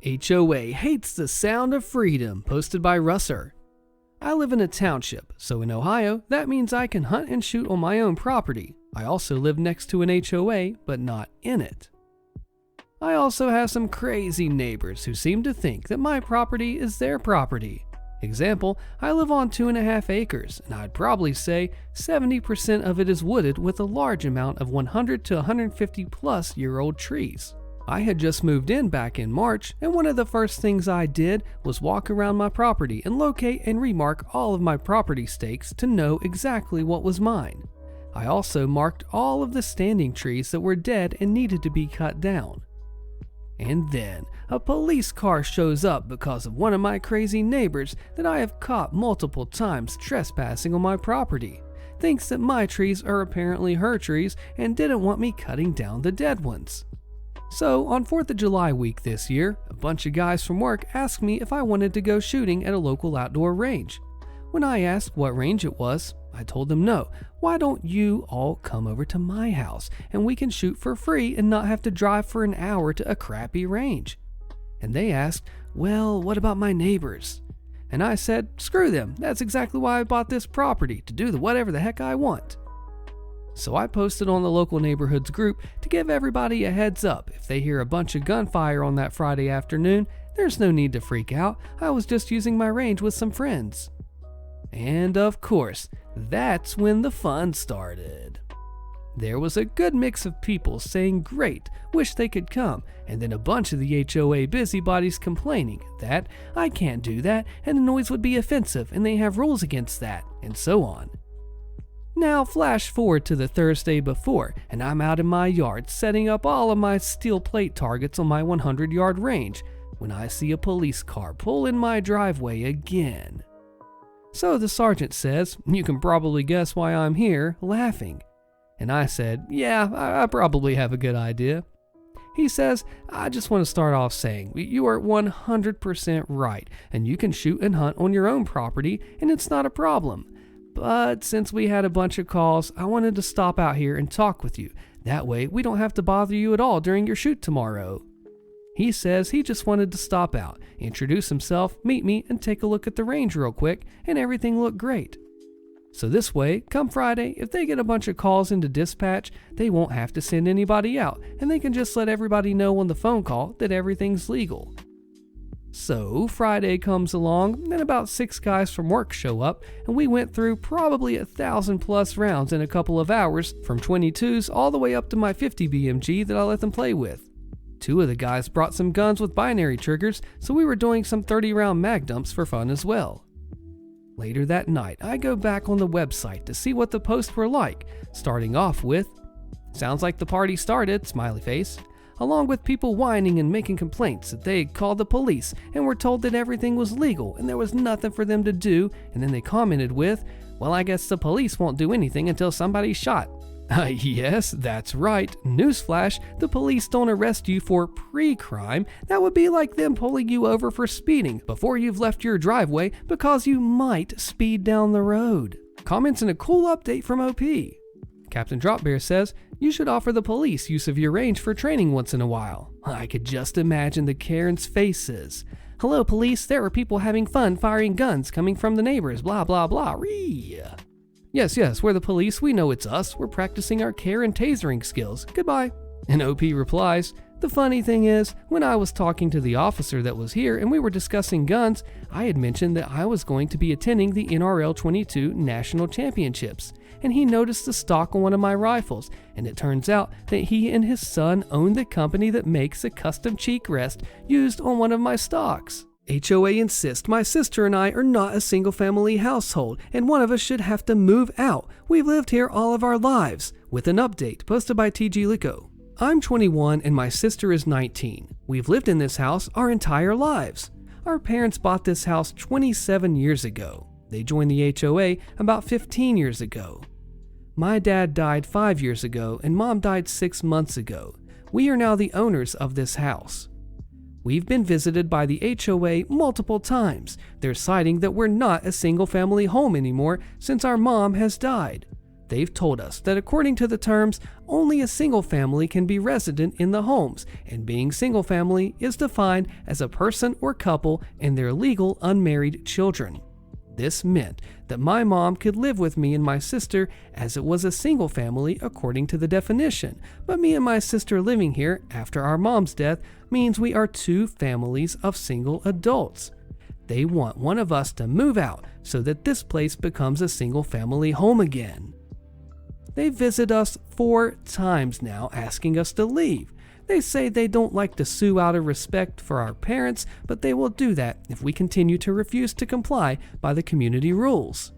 HOA hates the sound of freedom, posted by Russer. I live in a township, so in Ohio, that means I can hunt and shoot on my own property. I also live next to an HOA, but not in it. I also have some crazy neighbors who seem to think that my property is their property. Example, I live on 2.5 acres, and I'd probably say 70% of it is wooded with a large amount of 100 to 150 plus year old trees. I had just moved in back in March, and one of the first things I did was walk around my property and locate and remark all of my property stakes to know exactly what was mine. I also marked all of the standing trees that were dead and needed to be cut down. And then, a police car shows up because of one of my crazy neighbors that I have caught multiple times trespassing on my property. Thinks that my trees are apparently her trees and didn't want me cutting down the dead ones. So, on 4th of July week this year, a bunch of guys from work asked me if I wanted to go shooting at a local outdoor range. When I asked what range it was, I told them no. Why don't you all come over to my house and we can shoot for free and not have to drive for an hour to a crappy range? And they asked, well, what about my neighbors? And I said, screw them. That's exactly why I bought this property, to do whatever the heck I want. So I posted on the local neighborhoods group to give everybody a heads up. If they hear a bunch of gunfire on that Friday afternoon, there's no need to freak out. I was just using my range with some friends. And of course, that's when the fun started. There was a good mix of people saying great, wish they could come, and then a bunch of the HOA busybodies complaining that I can't do that and the noise would be offensive and they have rules against that, and so on. Now flash forward to the Thursday before, and I'm out in my yard setting up all of my steel plate targets on my 100-yard range when I see a police car pull in my driveway again. So the sergeant says, you can probably guess why I'm here, laughing. And I said, yeah, I probably have a good idea. He says, I just want to start off saying, you are 100% right, and you can shoot and hunt on your own property, and it's not a problem. But since we had a bunch of calls, I wanted to stop out here and talk with you. That way, we don't have to bother you at all during your shoot tomorrow. He says he just wanted to stop out, introduce himself, meet me, and take a look at the range real quick, and everything looked great. So this way, come Friday, if they get a bunch of calls into dispatch, they won't have to send anybody out, and they can just let everybody know on the phone call that everything's legal. So Friday comes along, and about 6 guys from work show up, and we went through probably 1,000 plus rounds in a couple of hours, from 22s all the way up to my 50 BMG that I let them play with. 2 of the guys brought some guns with binary triggers, so we were doing some 30-round mag dumps for fun as well. Later that night, I go back on the website to see what the posts were like, starting off with, sounds like the party started, smiley face, along with people whining and making complaints that they had called the police and were told that everything was legal and there was nothing for them to do, and then they commented with, well, I guess the police won't do anything until somebody's shot. Yes, that's right. Newsflash, the police don't arrest you for pre-crime. That would be like them pulling you over for speeding before you've left your driveway because you might speed down the road. Comments and a cool update from OP. Captain Dropbear says, you should offer the police use of your range for training once in a while. I could just imagine the Karen's faces. Hello police, there are people having fun firing guns coming from the neighbors, blah blah blah, ree. Yes, we're the police, we know it's us, we're practicing our Karen tasering skills, goodbye. And OP replies, the funny thing is, when I was talking to the officer that was here and we were discussing guns, I had mentioned that I was going to be attending the NRL 22 National Championships, and he noticed the stock on one of my rifles, and it turns out that he and his son own the company that makes a custom cheek rest used on one of my stocks. HOA insists my sister and I are not a single-family household, and one of us should have to move out. We've lived here all of our lives. With an update posted by TG Lico. I'm 21 and my sister is 19. We've lived in this house our entire lives. Our parents bought this house 27 years ago. They joined the HOA about 15 years ago. My dad died 5 years ago and mom died 6 months ago. We are now the owners of this house. We've been visited by the HOA multiple times. They're citing that we're not a single-family home anymore since our mom has died. They've told us that according to the terms, only a single family can be resident in the homes, and being single family is defined as a person or couple and their legal unmarried children. This meant that my mom could live with me and my sister as it was a single family according to the definition, but me and my sister living here after our mom's death means we are two families of single adults. They want one of us to move out so that this place becomes a single family home again. They visit us 4 times now asking us to leave. They say they don't like to sue out of respect for our parents, but they will do that if we continue to refuse to comply by the community rules.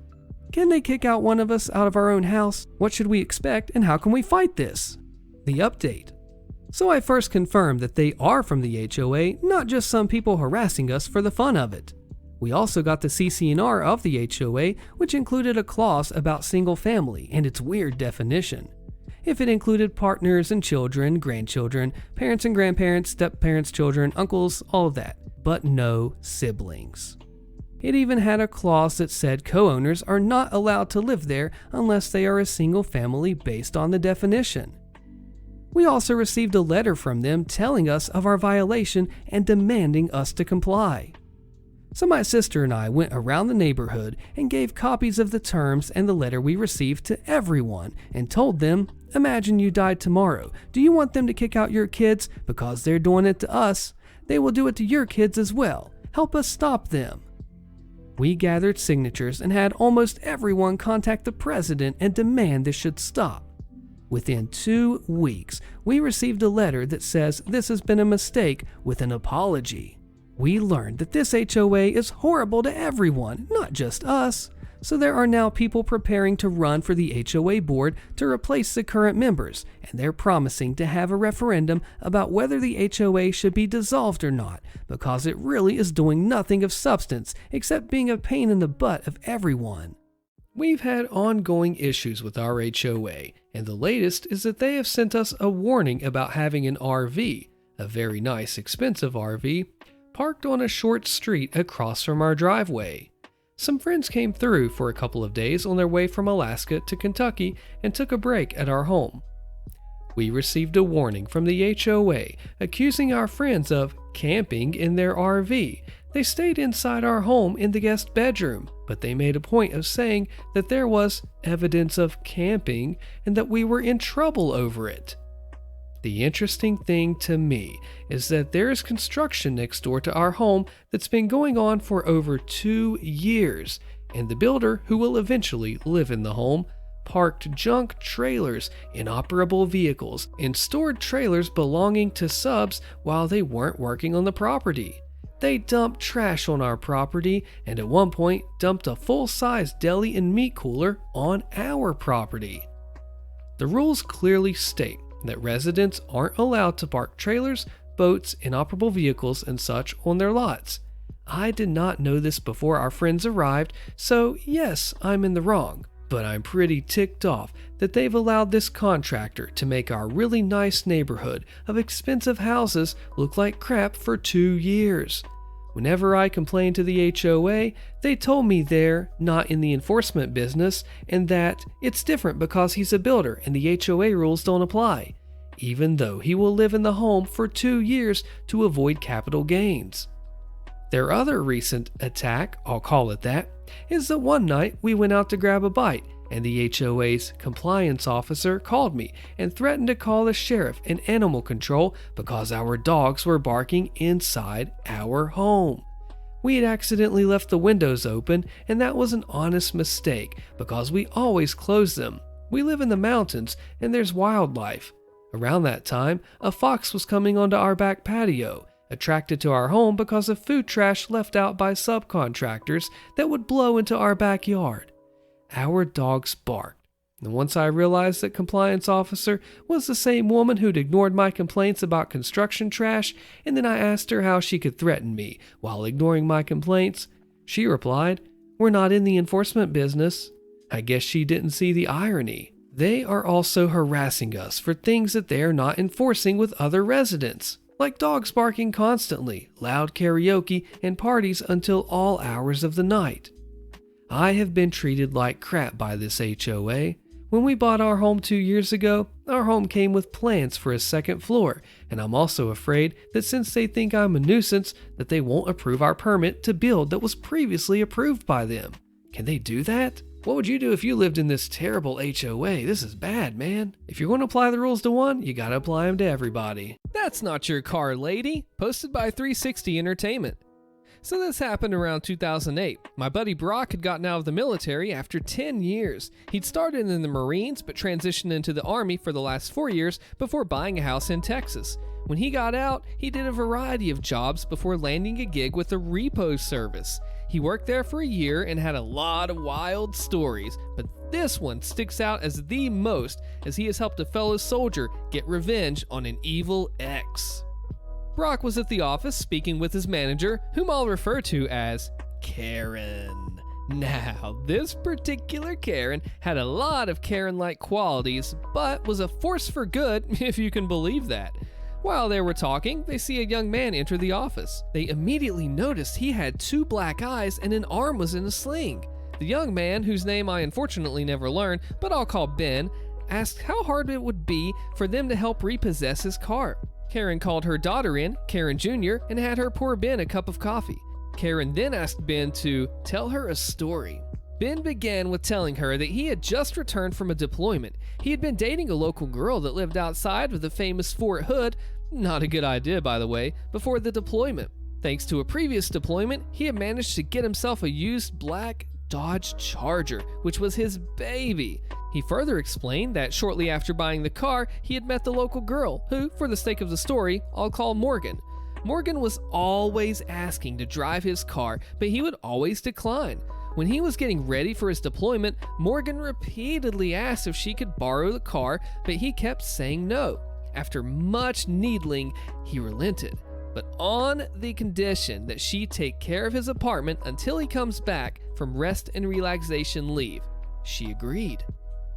Can they kick out one of us out of our own house? What should we expect and how can we fight this? The update. So I first confirmed that they are from the HOA, not just some people harassing us for the fun of it. We also got the CC&R of the HOA, which included a clause about single family and its weird definition. If it included partners and children, grandchildren, parents and grandparents, step-parents, children, uncles, all of that, but no siblings. It even had a clause that said co-owners are not allowed to live there unless they are a single family based on the definition. We also received a letter from them telling us of our violation and demanding us to comply. So my sister and I went around the neighborhood and gave copies of the terms and the letter we received to everyone and told them, imagine you died tomorrow. Do you want them to kick out your kids? Because they're doing it to us. They will do it to your kids as well. Help us stop them. We gathered signatures and had almost everyone contact the president and demand this should stop. Within 2 weeks, we received a letter that says this has been a mistake with an apology. We learned that this HOA is horrible to everyone, not just us. So there are now people preparing to run for the HOA board to replace the current members, and they're promising to have a referendum about whether the HOA should be dissolved or not, because it really is doing nothing of substance except being a pain in the butt of everyone. We've had ongoing issues with our HOA, and the latest is that they have sent us a warning about having an RV, a very nice, expensive RV, parked on a short street across from our driveway. Some friends came through for a couple of days on their way from Alaska to Kentucky and took a break at our home. We received a warning from the HOA accusing our friends of camping in their RV. They stayed inside our home in the guest bedroom, but they made a point of saying that there was evidence of camping and that we were in trouble over it. The interesting thing to me is that there is construction next door to our home that's been going on for over 2 years, and the builder, who will eventually live in the home, parked junk trailers, inoperable vehicles, and stored trailers belonging to subs while they weren't working on the property. They dumped trash on our property and at one point dumped a full-size deli and meat cooler on our property. The rules clearly state that residents aren't allowed to park trailers, boats, inoperable vehicles, and such on their lots. I did not know this before our friends arrived, so yes, I'm in the wrong, but I'm pretty ticked off that they've allowed this contractor to make our really nice neighborhood of expensive houses look like crap for 2 years. Whenever I complained to the HOA, they told me they're not in the enforcement business and that it's different because he's a builder and the HOA rules don't apply, even though he will live in the home for 2 years to avoid capital gains. Their other recent attack, I'll call it that, is that one night we went out to grab a bite and the HOA's compliance officer called me and threatened to call the sheriff and animal control because our dogs were barking inside our home. We had accidentally left the windows open, and that was an honest mistake because we always close them. We live in the mountains and there's wildlife. Around that time, a fox was coming onto our back patio, attracted to our home because of food trash left out by subcontractors that would blow into our backyard. Our dogs barked, and once I realized that compliance officer was the same woman who'd ignored my complaints about construction trash, and then I asked her how she could threaten me while ignoring my complaints, she replied, "We're not in the enforcement business." I guess she didn't see the irony. They are also harassing us for things that they are not enforcing with other residents, like dogs barking constantly, loud karaoke, and parties until all hours of the night. I have been treated like crap by this HOA. When we bought our home 2 years ago, our home came with plans for a second floor, and I'm also afraid that since they think I'm a nuisance, that they won't approve our permit to build that was previously approved by them. Can they do that? What would you do if you lived in this terrible HOA? This is bad, man. If you're going to apply the rules to one, you gotta apply them to everybody. That's not your car, lady. Posted by 360 Entertainment. So this happened around 2008. My buddy Brock had gotten out of the military after 10 years. He'd started in the Marines but transitioned into the Army for the last 4 years before buying a house in Texas. When he got out, he did a variety of jobs before landing a gig with a repo service. He worked there for a year and had a lot of wild stories, but this one sticks out as the most as he has helped a fellow soldier get revenge on an evil ex. Brock was at the office speaking with his manager, whom I'll refer to as Karen. Now, this particular Karen had a lot of Karen-like qualities, but was a force for good, if you can believe that. While they were talking, they see a young man enter the office. They immediately noticed he had 2 black eyes and an arm was in a sling. The young man, whose name I unfortunately never learned, but I'll call Ben, asked how hard it would be for them to help repossess his car. Karen called her daughter in, Karen Jr., and had her pour Ben a cup of coffee. Karen then asked Ben to tell her a story. Ben began with telling her that he had just returned from a deployment. He had been dating a local girl that lived outside of the famous Fort Hood, not a good idea by the way, before the deployment. Thanks to a previous deployment, he had managed to get himself a used black Dodge Charger, which was his baby. He further explained that shortly after buying the car, he had met the local girl, who, for the sake of the story, I'll call Morgan. Morgan was always asking to drive his car, but he would always decline. When he was getting ready for his deployment, Morgan repeatedly asked if she could borrow the car, but he kept saying no. After much needling, he relented, but on the condition that she take care of his apartment until he comes back from rest and relaxation leave. She agreed.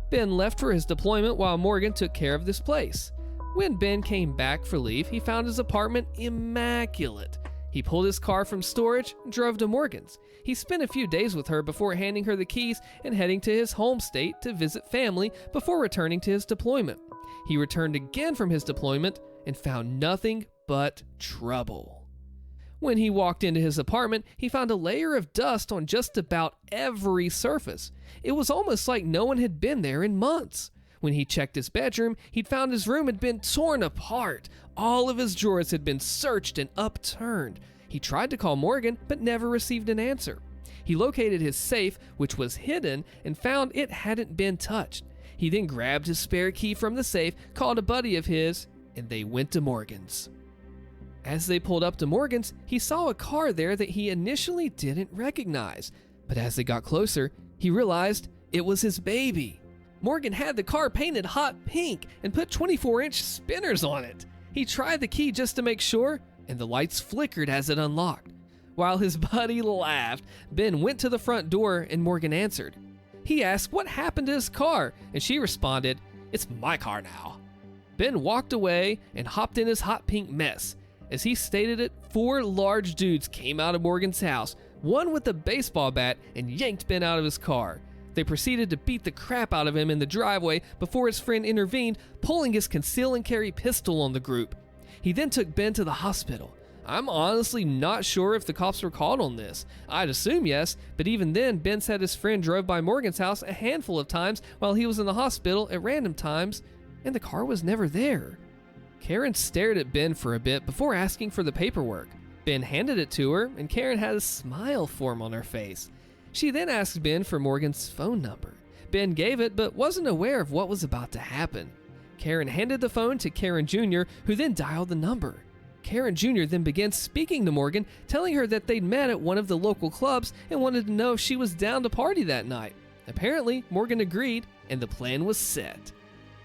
Ben left for his deployment while Morgan took care of this place. When Ben came back for leave, he found his apartment immaculate. He pulled his car from storage and drove to Morgan's. He spent a few days with her before handing her the keys and heading to his home state to visit family before returning to his deployment. He returned again from his deployment and found nothing but trouble. When he walked into his apartment, he found a layer of dust on just about every surface. It was almost like no one had been there in months. When he checked his bedroom, he'd found his room had been torn apart. All of his drawers had been searched and upturned. He tried to call Morgan, but never received an answer. He located his safe, which was hidden, and found it hadn't been touched. He then grabbed his spare key from the safe, called a buddy of his, and they went to Morgan's. As they pulled up to Morgan's, he saw a car there that he initially didn't recognize, but as they got closer, he realized it was his baby. Morgan had the car painted hot pink and put 24-inch spinners on it. He tried the key just to make sure, and the lights flickered as it unlocked. While his buddy laughed, Ben went to the front door and Morgan answered. He asked what happened to his car, and she responded, "It's my car now." Ben walked away and hopped in his hot pink mess. As he stated it, 4 large dudes came out of Morgan's house, one with a baseball bat, and yanked Ben out of his car. They proceeded to beat the crap out of him in the driveway before his friend intervened, pulling his conceal and carry pistol on the group. He then took Ben to the hospital. I'm honestly not sure if the cops were called on this. I'd assume yes, but even then, Ben said his friend drove by Morgan's house a handful of times while he was in the hospital at random times, and the car was never there. Karen stared at Ben for a bit before asking for the paperwork. Ben handed it to her, and Karen had a smile form on her face. She then asked Ben for Morgan's phone number. Ben gave it, but wasn't aware of what was about to happen. Karen handed the phone to Karen Jr., who then dialed the number. Karen Jr. then began speaking to Morgan, telling her that they'd met at one of the local clubs and wanted to know if she was down to party that night. Apparently, Morgan agreed, and the plan was set.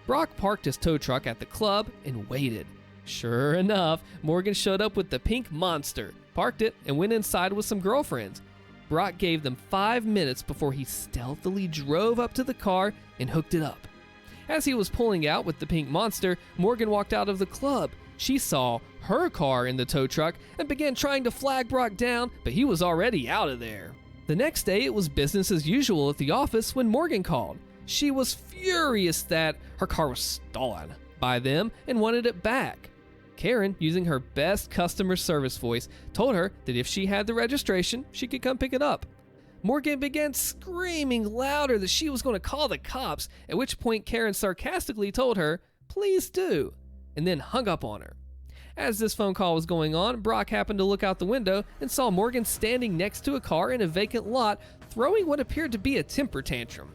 Brock parked his tow truck at the club and waited. Sure enough, Morgan showed up with the pink monster, parked it, and went inside with some girlfriends. Brock gave them 5 minutes before he stealthily drove up to the car and hooked it up. As he was pulling out with the pink monster, Morgan walked out of the club. She saw her car in the tow truck and began trying to flag Brock down, but he was already out of there. The next day, it was business as usual at the office when Morgan called. She was furious that her car was stolen by them and wanted it back. Karen, using her best customer service voice, told her that if she had the registration, she could come pick it up. Morgan began screaming louder that she was going to call the cops, at which point Karen sarcastically told her, "Please do," and then hung up on her. As this phone call was going on, Brock happened to look out the window and saw Morgan standing next to a car in a vacant lot, throwing what appeared to be a temper tantrum.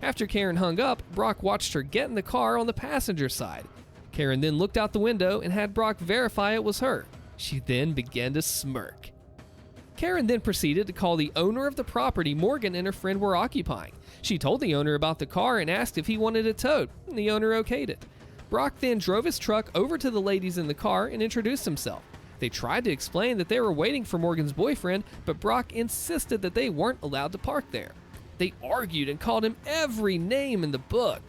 After Karen hung up, Brock watched her get in the car on the passenger side. Karen then looked out the window and had Brock verify it was her. She then began to smirk. Karen then proceeded to call the owner of the property Morgan and her friend were occupying. She told the owner about the car and asked if he wanted it towed, and the owner okayed it. Brock then drove his truck over to the ladies in the car and introduced himself. They tried to explain that they were waiting for Morgan's boyfriend, but Brock insisted that they weren't allowed to park there. They argued and called him every name in the book.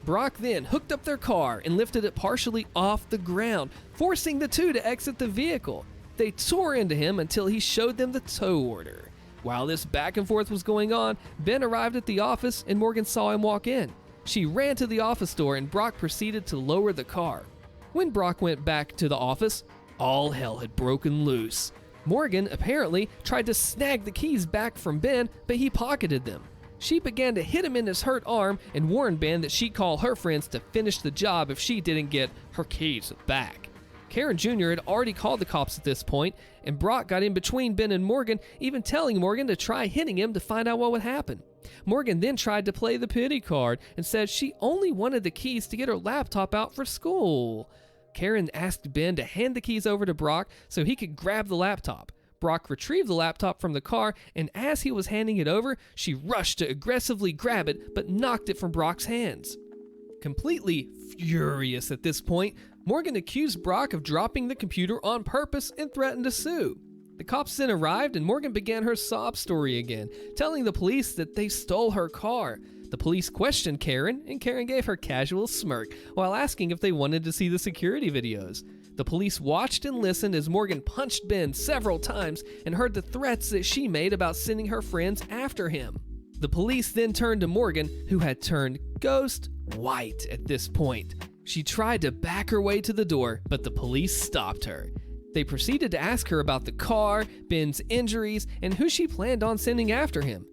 Brock then hooked up their car and lifted it partially off the ground, forcing the two to exit the vehicle. They tore into him until he showed them the tow order. While this back and forth was going on, Ben arrived at the office and Morgan saw him walk in. She ran to the office door and Brock proceeded to lower the car. When Brock went back to the office, all hell had broken loose. Morgan apparently tried to snag the keys back from Ben, but he pocketed them. She began to hit him in his hurt arm and warned Ben that she'd call her friends to finish the job if she didn't get her keys back. Karen Jr. had already called the cops at this point, and Brock got in between Ben and Morgan, even telling Morgan to try hitting him to find out what would happen. Morgan then tried to play the pity card and said she only wanted the keys to get her laptop out for school. Karen asked Ben to hand the keys over to Brock so he could grab the laptop. Brock retrieved the laptop from the car, and as he was handing it over, she rushed to aggressively grab it, but knocked it from Brock's hands. Completely furious at this point, Morgan accused Brock of dropping the computer on purpose and threatened to sue. The cops then arrived, and Morgan began her sob story again, telling the police that they stole her car. The police questioned Karen, and Karen gave her casual smirk while asking if they wanted to see the security videos. The police watched and listened as Morgan punched Ben several times and heard the threats that she made about sending her friends after him. The police then turned to Morgan, who had turned ghost white at this point. She tried to back her way to the door, but the police stopped her. They proceeded to ask her about the car, Ben's injuries, and who she planned on sending after him.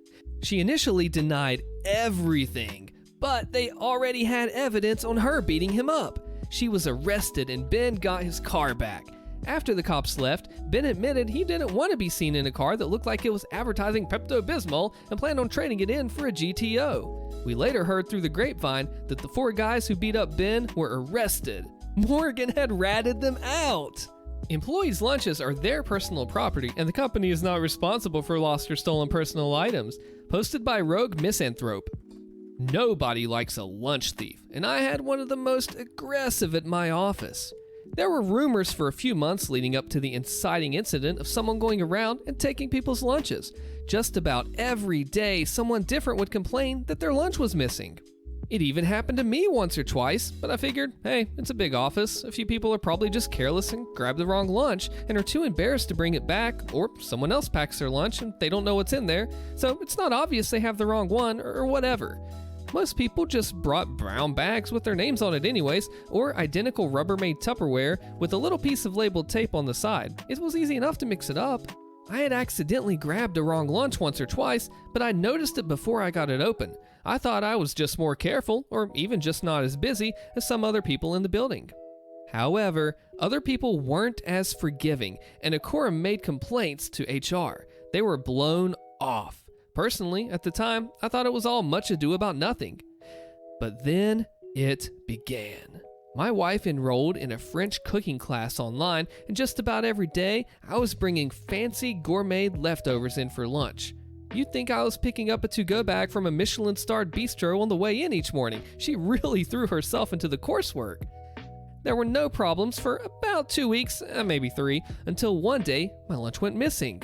She initially denied everything, but they already had evidence on her beating him up. She was arrested and Ben got his car back. After the cops left, Ben admitted he didn't want to be seen in a car that looked like it was advertising Pepto-Bismol and planned on trading it in for a GTO. We later heard through the grapevine that the 4 guys who beat up Ben were arrested. Morgan had ratted them out. Employees' lunches are their personal property, and the company is not responsible for lost or stolen personal items. Posted by Rogue Misanthrope. Nobody likes a lunch thief, and I had one of the most aggressive at my office. There were rumors for a few months leading up to the inciting incident of someone going around and taking people's lunches. Just about every day, someone different would complain that their lunch was missing. It even happened to me once or twice, but I figured, hey, it's a big office. A few people are probably just careless and grab the wrong lunch and are too embarrassed to bring it back, or someone else packs their lunch and they don't know what's in there, so it's not obvious they have the wrong one or whatever. Most people just brought brown bags with their names on it anyways, or identical Rubbermaid Tupperware with a little piece of labeled tape on the side. It was easy enough to mix it up. I had accidentally grabbed a wrong lunch once or twice, but I noticed it before I got it open. I thought I was just more careful, or even just not as busy as some other people in the building. However, other people weren't as forgiving, and a quorum made complaints to HR. They were blown off. Personally, at the time, I thought it was all much ado about nothing. But then it began. My wife enrolled in a French cooking class online, and just about every day, I was bringing fancy gourmet leftovers in for lunch. You'd think I was picking up a to-go bag from a Michelin-starred bistro on the way in each morning. She really threw herself into the coursework. There were no problems for about 2 weeks, maybe 3, until one day, my lunch went missing.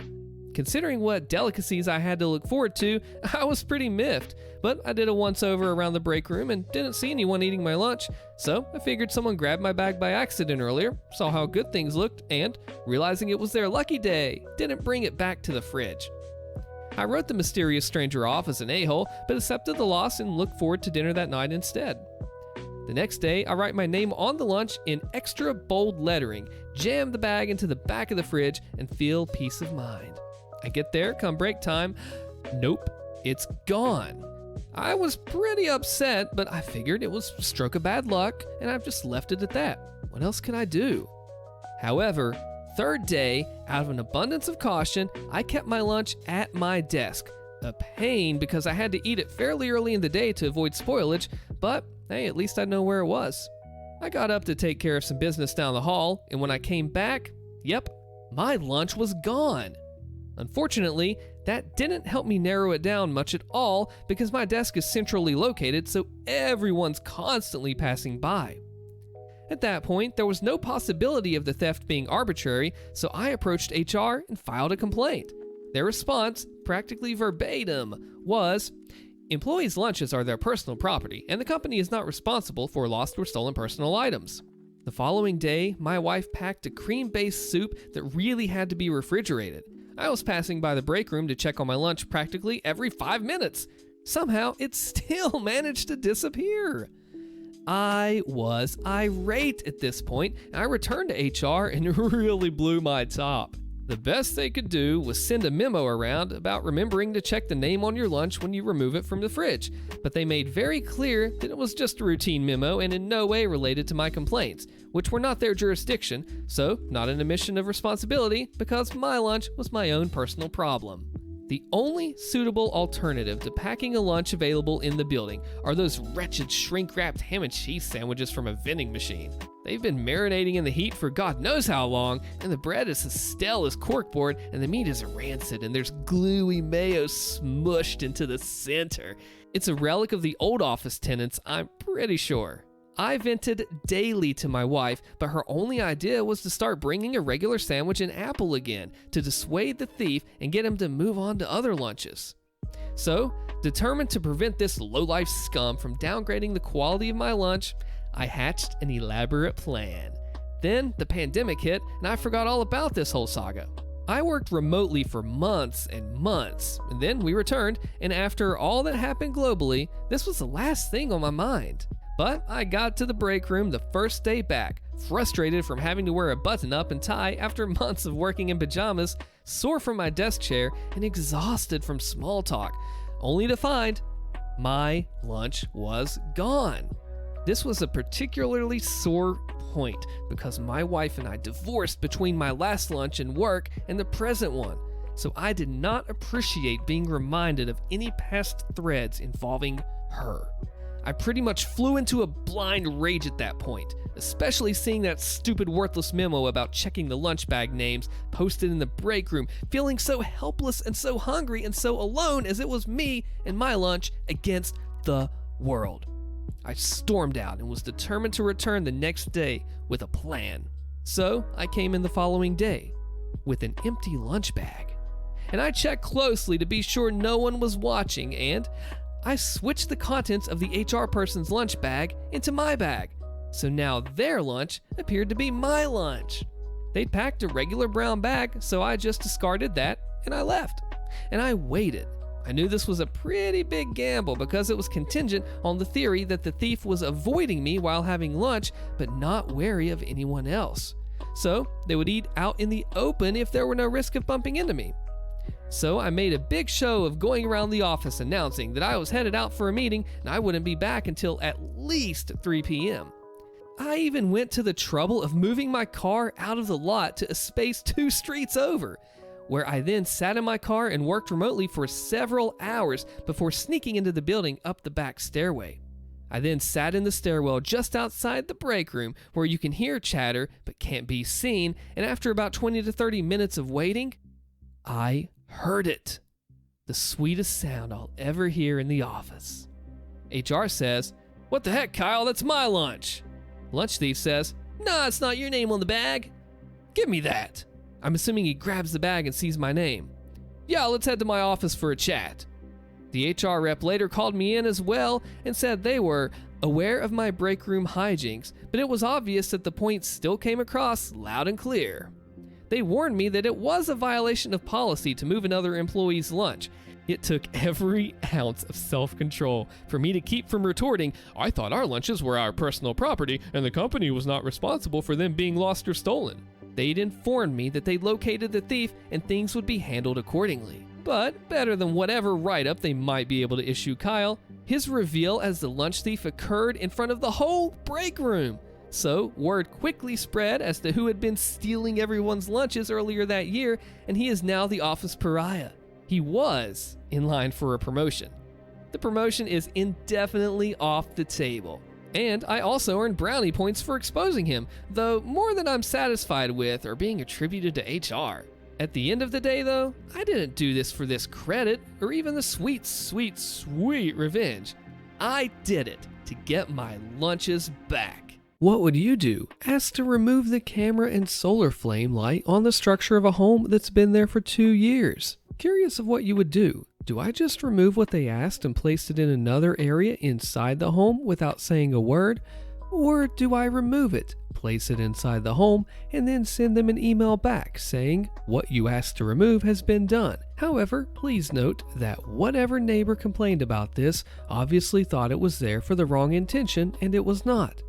Considering what delicacies I had to look forward to, I was pretty miffed, but I did a once-over around the break room and didn't see anyone eating my lunch, so I figured someone grabbed my bag by accident earlier, saw how good things looked, and, realizing it was their lucky day, didn't bring it back to the fridge. I wrote the mysterious stranger off as an a-hole, but accepted the loss and looked forward to dinner that night instead. The next day, I write my name on the lunch in extra bold lettering, jam the bag into the back of the fridge, and feel peace of mind. I get there, come break time. Nope, it's gone. I was pretty upset, but I figured it was a stroke of bad luck, and I've just left it at that. What else could I do? However, third day, out of an abundance of caution, I kept my lunch at my desk. A pain because I had to eat it fairly early in the day to avoid spoilage, but hey, at least I know where it was. I got up to take care of some business down the hall, and when I came back, yep, my lunch was gone. Unfortunately, that didn't help me narrow it down much at all because my desk is centrally located, so everyone's constantly passing by. At that point, there was no possibility of the theft being arbitrary, so I approached HR and filed a complaint. Their response, practically verbatim, was, "Employees' lunches are their personal property, and the company is not responsible for lost or stolen personal items." The following day, my wife packed a cream-based soup that really had to be refrigerated. I was passing by the break room to check on my lunch practically every 5 minutes. Somehow, it still managed to disappear. I was irate at this point, and I returned to HR and really blew my top. The best they could do was send a memo around about remembering to check the name on your lunch when you remove it from the fridge, but they made very clear that it was just a routine memo and in no way related to my complaints, which were not their jurisdiction, so not an admission of responsibility because my lunch was my own personal problem. The only suitable alternative to packing a lunch available in the building are those wretched shrink-wrapped ham and cheese sandwiches from a vending machine. They've been marinating in the heat for God knows how long, and the bread is as stale as corkboard, and the meat is rancid, and there's gluey mayo smushed into the center. It's a relic of the old office tenants, I'm pretty sure. I vented daily to my wife, but her only idea was to start bringing a regular sandwich and apple again to dissuade the thief and get him to move on to other lunches. So, determined to prevent this lowlife scum from downgrading the quality of my lunch, I hatched an elaborate plan. Then the pandemic hit, and I forgot all about this whole saga. I worked remotely for months and months, and then we returned, and after all that happened globally, this was the last thing on my mind. But I got to the break room the first day back, frustrated from having to wear a button-up and tie after months of working in pajamas, sore from my desk chair, and exhausted from small talk, only to find my lunch was gone. This was a particularly sore point because my wife and I divorced between my last lunch and work and the present one, so I did not appreciate being reminded of any past threads involving her. I pretty much flew into a blind rage at that point, especially seeing that stupid worthless memo about checking the lunch bag names posted in the break room, feeling so helpless and so hungry and so alone as it was me and my lunch against the world. I stormed out and was determined to return the next day with a plan. So I came in the following day with an empty lunch bag. And I checked closely to be sure no one was watching, and I switched the contents of the HR person's lunch bag into my bag. So now their lunch appeared to be my lunch. They'd packed a regular brown bag, so I just discarded that and I left. And I waited. I knew this was a pretty big gamble because it was contingent on the theory that the thief was avoiding me while having lunch, but not wary of anyone else. So they would eat out in the open if there were no risk of bumping into me. So I made a big show of going around the office announcing that I was headed out for a meeting and I wouldn't be back until at least 3 p.m. I even went to the trouble of moving my car out of the lot to a space 2 streets over, where I then sat in my car and worked remotely for several hours before sneaking into the building up the back stairway. I then sat in the stairwell just outside the break room where you can hear chatter but can't be seen, and after about 20 to 30 minutes of waiting, I heard it. The sweetest sound I'll ever hear in the office. HR says, "What the heck, Kyle? That's my lunch." Lunch thief says, "Nah, it's not your name on the bag. Give me that." I'm assuming he grabs the bag and sees my name. "Yeah, let's head to my office for a chat." The HR rep later called me in as well and said they were aware of my break room hijinks, but it was obvious that the point still came across loud and clear. They warned me that it was a violation of policy to move another employee's lunch. It took every ounce of self-control for me to keep from retorting, "I thought our lunches were our personal property and the company was not responsible for them being lost or stolen." They'd informed me that they located the thief and things would be handled accordingly. But better than whatever write-up they might be able to issue Kyle, his reveal as the lunch thief occurred in front of the whole break room. So, word quickly spread as to who had been stealing everyone's lunches earlier that year, and he is now the office pariah. He was in line for a promotion. The promotion is indefinitely off the table. And I also earned brownie points for exposing him, though more than I'm satisfied with are being attributed to HR. At the end of the day, though, I didn't do this for this credit or even the sweet, sweet, sweet revenge. I did it to get my lunches back. What would you do? Asked to remove the camera and solar flame light on the structure of a home that's been there for 2 years. Curious of what you would do. Do I just remove what they asked and place it in another area inside the home without saying a word? Or do I remove it, place it inside the home, and then send them an email back saying, "What you asked to remove has been done"? However, please note that whatever neighbor complained about this obviously thought it was there for the wrong intention, and it was not.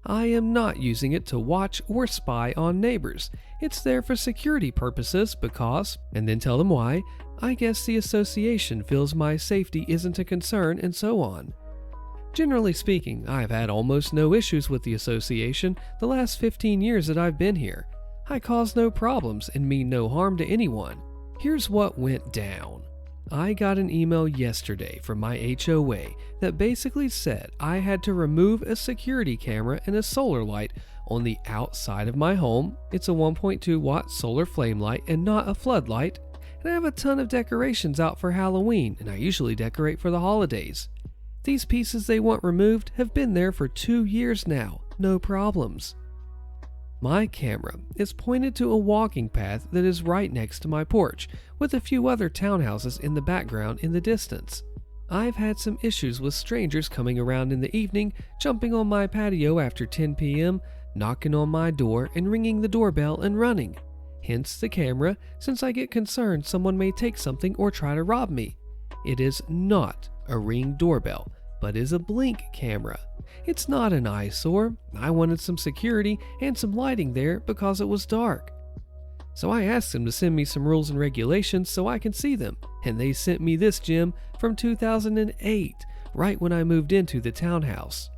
I am not using it to watch or spy on neighbors. It's there for security purposes because, and then tell them why, I guess the association feels my safety isn't a concern, and so on. Generally speaking, I've had almost no issues with the association the last 15 years that I've been here. I cause no problems and mean no harm to anyone. Here's what went down. I got an email yesterday from my HOA that basically said I had to remove a security camera and a solar light on the outside of my home. It's a 1.2 watt solar flame light and not a floodlight. And I have a ton of decorations out for Halloween, and I usually decorate for the holidays. These pieces they want removed have been there for 2 years now, no problems. My camera is pointed to a walking path that is right next to my porch, with a few other townhouses in the background in the distance. I've had some issues with strangers coming around in the evening, jumping on my patio after 10 p.m., knocking on my door and ringing the doorbell and running. Hence the camera, since I get concerned someone may take something or try to rob me. It is not a Ring doorbell, but is a Blink camera. It's not an eyesore. I wanted some security and some lighting there because it was dark. So I asked them to send me some rules and regulations so I can see them, and they sent me this gem from 2008, right when I moved into the townhouse.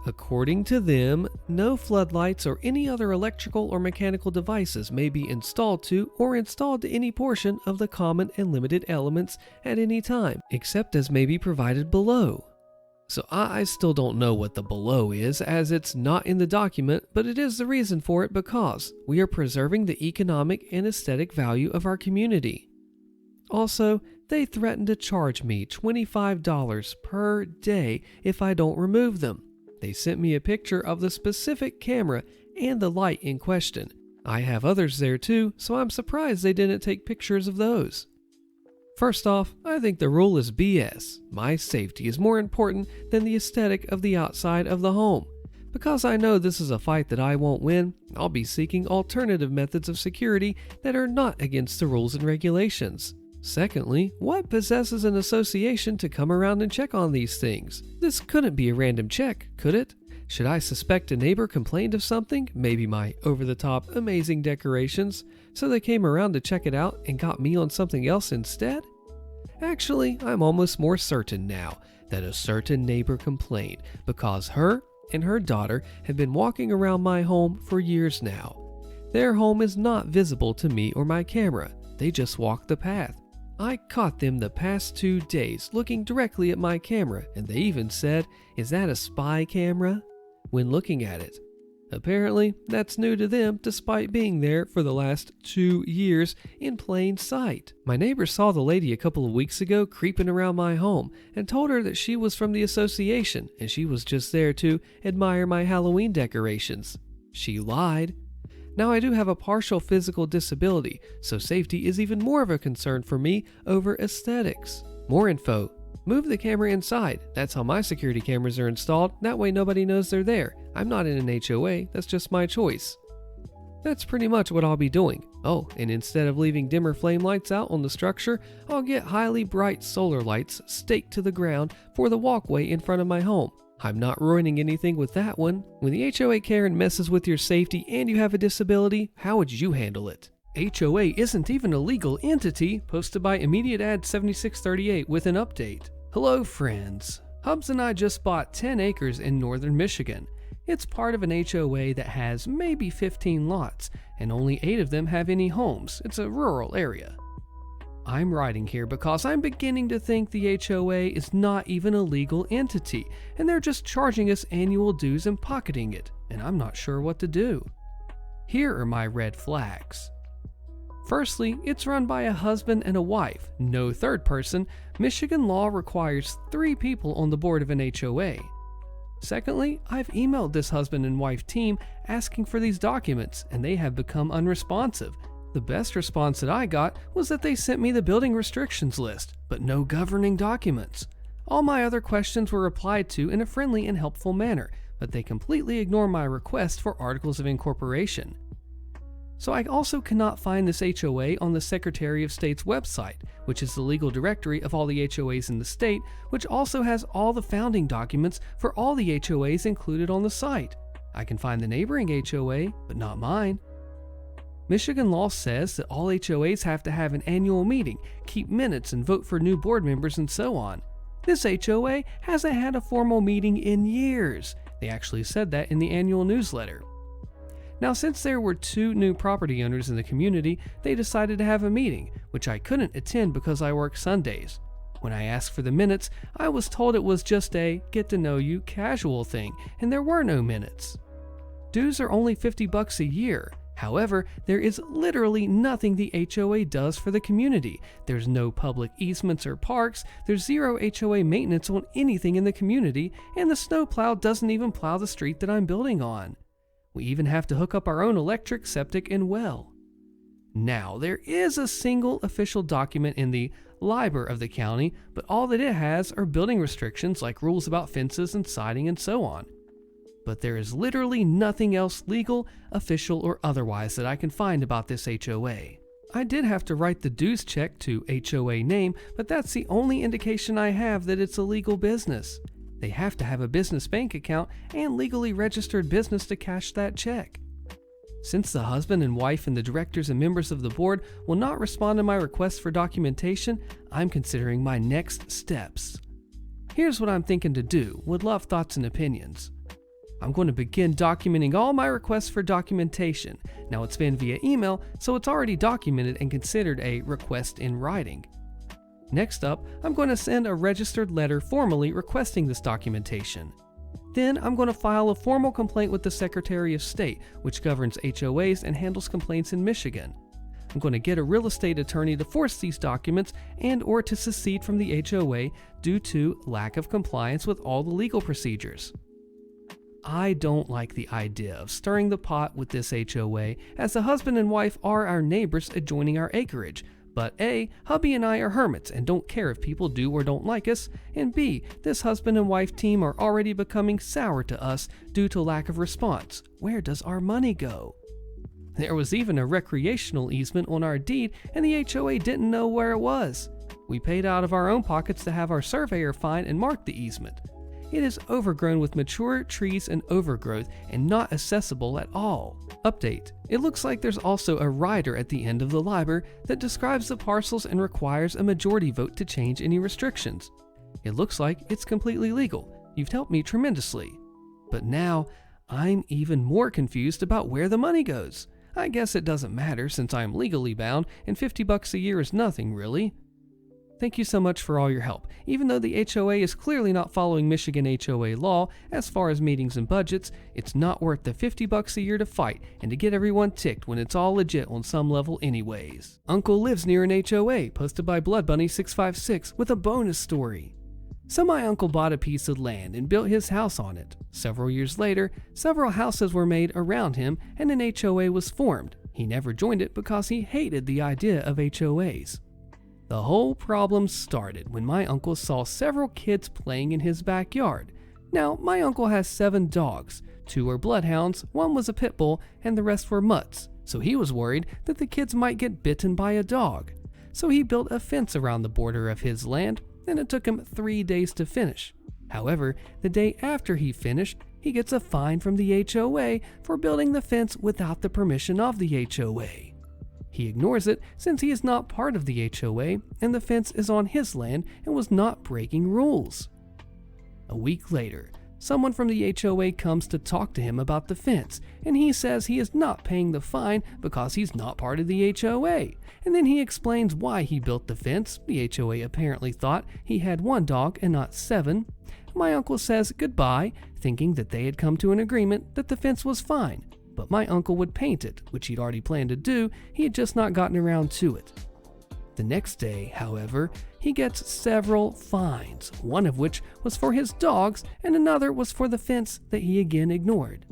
According to them, no floodlights or any other electrical or mechanical devices may be installed to or installed to any portion of the common and limited elements at any time, except as may be provided below. So I still don't know what the below is, as it's not in the document, but it is the reason for it because we are preserving the economic and aesthetic value of our community. Also, they threatened to charge me $25 per day if I don't remove them. They sent me a picture of the specific camera and the light in question. I have others there too, so I'm surprised they didn't take pictures of those. First off, I think the rule is BS. My safety is more important than the aesthetic of the outside of the home. Because I know this is a fight that I won't win, I'll be seeking alternative methods of security that are not against the rules and regulations. Secondly, what possesses an association to come around and check on these things? This couldn't be a random check, could it? Should I suspect a neighbor complained of something, maybe my over-the-top amazing decorations, so they came around to check it out and got me on something else instead? Actually, I'm almost more certain now that a certain neighbor complained because her and her daughter have been walking around my home for years now. Their home is not visible to me or my camera. They just walk the path. I caught them the past 2 days looking directly at my camera, and they even said, "Is that a spy camera?" when looking at it. Apparently, that's new to them despite being there for the last 2 years in plain sight. My neighbor saw the lady a couple of weeks ago creeping around my home and told her that she was from the association and she was just there to admire my Halloween decorations. She lied. Now I do have a partial physical disability, so safety is even more of a concern for me over aesthetics. More info. Move the camera inside. That's how my security cameras are installed. That way nobody knows they're there. I'm not in an HOA, that's just my choice. That's pretty much what I'll be doing. Oh, and instead of leaving dimmer flame lights out on the structure, I'll get highly bright solar lights staked to the ground for the walkway in front of my home. I'm not ruining anything with that one. When the HOA Karen messes with your safety and you have a disability, how would you handle it? HOA isn't even a legal entity, posted by Immediate Ad 7638 with an update. Hello friends. Hubs and I just bought 10 acres in northern Michigan. It's part of an HOA that has maybe 15 lots, and only 8 of them have any homes. It's a rural area. I'm writing here because I'm beginning to think the HOA is not even a legal entity, and they're just charging us annual dues and pocketing it, and I'm not sure what to do. Here are my red flags. Firstly, it's run by a husband and a wife, no third person. Michigan law requires 3 people on the board of an HOA. Secondly, I've emailed this husband and wife team asking for these documents, and they have become unresponsive. The best response that I got was that they sent me the building restrictions list, but no governing documents. All my other questions were replied to in a friendly and helpful manner, but they completely ignore my request for articles of incorporation. So I also cannot find this HOA on the Secretary of State's website, which is the legal directory of all the HOAs in the state, which also has all the founding documents for all the HOAs included on the site. I can find the neighboring HOA, but not mine. Michigan law says that all HOAs have to have an annual meeting, keep minutes, and vote for new board members and so on. This HOA hasn't had a formal meeting in years. They actually said that in the annual newsletter. Now, since there were 2 new property owners in the community, they decided to have a meeting, which I couldn't attend because I work Sundays. When I asked for the minutes, I was told it was just a get-to-know-you casual thing, and there were no minutes. Dues are only $50 a year. However, there is literally nothing the HOA does for the community. There's no public easements or parks, there's 0 HOA maintenance on anything in the community, and the snowplow doesn't even plow the street that I'm building on. We even have to hook up our own electric, septic, and well. Now, there is a single official document in the library of the county, but all that it has are building restrictions like rules about fences and siding and so on. But there is literally nothing else legal, official, or otherwise that I can find about this HOA. I did have to write the dues check to HOA name, but that's the only indication I have that it's a legal business. They have to have a business bank account and legally registered business to cash that check. Since the husband and wife and the directors and members of the board will not respond to my request for documentation, I'm considering my next steps. Here's what I'm thinking to do. Would love thoughts and opinions. I'm going to begin documenting all my requests for documentation. Now it's been via email, so it's already documented and considered a request in writing. Next up, I'm going to send a registered letter formally requesting this documentation. Then I'm going to file a formal complaint with the Secretary of State, which governs HOAs and handles complaints in Michigan. I'm going to get a real estate attorney to force these documents and/or to secede from the HOA due to lack of compliance with all the legal procedures. I don't like the idea of stirring the pot with this HOA, as the husband and wife are our neighbors adjoining our acreage. But A, hubby and I are hermits and don't care if people do or don't like us, and B, this husband and wife team are already becoming sour to us due to lack of response. Where does our money go? There was even a recreational easement on our deed, and the HOA didn't know where it was. We paid out of our own pockets to have our surveyor find and mark the easement. It is overgrown with mature trees and overgrowth and not accessible at all. Update. It looks like there's also a rider at the end of the library that describes the parcels and requires a majority vote to change any restrictions. It looks like it's completely legal. You've helped me tremendously. But now, I'm even more confused about where the money goes. I guess it doesn't matter since I'm legally bound and $50 a year is nothing really. Thank you so much for all your help. Even though the HOA is clearly not following Michigan HOA law as far as meetings and budgets, it's not worth the $50 a year to fight and to get everyone ticked when it's all legit on some level anyways. Uncle lives near an HOA, posted by BloodBunny656 with a bonus story. So my uncle bought a piece of land and built his house on it. Several years later, several houses were made around him and an HOA was formed. He never joined it because he hated the idea of HOAs. The whole problem started when my uncle saw several kids playing in his backyard. Now, my uncle has 7 dogs. 2 are bloodhounds, 1 was a pit bull, and the rest were mutts. So he was worried that the kids might get bitten by a dog. So he built a fence around the border of his land, and it took him 3 days to finish. However, the day after he finished, he gets a fine from the HOA for building the fence without the permission of the HOA. He ignores it since he is not part of the HOA and the fence is on his land and was not breaking rules. A week later, someone from the HOA comes to talk to him about the fence, and he says he is not paying the fine because he's not part of the HOA. And then he explains why he built the fence. The HOA apparently thought he had 1 dog and not 7. My uncle says goodbye, thinking that they had come to an agreement that the fence was fine, but my uncle would paint it, which he'd already planned to do. He had just not gotten around to it. The next day, however, he gets several fines, one of which was for his dogs and another was for the fence that he again ignored.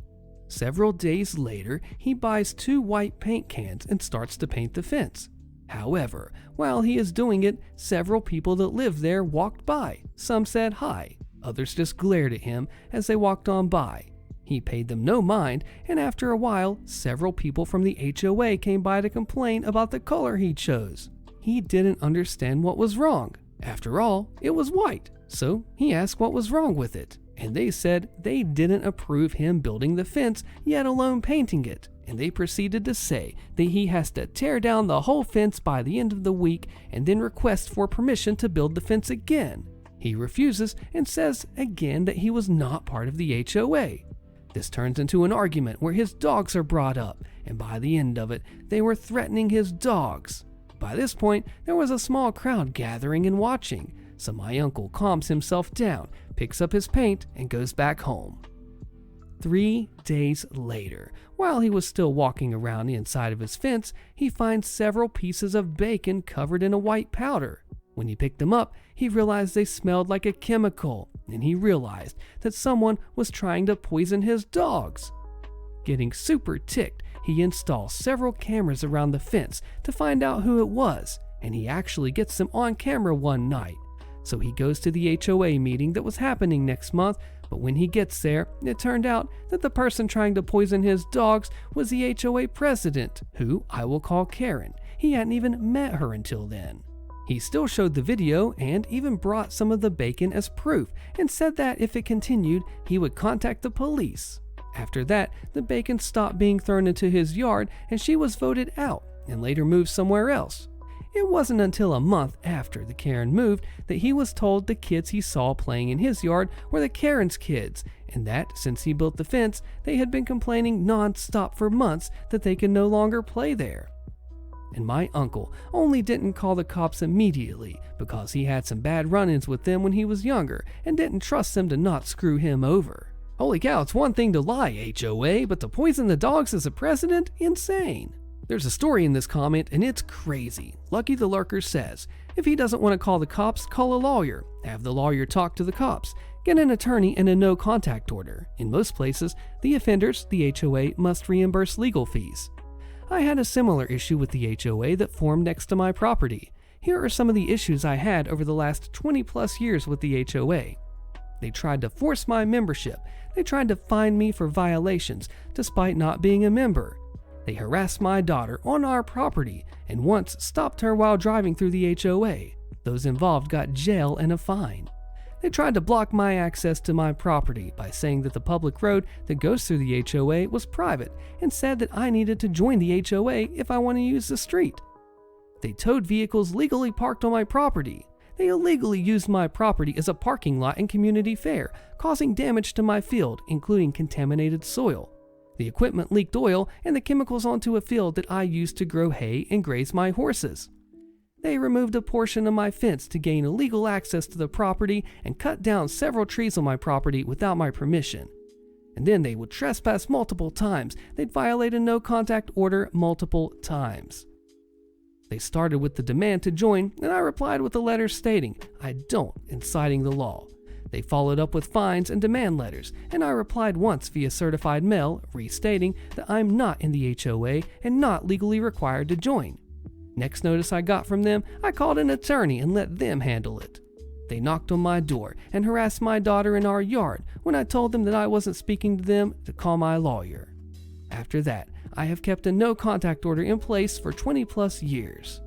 Several days later, he buys 2 white paint cans and starts to paint the fence. However, while he is doing it, several people that lived there walked by. Some said hi, others just glared at him as they walked on by. He paid them no mind, and after a while, several people from the HOA came by to complain about the color he chose. He didn't understand what was wrong. After all, it was white, so he asked what was wrong with it, and they said they didn't approve him building the fence, yet alone painting it, and they proceeded to say that he has to tear down the whole fence by the end of the week and then request for permission to build the fence again. He refuses and says again that he was not part of the HOA. This turns into an argument where his dogs are brought up, and by the end of it, they were threatening his dogs. By this point, there was a small crowd gathering and watching, so my uncle calms himself down, picks up his paint, and goes back home. 3 days later, while he was still walking around the inside of his fence, he finds several pieces of bacon covered in a white powder. When he picked them up, he realized they smelled like a chemical, and he realized that someone was trying to poison his dogs. Getting super ticked, he installs several cameras around the fence to find out who it was, and he actually gets them on camera one night. So he goes to the HOA meeting that was happening next month, but when he gets there, it turned out that the person trying to poison his dogs was the HOA president, who I will call Karen. He hadn't even met her until then. He still showed the video and even brought some of the bacon as proof and said that if it continued, he would contact the police. After that, the bacon stopped being thrown into his yard and she was voted out and later moved somewhere else. It wasn't until a month after the Karen moved that he was told the kids he saw playing in his yard were the Karen's kids, and that since he built the fence, they had been complaining non-stop for months that they could no longer play there. And my uncle only didn't call the cops immediately because he had some bad run-ins with them when he was younger and didn't trust them to not screw him over. Holy cow, it's one thing to lie, HOA, but to poison the dogs as a president? Insane. There's a story in this comment and it's crazy. Lucky the Lurker says, if he doesn't want to call the cops, call a lawyer. Have the lawyer talk to the cops. Get an attorney and a no contact order. In most places, the offenders, the HOA, must reimburse legal fees. I had a similar issue with the HOA that formed next to my property. Here are some of the issues I had over the last 20 plus years with the HOA. They tried to force my membership. They tried to fine me for violations despite not being a member. They harassed my daughter on our property and once stopped her while driving through the HOA. Those involved got jail and a fine. They tried to block my access to my property by saying that the public road that goes through the HOA was private and said that I needed to join the HOA if I want to use the street. They towed vehicles legally parked on my property. They illegally used my property as a parking lot and community fair, causing damage to my field, including contaminated soil. The equipment leaked oil and the chemicals onto a field that I used to grow hay and graze my horses. They removed a portion of my fence to gain illegal access to the property and cut down several trees on my property without my permission. And then they would trespass multiple times. They'd violate a no contact order multiple times. They started with the demand to join, and I replied with a letter stating, I don't, and citing the law. They followed up with fines and demand letters, and I replied once via certified mail, restating that I'm not in the HOA and not legally required to join. Next notice I got from them, I called an attorney and let them handle it. They knocked on my door and harassed my daughter in our yard when I told them that I wasn't speaking to them to call my lawyer. After that, I have kept a no contact order in place for 20 plus years.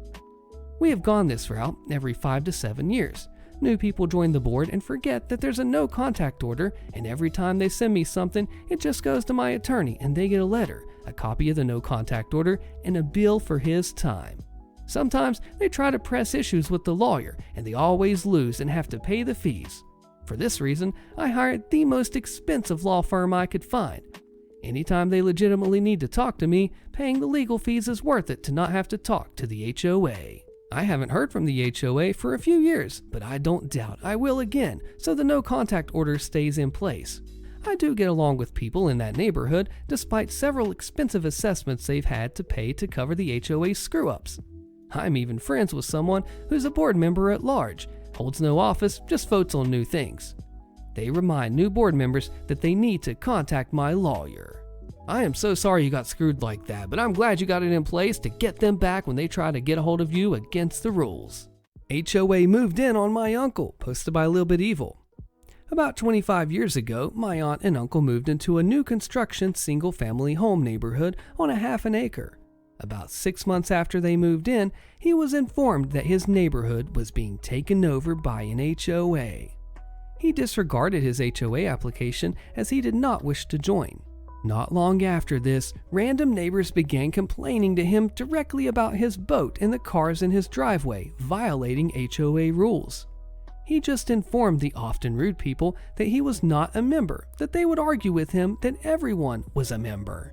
We have gone this route every 5 to 7 years. New people join the board and forget that there's a no contact order, and every time they send me something, it just goes to my attorney and they get a letter, a copy of the no contact order, and a bill for his time. Sometimes they try to press issues with the lawyer, and they always lose and have to pay the fees. For this reason, I hired the most expensive law firm I could find. Anytime they legitimately need to talk to me, paying the legal fees is worth it to not have to talk to the HOA. I haven't heard from the HOA for a few years, but I don't doubt I will again, so the no contact order stays in place. I do get along with people in that neighborhood, despite several expensive assessments they've had to pay to cover the HOA's screw-ups. I'm even friends with someone who's a board member at large, holds no office, just votes on new things. They remind new board members that they need to contact my lawyer. I am so sorry you got screwed like that, but I'm glad you got it in place to get them back when they try to get a hold of you against the rules. HOA moved in on my uncle, posted by Little Bit Evil. About 25 years ago, my aunt and uncle moved into a new construction single-family home neighborhood on a half an acre. About 6 months after they moved in, he was informed that his neighborhood was being taken over by an HOA. He disregarded his HOA application as he did not wish to join. Not long after this, random neighbors began complaining to him directly about his boat and the cars in his driveway, violating HOA rules. He just informed the often rude people that he was not a member, that they would argue with him that everyone was a member.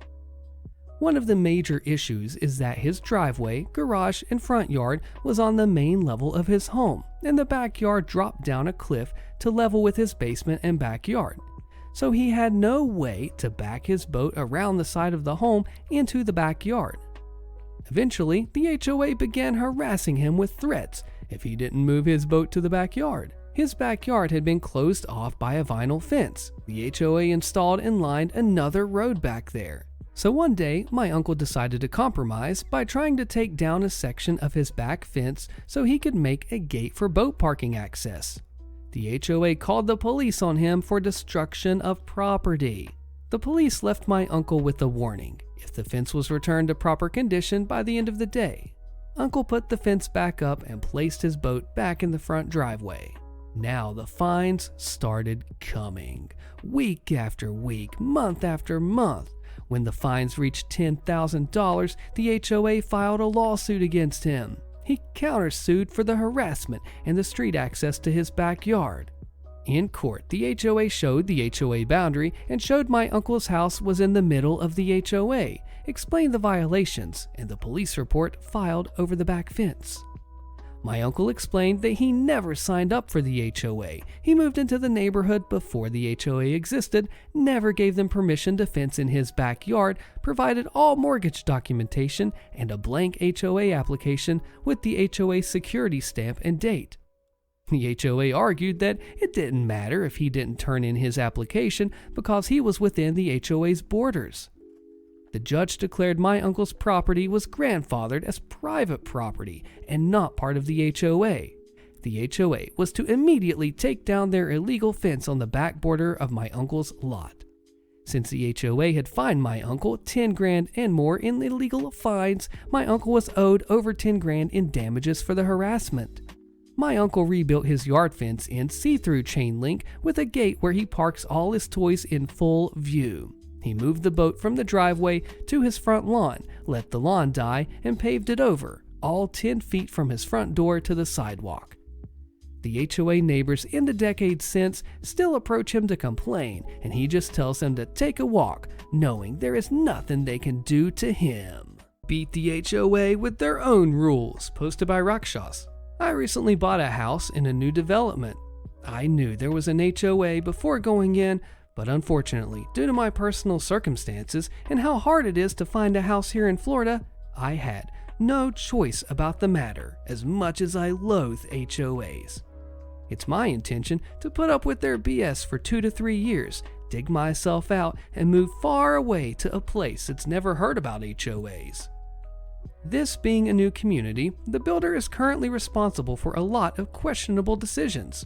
One of the major issues is that his driveway, garage, and front yard was on the main level of his home, and the backyard dropped down a cliff to level with his basement and backyard. So he had no way to back his boat around the side of the home into the backyard. Eventually, the HOA began harassing him with threats if he didn't move his boat to the backyard. His backyard had been closed off by a vinyl fence. The HOA installed and lined another road back there. So one day, my uncle decided to compromise by trying to take down a section of his back fence so he could make a gate for boat parking access. The HOA called the police on him for destruction of property. The police left my uncle with a warning if the fence was returned to proper condition by the end of the day. Uncle put the fence back up and placed his boat back in the front driveway. Now the fines started coming, week after week, month after month. When the fines reached $10,000, the HOA filed a lawsuit against him. He countersued for the harassment and the street access to his backyard. In court, the HOA showed the HOA boundary and showed my uncle's house was in the middle of the HOA, explained the violations, and the police report filed over the back fence. My uncle explained that he never signed up for the HOA. He moved into the neighborhood before the HOA existed, never gave them permission to fence in his backyard, provided all mortgage documentation and a blank HOA application with the HOA security stamp and date. The HOA argued that it didn't matter if he didn't turn in his application because he was within the HOA's borders. The judge declared my uncle's property was grandfathered as private property and not part of the HOA. The HOA was to immediately take down their illegal fence on the back border of my uncle's lot. Since the HOA had fined my uncle $10,000 and more in illegal fines, my uncle was owed over $10,000 in damages for the harassment. My uncle rebuilt his yard fence in see-through chain link with a gate where he parks all his toys in full view. He moved the boat from the driveway to his front lawn, let the lawn die, and paved it over, all 10 feet from his front door to the sidewalk. The HOA neighbors in the decades since still approach him to complain, and he just tells them to take a walk, knowing there is nothing they can do to him. Beat the HOA with their own rules, posted by Rakshas. I recently bought a house in a new development. I knew there was an HOA before going in, but unfortunately, due to my personal circumstances and how hard it is to find a house here in Florida, I had no choice about the matter as much as I loathe HOAs. It's my intention to put up with their BS for 2 to 3 years, dig myself out, and move far away to a place that's never heard about HOAs. This being a new community, the builder is currently responsible for a lot of questionable decisions.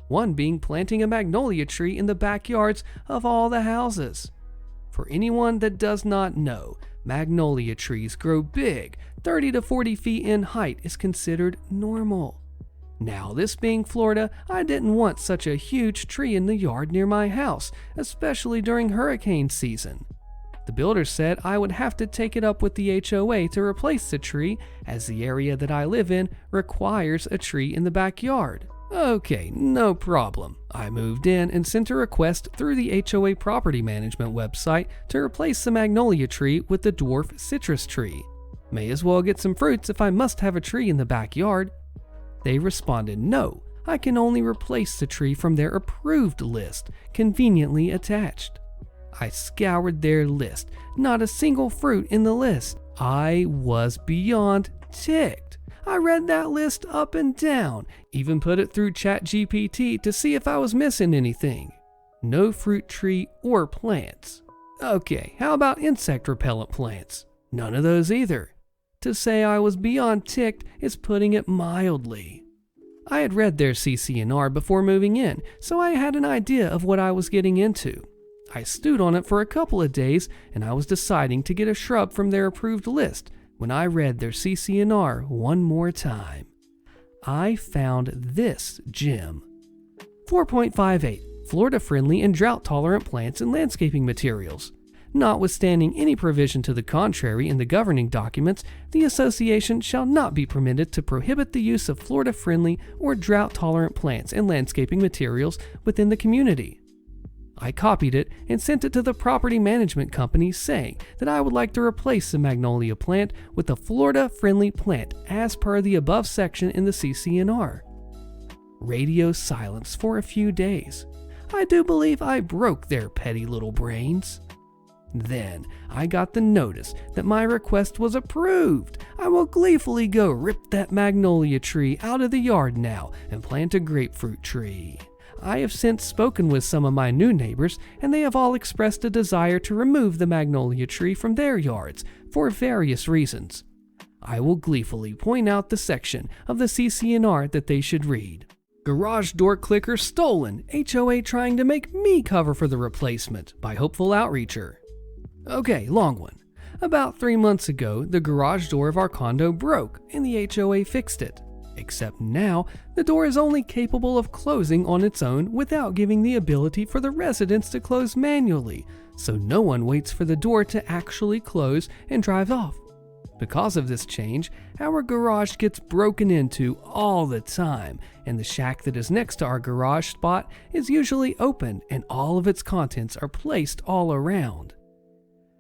One being planting a magnolia tree in the backyards of all the houses. For anyone that does not know, magnolia trees grow big. 30 to 40 feet in height is considered normal. Now, this being Florida, I didn't want such a huge tree in the yard near my house, especially during hurricane season. The builder said I would have to take it up with the HOA to replace the tree, as the area that I live in requires a tree in the backyard. Okay, no problem. I moved in and sent a request through the HOA property management website to replace the magnolia tree with the dwarf citrus tree. May as well get some fruits if I must have a tree in the backyard. They responded, no, I can only replace the tree from their approved list, conveniently attached. I scoured their list, not a single fruit in the list. I was beyond ticked. I read that list up and down, even put it through ChatGPT to see if I was missing anything. No fruit tree or plants. Okay, how about insect repellent plants? None of those either. To say I was beyond ticked is putting it mildly. I had read their CC&R before moving in, so I had an idea of what I was getting into. I stewed on it for a couple of days, and I was deciding to get a shrub from their approved list when I read their CC&R one more time. I found this gem. 4.58 Florida-friendly and drought-tolerant plants and landscaping materials. Notwithstanding any provision to the contrary in the governing documents, the association shall not be permitted to prohibit the use of Florida-friendly or drought-tolerant plants and landscaping materials within the community. I copied it and sent it to the property management company saying that I would like to replace the magnolia plant with a Florida-friendly plant as per the above section in the CC&R. Radio silence for a few days. I do believe I broke their petty little brains. Then I got the notice that my request was approved. I will gleefully go rip that magnolia tree out of the yard now and plant a grapefruit tree. I have since spoken with some of my new neighbors, and they have all expressed a desire to remove the magnolia tree from their yards for various reasons. I will gleefully point out the section of the CC&R that they should read. Garage door clicker stolen. HOA trying to make me cover for the replacement by hopeful outreacher. Okay, long one. About 3 months ago, the garage door of our condo broke, and the HOA fixed it. Except now, the door is only capable of closing on its own without giving the ability for the residents to close manually, so no one waits for the door to actually close and drive off. Because of this change, our garage gets broken into all the time, and the shack that is next to our garage spot is usually open and all of its contents are placed all around.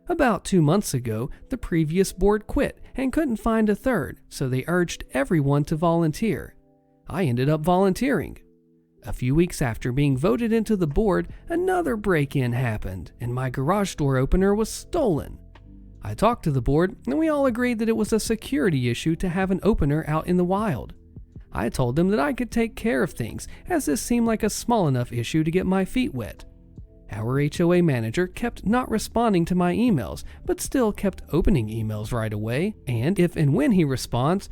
About 2 months ago, the previous board quit and couldn't find a third, so they urged everyone to volunteer. I ended up volunteering. A few weeks after being voted into the board, another break-in happened, and my garage door opener was stolen. I talked to the board, and we all agreed that it was a security issue to have an opener out in the wild. I told them that I could take care of things, as this seemed like a small enough issue to get my feet wet. Our HOA manager kept not responding to my emails, but still kept opening emails right away, and if and when he responds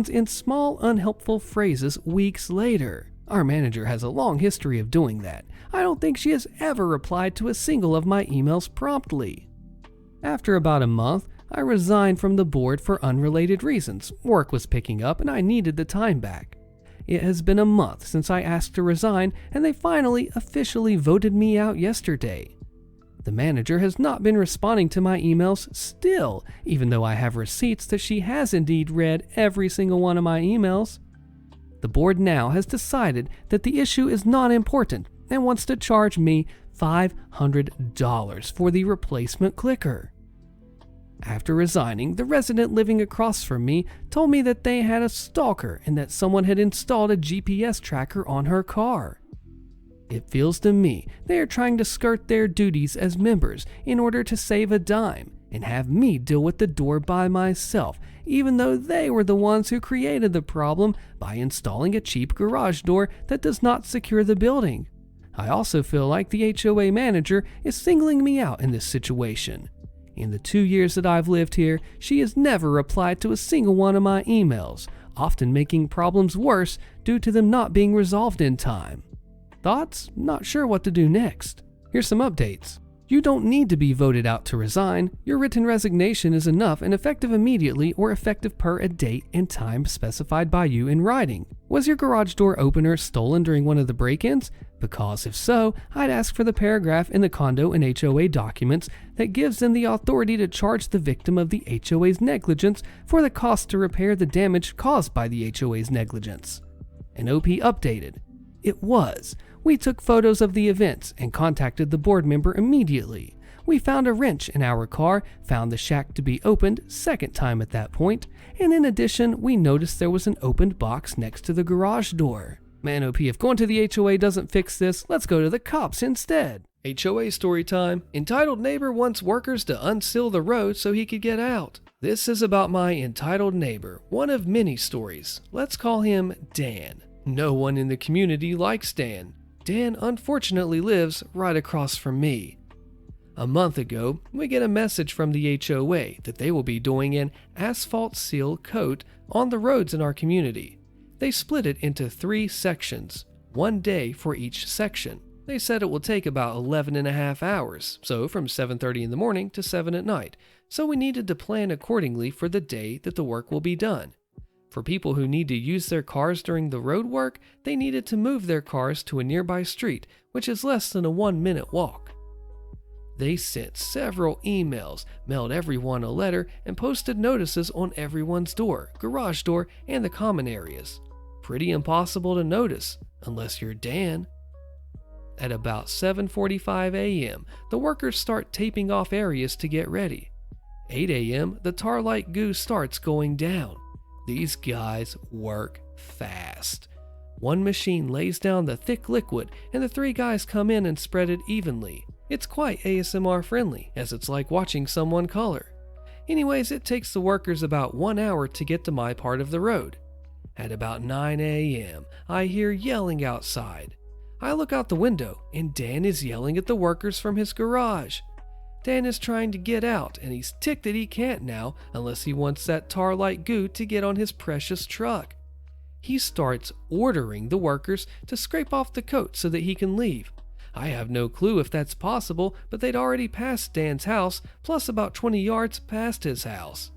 in small, unhelpful phrases weeks later. Our manager has a long history of doing that. I don't think she has ever replied to a single of my emails promptly. After about a month, I resigned from the board for unrelated reasons. Work was picking up and I needed the time back. It has been a month since I asked to resign, and they finally officially voted me out yesterday. The manager has not been responding to my emails still, even though I have receipts that she has indeed read every single one of my emails. The board now has decided that the issue is not important and wants to charge me $500 for the replacement clicker. After resigning, the resident living across from me told me that they had a stalker and that someone had installed a GPS tracker on her car. It feels to me they are trying to skirt their duties as members in order to save a dime and have me deal with the door by myself, even though they were the ones who created the problem by installing a cheap garage door that does not secure the building. I also feel like the HOA manager is singling me out in this situation. In the 2 years that I've lived here, she has never replied to a single one of my emails, often making problems worse due to them not being resolved in time. Thoughts? Not sure what to do next. Here's some updates. You don't need to be voted out to resign. Your written resignation is enough and effective immediately or effective per a date and time specified by you in writing. Was your garage door opener stolen during one of the break-ins? Because if so, I'd ask for the paragraph in the condo and HOA documents that gives them the authority to charge the victim of the HOA's negligence for the cost to repair the damage caused by the HOA's negligence. An OP updated. It was. We took photos of the events and contacted the board member immediately. We found a wrench in our car, found the shack to be opened second time at that point, and in addition, we noticed there was an opened box next to the garage door. Man, OP, if going to the HOA doesn't fix this, let's go to the cops instead. HOA story time. Entitled neighbor wants workers to unseal the road so he could get out. This is about my entitled neighbor, one of many stories. Let's call him Dan. No one in the community likes Dan. Dan unfortunately lives right across from me. A month ago, we get a message from the HOA that they will be doing an asphalt seal coat on the roads in our community. They split it into 3 sections, 1 day for each section. They said it will take about 11.5 hours, so from 7:30 in the morning to 7 at night, so we needed to plan accordingly for the day that the work will be done. For people who need to use their cars during the road work, they needed to move their cars to a nearby street, which is less than a 1-minute walk. They sent several emails, mailed everyone a letter, and posted notices on everyone's door, garage door, and the common areas. Pretty impossible to notice, unless you're Dan. At about 7:45 a.m., the workers start taping off areas to get ready. 8 a.m., the tar like goo starts going down. These guys work fast. One machine lays down the thick liquid, and the 3 guys come in and spread it evenly. It's quite ASMR friendly, as it's like watching someone color. Anyways, it takes the workers about 1 hour to get to my part of the road. At about 9 a.m., I hear yelling outside. I look out the window, and Dan is yelling at the workers from his garage. Dan is trying to get out, and he's ticked that he can't now unless he wants that tar-like goo to get on his precious truck. He starts ordering the workers to scrape off the coat so that he can leave. I have no clue if that's possible, but they'd already passed Dan's house, plus about 20 yards past his house.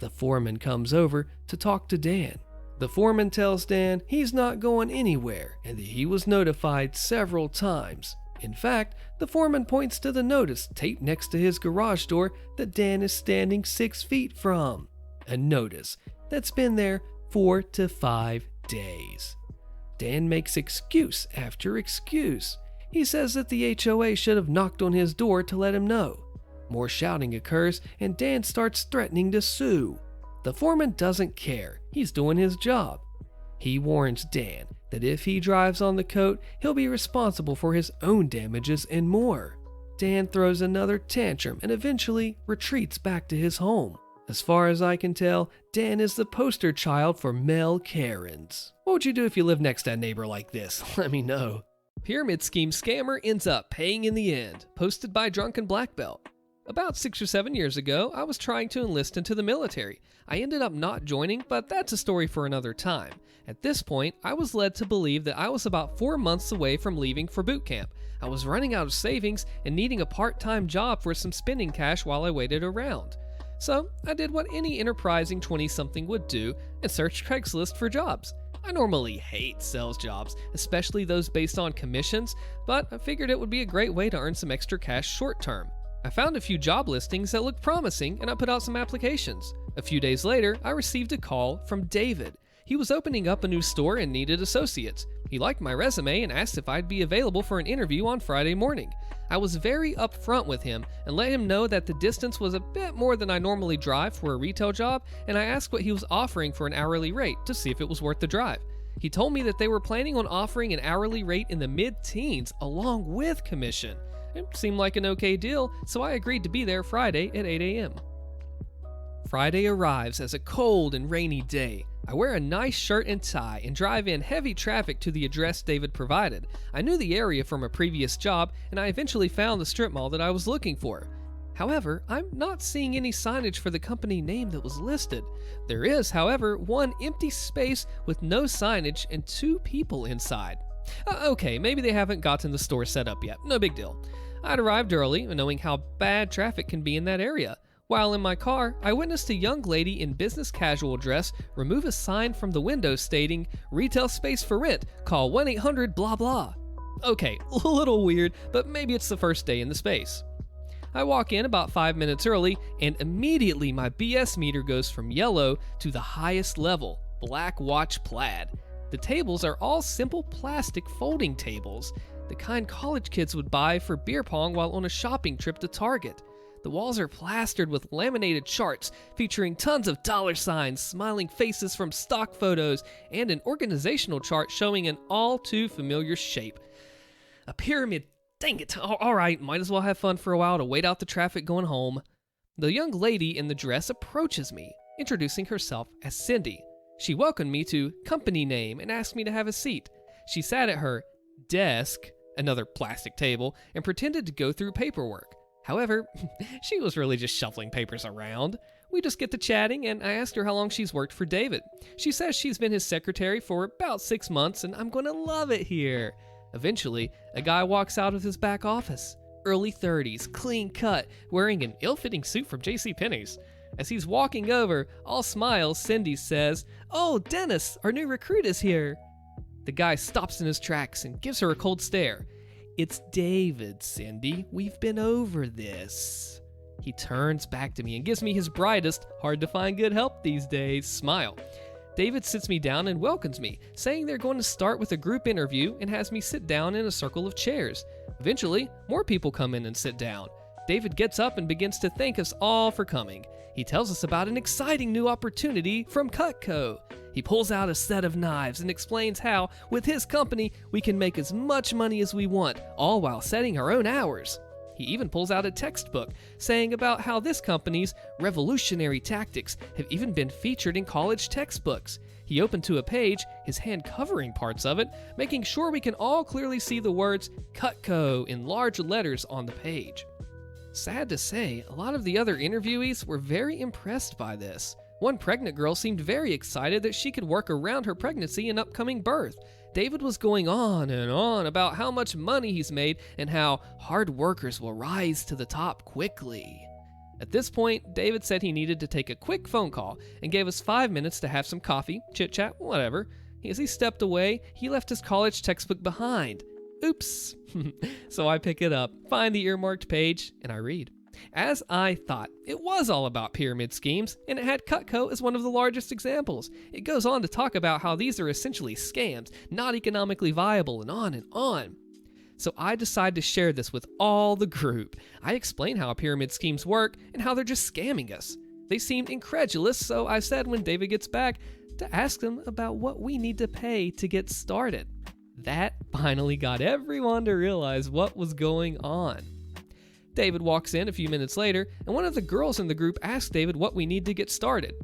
The foreman comes over to talk to Dan. The foreman tells Dan he's not going anywhere and that he was notified several times. In fact, the foreman points to the notice taped next to his garage door that Dan is standing 6 feet from. A notice that's been there 4 to 5 days. Dan makes excuse after excuse. He says that the HOA should have knocked on his door to let him know. More shouting occurs and Dan starts threatening to sue. The foreman doesn't care. He's doing his job. He warns Dan that if he drives on the coat, he'll be responsible for his own damages and more. Dan throws another tantrum and eventually retreats back to his home. As far as I can tell, Dan is the poster child for male Karens. What would you do if you lived next to a neighbor like this? Let me know. Pyramid scheme scammer ends up paying in the end. Posted by Drunken Black Belt. About 6 or 7 years ago, I was trying to enlist into the military. I ended up not joining, but that's a story for another time. At this point, I was led to believe that I was about 4 months away from leaving for boot camp. I was running out of savings and needing a part-time job for some spending cash while I waited around. So I did what any enterprising 20-something would do and searched Craigslist for jobs. I normally hate sales jobs, especially those based on commissions, but I figured it would be a great way to earn some extra cash short-term. I found a few job listings that looked promising and I put out some applications. A few days later, I received a call from David. He was opening up a new store and needed associates. He liked my resume and asked if I'd be available for an interview on Friday morning. I was very upfront with him and let him know that the distance was a bit more than I normally drive for a retail job, and I asked what he was offering for an hourly rate to see if it was worth the drive. He told me that they were planning on offering an hourly rate in the mid-teens along with commission. It seemed like an okay deal, so I agreed to be there Friday at 8 a.m. Friday arrives as a cold and rainy day. I wear a nice shirt and tie and drive in heavy traffic to the address David provided. I knew the area from a previous job, and I eventually found the strip mall that I was looking for. However, I'm not seeing any signage for the company name that was listed. There is, however, one empty space with no signage and 2 people inside. Okay, maybe they haven't gotten the store set up yet. No big deal. I'd arrived early, knowing how bad traffic can be in that area. While in my car, I witnessed a young lady in business casual dress remove a sign from the window stating, "Retail space for rent, call 1-800 blah blah." Okay, a little weird, but maybe it's the first day in the space. I walk in about 5 minutes early, and immediately my BS meter goes from yellow to the highest level, black watch plaid. The tables are all simple plastic folding tables, the kind college kids would buy for beer pong while on a shopping trip to Target. The walls are plastered with laminated charts featuring tons of dollar signs, smiling faces from stock photos, and an organizational chart showing an all too familiar shape. A pyramid. Dang it. All right, might as well have fun for a while to wait out the traffic going home. The young lady in the dress approaches me, introducing herself as Cindy. She welcomed me to company name and asked me to have a seat. She sat at her desk, another plastic table, and pretended to go through paperwork. However, she was really just shuffling papers around. We just get to chatting, and I asked her how long she's worked for David. She says she's been his secretary for about 6 months, and I'm going to love it here. Eventually, a guy walks out of his back office. Early 30s, clean cut, wearing an ill-fitting suit from JCPenney's. As he's walking over, all smiles, Cindy says, "Oh, Dennis, our new recruit is here." The guy stops in his tracks and gives her a cold stare. "It's David, Cindy. We've been over this." He turns back to me and gives me his brightest, hard to find good help these days, smile. David sits me down and welcomes me, saying they're going to start with a group interview and has me sit down in a circle of chairs. Eventually, more people come in and sit down. David gets up and begins to thank us all for coming. He tells us about an exciting new opportunity from Cutco. He pulls out a set of knives and explains how, with his company, we can make as much money as we want, all while setting our own hours. He even pulls out a textbook, saying about how this company's revolutionary tactics have even been featured in college textbooks. He opened to a page, his hand covering parts of it, making sure we can all clearly see the words Cutco in large letters on the page. Sad to say, a lot of the other interviewees were very impressed by this. One pregnant girl seemed very excited that she could work around her pregnancy and upcoming birth. David was going on and on about how much money he's made and how hard workers will rise to the top quickly. At this point, David said he needed to take a quick phone call and gave us 5 minutes to have some coffee, chit-chat, whatever. As he stepped away, he left his college textbook behind. Oops. So I pick it up, find the earmarked page, and I read. As I thought, it was all about pyramid schemes, and it had Cutco as one of the largest examples. It goes on to talk about how these are essentially scams, not economically viable, and on and on. So I decide to share this with all the group. I explain how pyramid schemes work and how they're just scamming us. They seemed incredulous, so I said when David gets back to ask them about what we need to pay to get started. That finally got everyone to realize what was going on. David walks in a few minutes later, and one of the girls in the group asks David what we need to get started.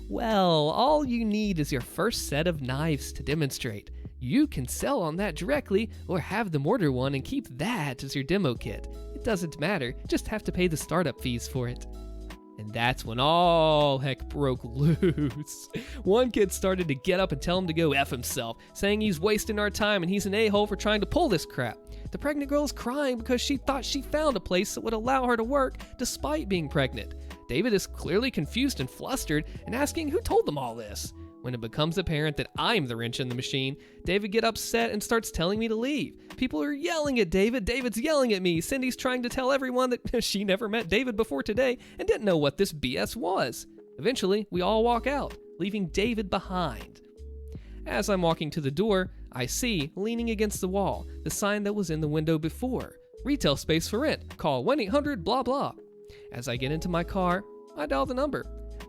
"Well, all you need is your first set of knives to demonstrate. You can sell on that directly or have them order one and keep that as your demo kit. It doesn't matter, just have to pay the startup fees for it." And that's when all heck broke loose. One kid started to get up and tell him to go F himself, saying he's wasting our time and he's an a-hole for trying to pull this crap. The pregnant girl is crying because she thought she found a place that would allow her to work despite being pregnant. David is clearly confused and flustered and asking who told them all this. When it becomes apparent that I'm the wrench in the machine, David gets upset and starts telling me to leave. People are yelling at David. David's yelling at me. Cindy's trying to tell everyone that she never met David before today and didn't know what this BS was. Eventually, we all walk out, leaving David behind. As I'm walking to the door, I see, leaning against the wall, the sign that was in the window before. Retail space for rent. Call 1-800 blah blah. As I get into my car, I dial the number.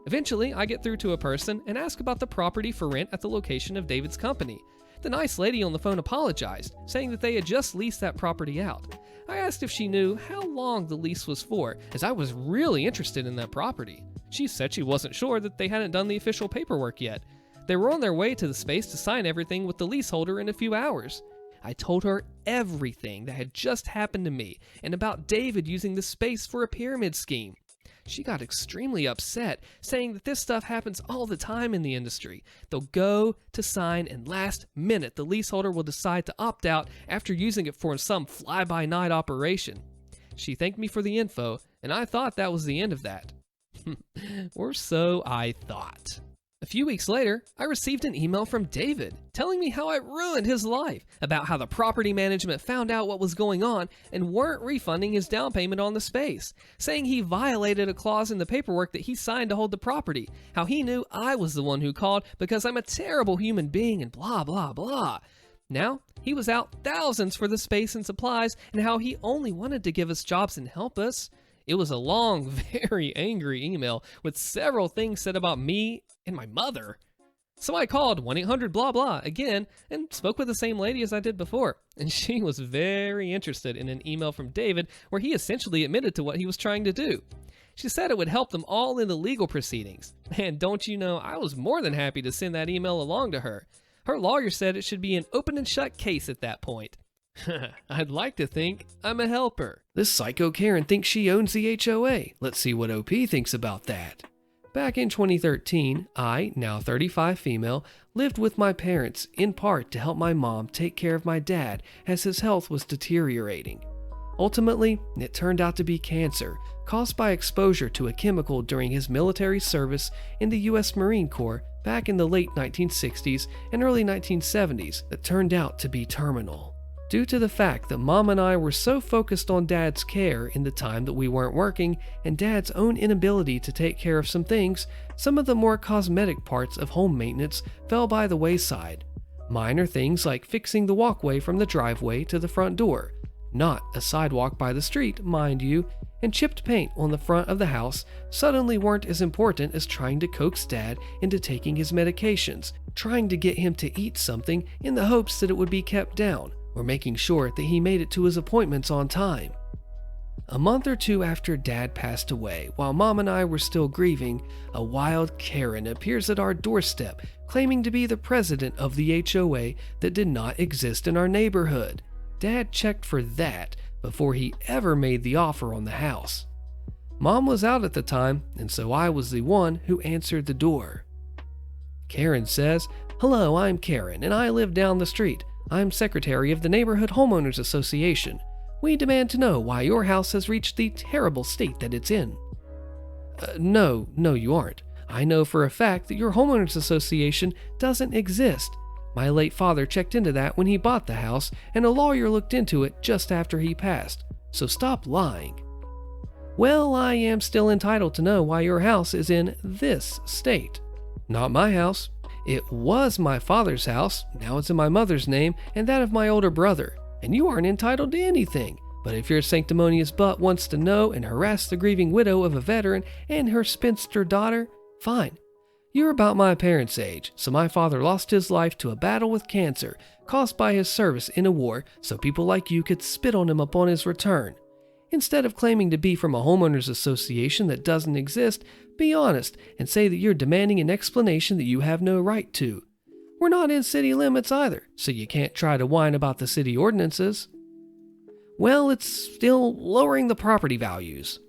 Eventually, I get through to a person and ask about the property for rent at the location of David's company. The nice lady on the phone apologized, saying that they had just leased that property out. I asked if she knew how long the lease was for, as I was really interested in that property. She said she wasn't sure that they hadn't done the official paperwork yet. They were on their way to the space to sign everything with the leaseholder in a few hours. I told her everything that had just happened to me and about David using the space for a pyramid scheme. She got extremely upset, saying that this stuff happens all the time in the industry. They'll go to sign, and last minute the leaseholder will decide to opt out after using it for some fly-by-night operation. She thanked me for the info, and I thought that was the end of that. Or so I thought. A few weeks later, I received an email from David telling me how I ruined his life, about how the property management found out what was going on and weren't refunding his down payment on the space, saying he violated a clause in the paperwork that he signed to hold the property, how he knew I was the one who called because I'm a terrible human being and blah blah blah. Now, he was out thousands for the space and supplies, and how he only wanted to give us jobs and help us. It was a long, very angry email with several things said about me and my mother. So I called 1-800-BLAH-BLAH again and spoke with the same lady as I did before. And she was very interested in an email from David where he essentially admitted to what he was trying to do. She said it would help them all in the legal proceedings. And don't you know, I was more than happy to send that email along to her. Her lawyer said it should be an open and shut case at that point. I'd like to think I'm a helper. This psycho Karen thinks she owns the HOA. Let's see what OP thinks about that. Back in 2013, I, now 35 female, lived with my parents, in part to help my mom take care of my dad as his health was deteriorating. Ultimately, it turned out to be cancer, caused by exposure to a chemical during his military service in the U.S. Marine Corps back in the late 1960s and early 1970s that turned out to be terminal. Due to the fact that Mom and I were so focused on Dad's care in the time that we weren't working and Dad's own inability to take care of some things, some of the more cosmetic parts of home maintenance fell by the wayside. Minor things like fixing the walkway from the driveway to the front door, not a sidewalk by the street, mind you, and chipped paint on the front of the house suddenly weren't as important as trying to coax Dad into taking his medications, trying to get him to eat something in the hopes that it would be kept down, or making sure that he made it to his appointments on time. A month or two after Dad passed away, while Mom and I were still grieving, a wild Karen appears at our doorstep claiming to be the president of the HOA that did not exist in our neighborhood. Dad checked for that before he ever made the offer on the house. Mom was out at the time, and so I was the one who answered the door. Karen says, "Hello, I'm Karen, and I live down the street. I'm secretary of the Neighborhood Homeowners Association. We demand to know why your house has reached the terrible state that it's in." No, you aren't. I know for a fact that your homeowners association doesn't exist. My late father checked into that when he bought the house, and a lawyer looked into it just after he passed. So stop lying. Well, I am still entitled to know why your house is in this state. Not my house. It was my father's house, now it's in my mother's name and that of my older brother, and you aren't entitled to anything. But if your sanctimonious butt wants to know and harass the grieving widow of a veteran and her spinster daughter, fine. You're about my parents' age, so my father lost his life to a battle with cancer caused by his service in a war so people like you could spit on him upon his return. Instead of claiming to be from a homeowners association that doesn't exist, be honest and say that you're demanding an explanation that you have no right to. We're not in city limits either, so you can't try to whine about the city ordinances. Well, it's still lowering the property values.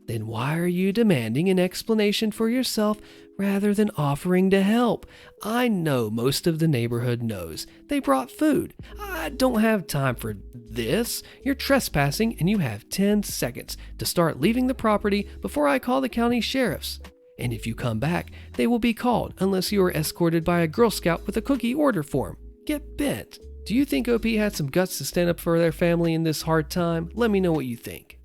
Then why are you demanding an explanation for yourself rather than offering to help? I know most of the neighborhood knows. They brought food. I don't have time for this. You're trespassing and you have 10 seconds to start leaving the property before I call the county sheriffs. And if you come back, they will be called unless you are escorted by a Girl Scout with a cookie order form. Get bent. Do you think OP had some guts to stand up for their family in this hard time? Let me know what you think.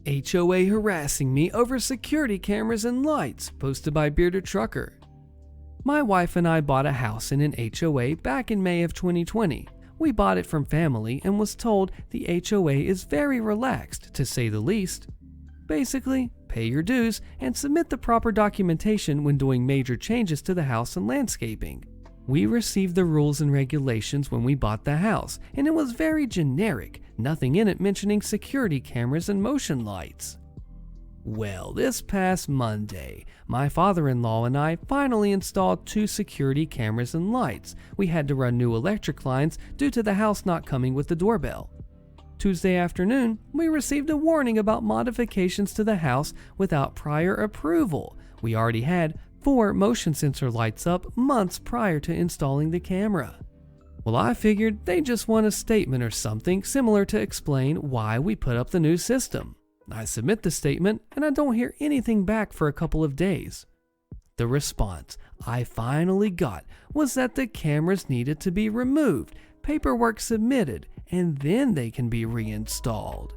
HOA harassing me over security cameras and lights, posted by Bearded Trucker. My wife and I bought a house in an HOA back in May of 2020. We bought it from family and was told the HOA is very relaxed, to say the least. Basically, pay your dues and submit the proper documentation when doing major changes to the house and landscaping. We received the rules and regulations when we bought the house, and it was very generic, nothing in it mentioning security cameras and motion lights. Well, this past Monday, my father-in-law and I finally installed 2 security cameras and lights. We had to run new electric lines due to the house not coming with the doorbell. Tuesday afternoon, we received a warning about modifications to the house without prior approval. We already had 4 motion sensor lights up months prior to installing the camera. Well, I figured they just want a statement or something similar to explain why we put up the new system. I submit the statement and I don't hear anything back for a couple of days. The response I finally got was that the cameras needed to be removed, paperwork submitted, and then they can be reinstalled.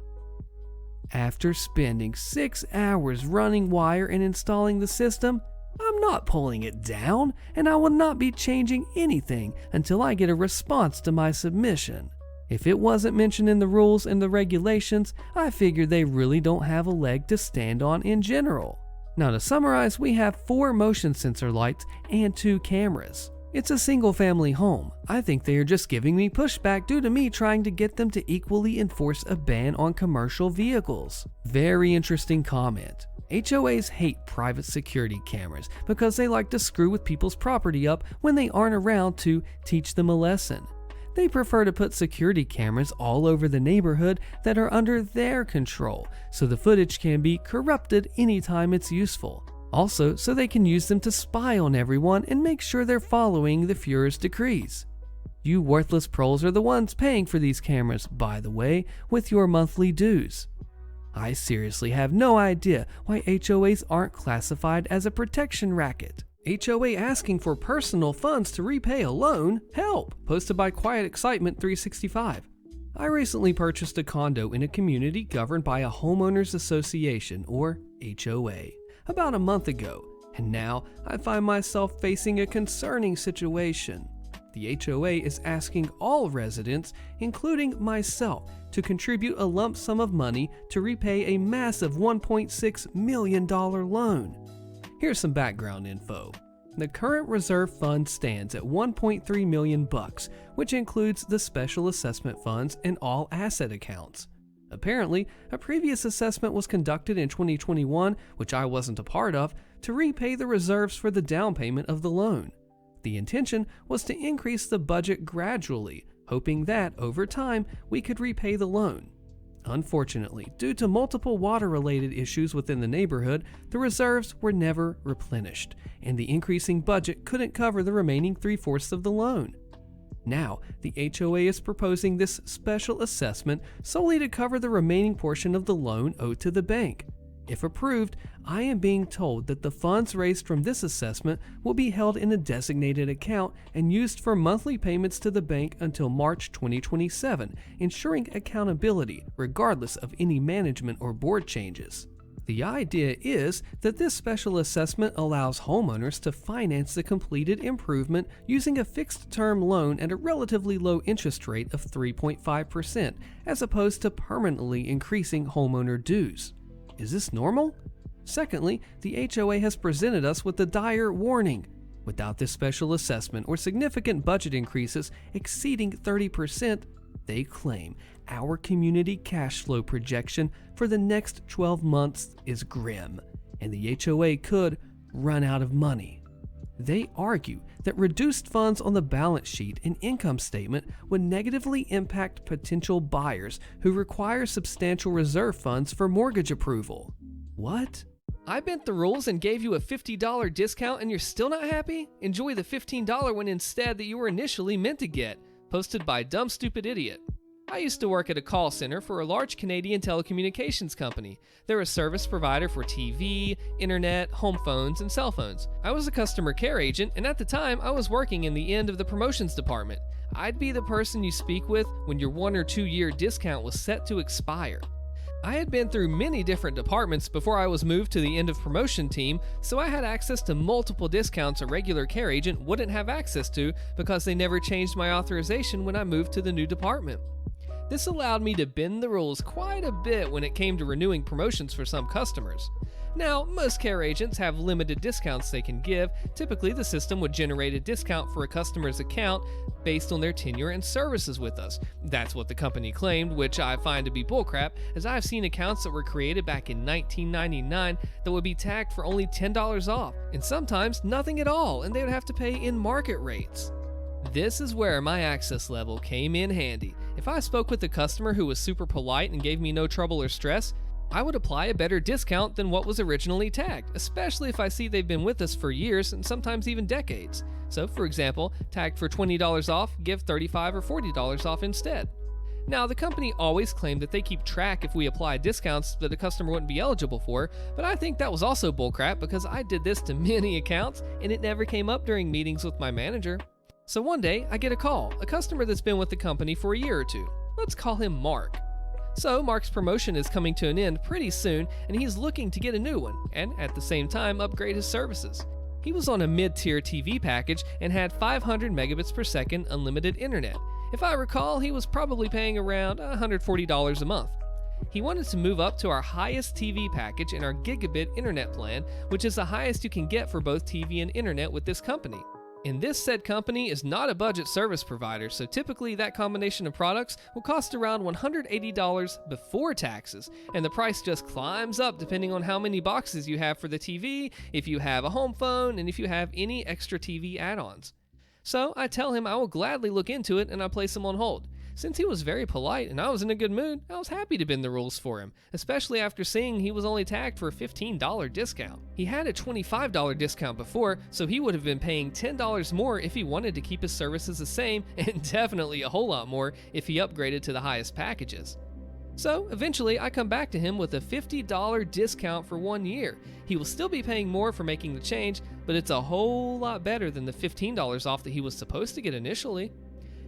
After spending 6 hours running wire and installing the system, I'm not pulling it down, and I will not be changing anything until I get a response to my submission. If it wasn't mentioned in the rules and the regulations, I figured they really don't have a leg to stand on in general. Now to summarize, we have 4 motion sensor lights and 2 cameras. It's a single family home. I think they are just giving me pushback due to me trying to get them to equally enforce a ban on commercial vehicles. Very interesting comment. HOAs hate private security cameras because they like to screw with people's property up when they aren't around to teach them a lesson. They prefer to put security cameras all over the neighborhood that are under their control, so the footage can be corrupted anytime it's useful. Also, so they can use them to spy on everyone and make sure they're following the Führer's decrees. You worthless proles are the ones paying for these cameras, by the way, with your monthly dues. I seriously have no idea why HOAs aren't classified as a protection racket. HOA asking for personal funds to repay a loan? Help! Posted by Quiet Excitement 365. I recently purchased a condo in a community governed by a homeowners association, or HOA, about a month ago, and now I find myself facing a concerning situation. The HOA is asking all residents, including myself, to contribute a lump sum of money to repay a massive $1.6 million loan. Here's some background info. The current reserve fund stands at $1.3 million, which includes the special assessment funds and all asset accounts. Apparently, a previous assessment was conducted in 2021, which I wasn't a part of, to repay the reserves for the down payment of the loan. The intention was to increase the budget gradually, hoping that, over time, we could repay the loan. Unfortunately, due to multiple water-related issues within the neighborhood, the reserves were never replenished, and the increasing budget couldn't cover the remaining 3/4 of the loan. Now, the HOA is proposing this special assessment solely to cover the remaining portion of the loan owed to the bank. If approved, I am being told that the funds raised from this assessment will be held in a designated account and used for monthly payments to the bank until March 2027, ensuring accountability regardless of any management or board changes. The idea is that this special assessment allows homeowners to finance the completed improvement using a fixed-term loan at a relatively low interest rate of 3.5%, as opposed to permanently increasing homeowner dues. Is this normal? Secondly, the HOA has presented us with a dire warning. Without this special assessment or significant budget increases exceeding 30%, they claim our community cash flow projection for the next 12 months is grim, and the HOA could run out of money. They argue that reduced funds on the balance sheet and income statement would negatively impact potential buyers who require substantial reserve funds for mortgage approval. What? I bent the rules and gave you a $50 discount and you're still not happy? Enjoy the $15 one instead that you were initially meant to get. Posted by Dumb Stupid Idiot. I used to work at a call center for a large Canadian telecommunications company. They're a service provider for TV, internet, home phones, and cell phones. I was a customer care agent, and at the time, I was working in the end of the promotions department. I'd be the person you speak with when your 1 or 2 year discount was set to expire. I had been through many different departments before I was moved to the end of promotion team, so I had access to multiple discounts a regular care agent wouldn't have access to because they never changed my authorization when I moved to the new department. This allowed me to bend the rules quite a bit when it came to renewing promotions for some customers. Now, most care agents have limited discounts they can give. Typically, the system would generate a discount for a customer's account based on their tenure and services with us. That's what the company claimed, which I find to be bullcrap, as I've seen accounts that were created back in 1999 that would be tagged for only $10 off, and sometimes nothing at all, and they would have to pay in market rates. This is where my access level came in handy. If I spoke with a customer who was super polite and gave me no trouble or stress, I would apply a better discount than what was originally tagged, especially if I see they've been with us for years and sometimes even decades. So, for example, tagged for $20 off, give $35 or $40 off instead. Now, the company always claimed that they keep track if we apply discounts that a customer wouldn't be eligible for, but I think that was also bullcrap because I did this to many accounts and it never came up during meetings with my manager. So one day, I get a call, a customer that's been with the company for a year or two. Let's call him Mark. So Mark's promotion is coming to an end pretty soon and he's looking to get a new one and at the same time upgrade his services. He was on a mid-tier TV package and had 500 megabits per second unlimited internet. If I recall, he was probably paying around $140 a month. He wanted to move up to our highest TV package in our gigabit internet plan, which is the highest you can get for both TV and internet with this company. And this said company is not a budget service provider, so typically that combination of products will cost around $180 before taxes, and the price just climbs up depending on how many boxes you have for the TV, if you have a home phone, and if you have any extra TV add-ons. So I tell him I will gladly look into it and I place him on hold. Since he was very polite and I was in a good mood, I was happy to bend the rules for him, especially after seeing he was only tagged for a $15 discount. He had a $25 discount before, so he would have been paying $10 more if he wanted to keep his services the same, and definitely a whole lot more if he upgraded to the highest packages. So eventually I come back to him with a $50 discount for 1 year. He will still be paying more for making the change, but it's a whole lot better than the $15 off that he was supposed to get initially.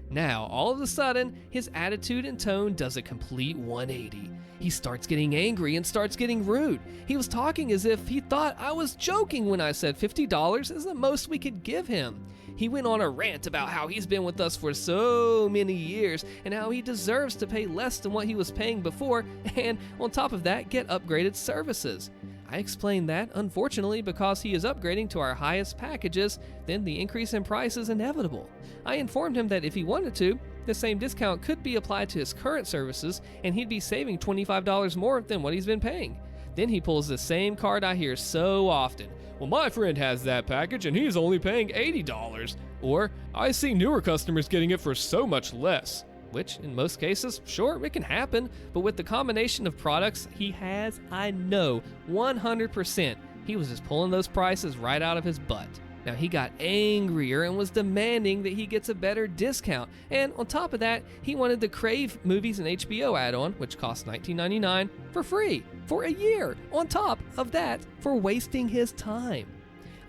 Now, all of a sudden, his attitude and tone does a complete 180. He starts getting angry and starts getting rude. He was talking as if he thought I was joking when I said $50 is the most we could give him. He went on a rant about how he's been with us for so many years and how he deserves to pay less than what he was paying before and, on top of that, get upgraded services. I explained that, unfortunately, because he is upgrading to our highest packages, then the increase in price is inevitable. I informed him that if he wanted to, the same discount could be applied to his current services and he'd be saving $25 more than what he's been paying. Then he pulls the same card I hear so often. Well, my friend has that package and he's only paying $80. Or, I see newer customers getting it for so much less. Which, in most cases, sure, it can happen, but with the combination of products he has, I know 100% he was just pulling those prices right out of his butt. Now, he got angrier and was demanding that he gets a better discount, and on top of that, he wanted the Crave Movies and HBO add-on, which costs $19.99, for free, for a year, on top of that, for wasting his time.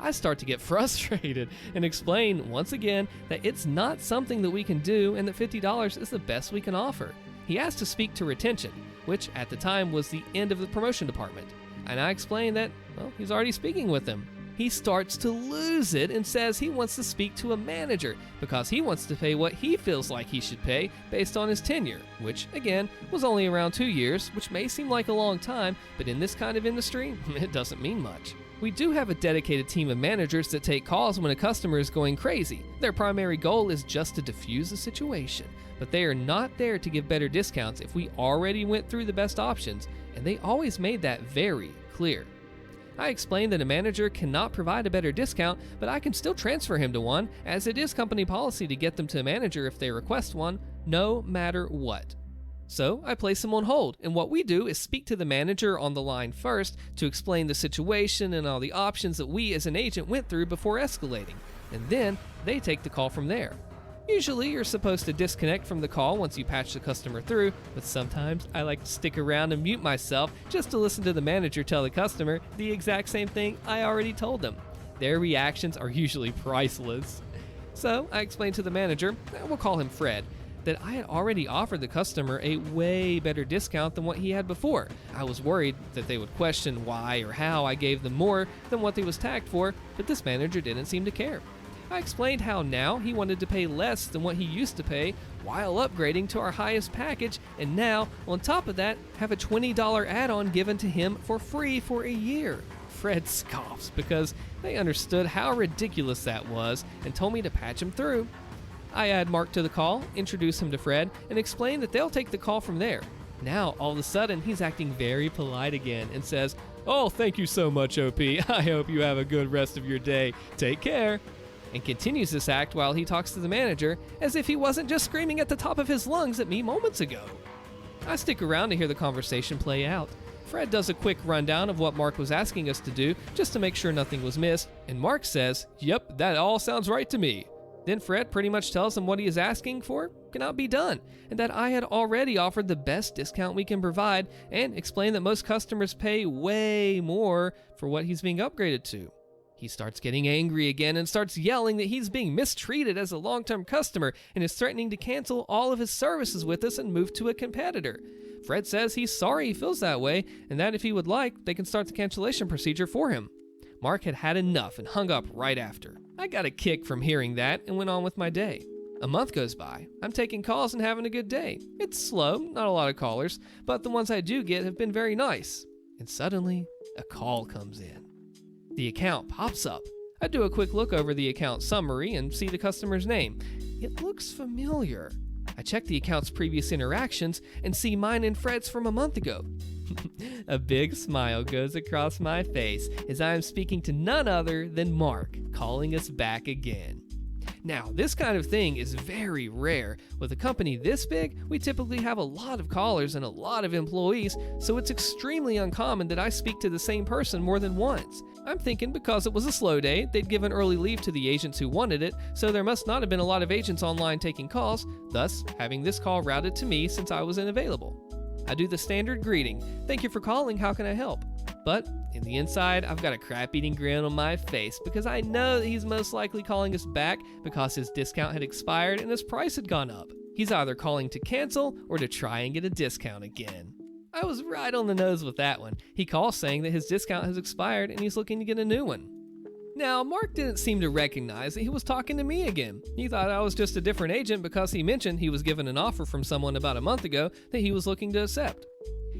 I start to get frustrated and explain once again that it's not something that we can do and that $50 is the best we can offer. He asked to speak to retention, which at the time was the end of the promotion department, and I explained that, well, he's already speaking with them. He starts to lose it and says he wants to speak to a manager because he wants to pay what he feels like he should pay based on his tenure, which again was only around 2 years, which may seem like a long time, but in this kind of industry, it doesn't mean much. We do have a dedicated team of managers that take calls when a customer is going crazy. Their primary goal is just to diffuse the situation, but they are not there to give better discounts if we already went through the best options, and they always made that very clear. I explained that a manager cannot provide a better discount, but I can still transfer him to one, as it is company policy to get them to a manager if they request one, no matter what. So I place him on hold, and what we do is speak to the manager on the line first to explain the situation and all the options that we as an agent went through before escalating, and then they take the call from there. Usually you're supposed to disconnect from the call once you patch the customer through, but sometimes I like to stick around and mute myself just to listen to the manager tell the customer the exact same thing I already told them. Their reactions are usually priceless. So I explained to the manager, we'll call him Fred, that I had already offered the customer a way better discount than what he had before. I was worried that they would question why or how I gave them more than what they was tagged for, but this manager didn't seem to care. I explained how now he wanted to pay less than what he used to pay while upgrading to our highest package, and now, on top of that, have a $20 add-on given to him for free for a year. Fred scoffs because they understood how ridiculous that was and told me to patch him through. I add Mark to the call, introduce him to Fred, and explain that they'll take the call from there. Now, all of a sudden, he's acting very polite again and says, "Oh, thank you so much, OP. I hope you have a good rest of your day. Take care." And continues this act while he talks to the manager as if he wasn't just screaming at the top of his lungs at me moments ago. I stick around to hear the conversation play out. Fred does a quick rundown of what Mark was asking us to do just to make sure nothing was missed, and Mark says, "Yep, that all sounds right to me." Then Fred pretty much tells him what he is asking for cannot be done, and that I had already offered the best discount we can provide, and explained that most customers pay way more for what he's being upgraded to. He starts getting angry again and starts yelling that he's being mistreated as a long-term customer and is threatening to cancel all of his services with us and move to a competitor. Fred says he's sorry he feels that way, and that if he would like, they can start the cancellation procedure for him. Mark had had enough and hung up right after. I got a kick from hearing that and went on with my day. A month goes by. I'm taking calls and having a good day. It's slow, not a lot of callers, but the ones I do get have been very nice. And suddenly, a call comes in. The account pops up. I do a quick look over the account summary and see the customer's name. It looks familiar. I check the account's previous interactions and see mine and Fred's from a month ago. A big smile goes across my face as I am speaking to none other than Mark, calling us back again. Now, this kind of thing is very rare. With a company this big, we typically have a lot of callers and a lot of employees, so it's extremely uncommon that I speak to the same person more than once. I'm thinking because it was a slow day, they'd given early leave to the agents who wanted it, so there must not have been a lot of agents online taking calls, thus having this call routed to me since I was unavailable. I do the standard greeting, "Thank you for calling, how can I help?" But in the inside, I've got a crap-eating grin on my face because I know that he's most likely calling us back because his discount had expired and his price had gone up. He's either calling to cancel or to try and get a discount again. I was right on the nose with that one. He calls saying that his discount has expired and he's looking to get a new one. Now, Mark didn't seem to recognize that he was talking to me again. He thought I was just a different agent because he mentioned he was given an offer from someone about a month ago that he was looking to accept.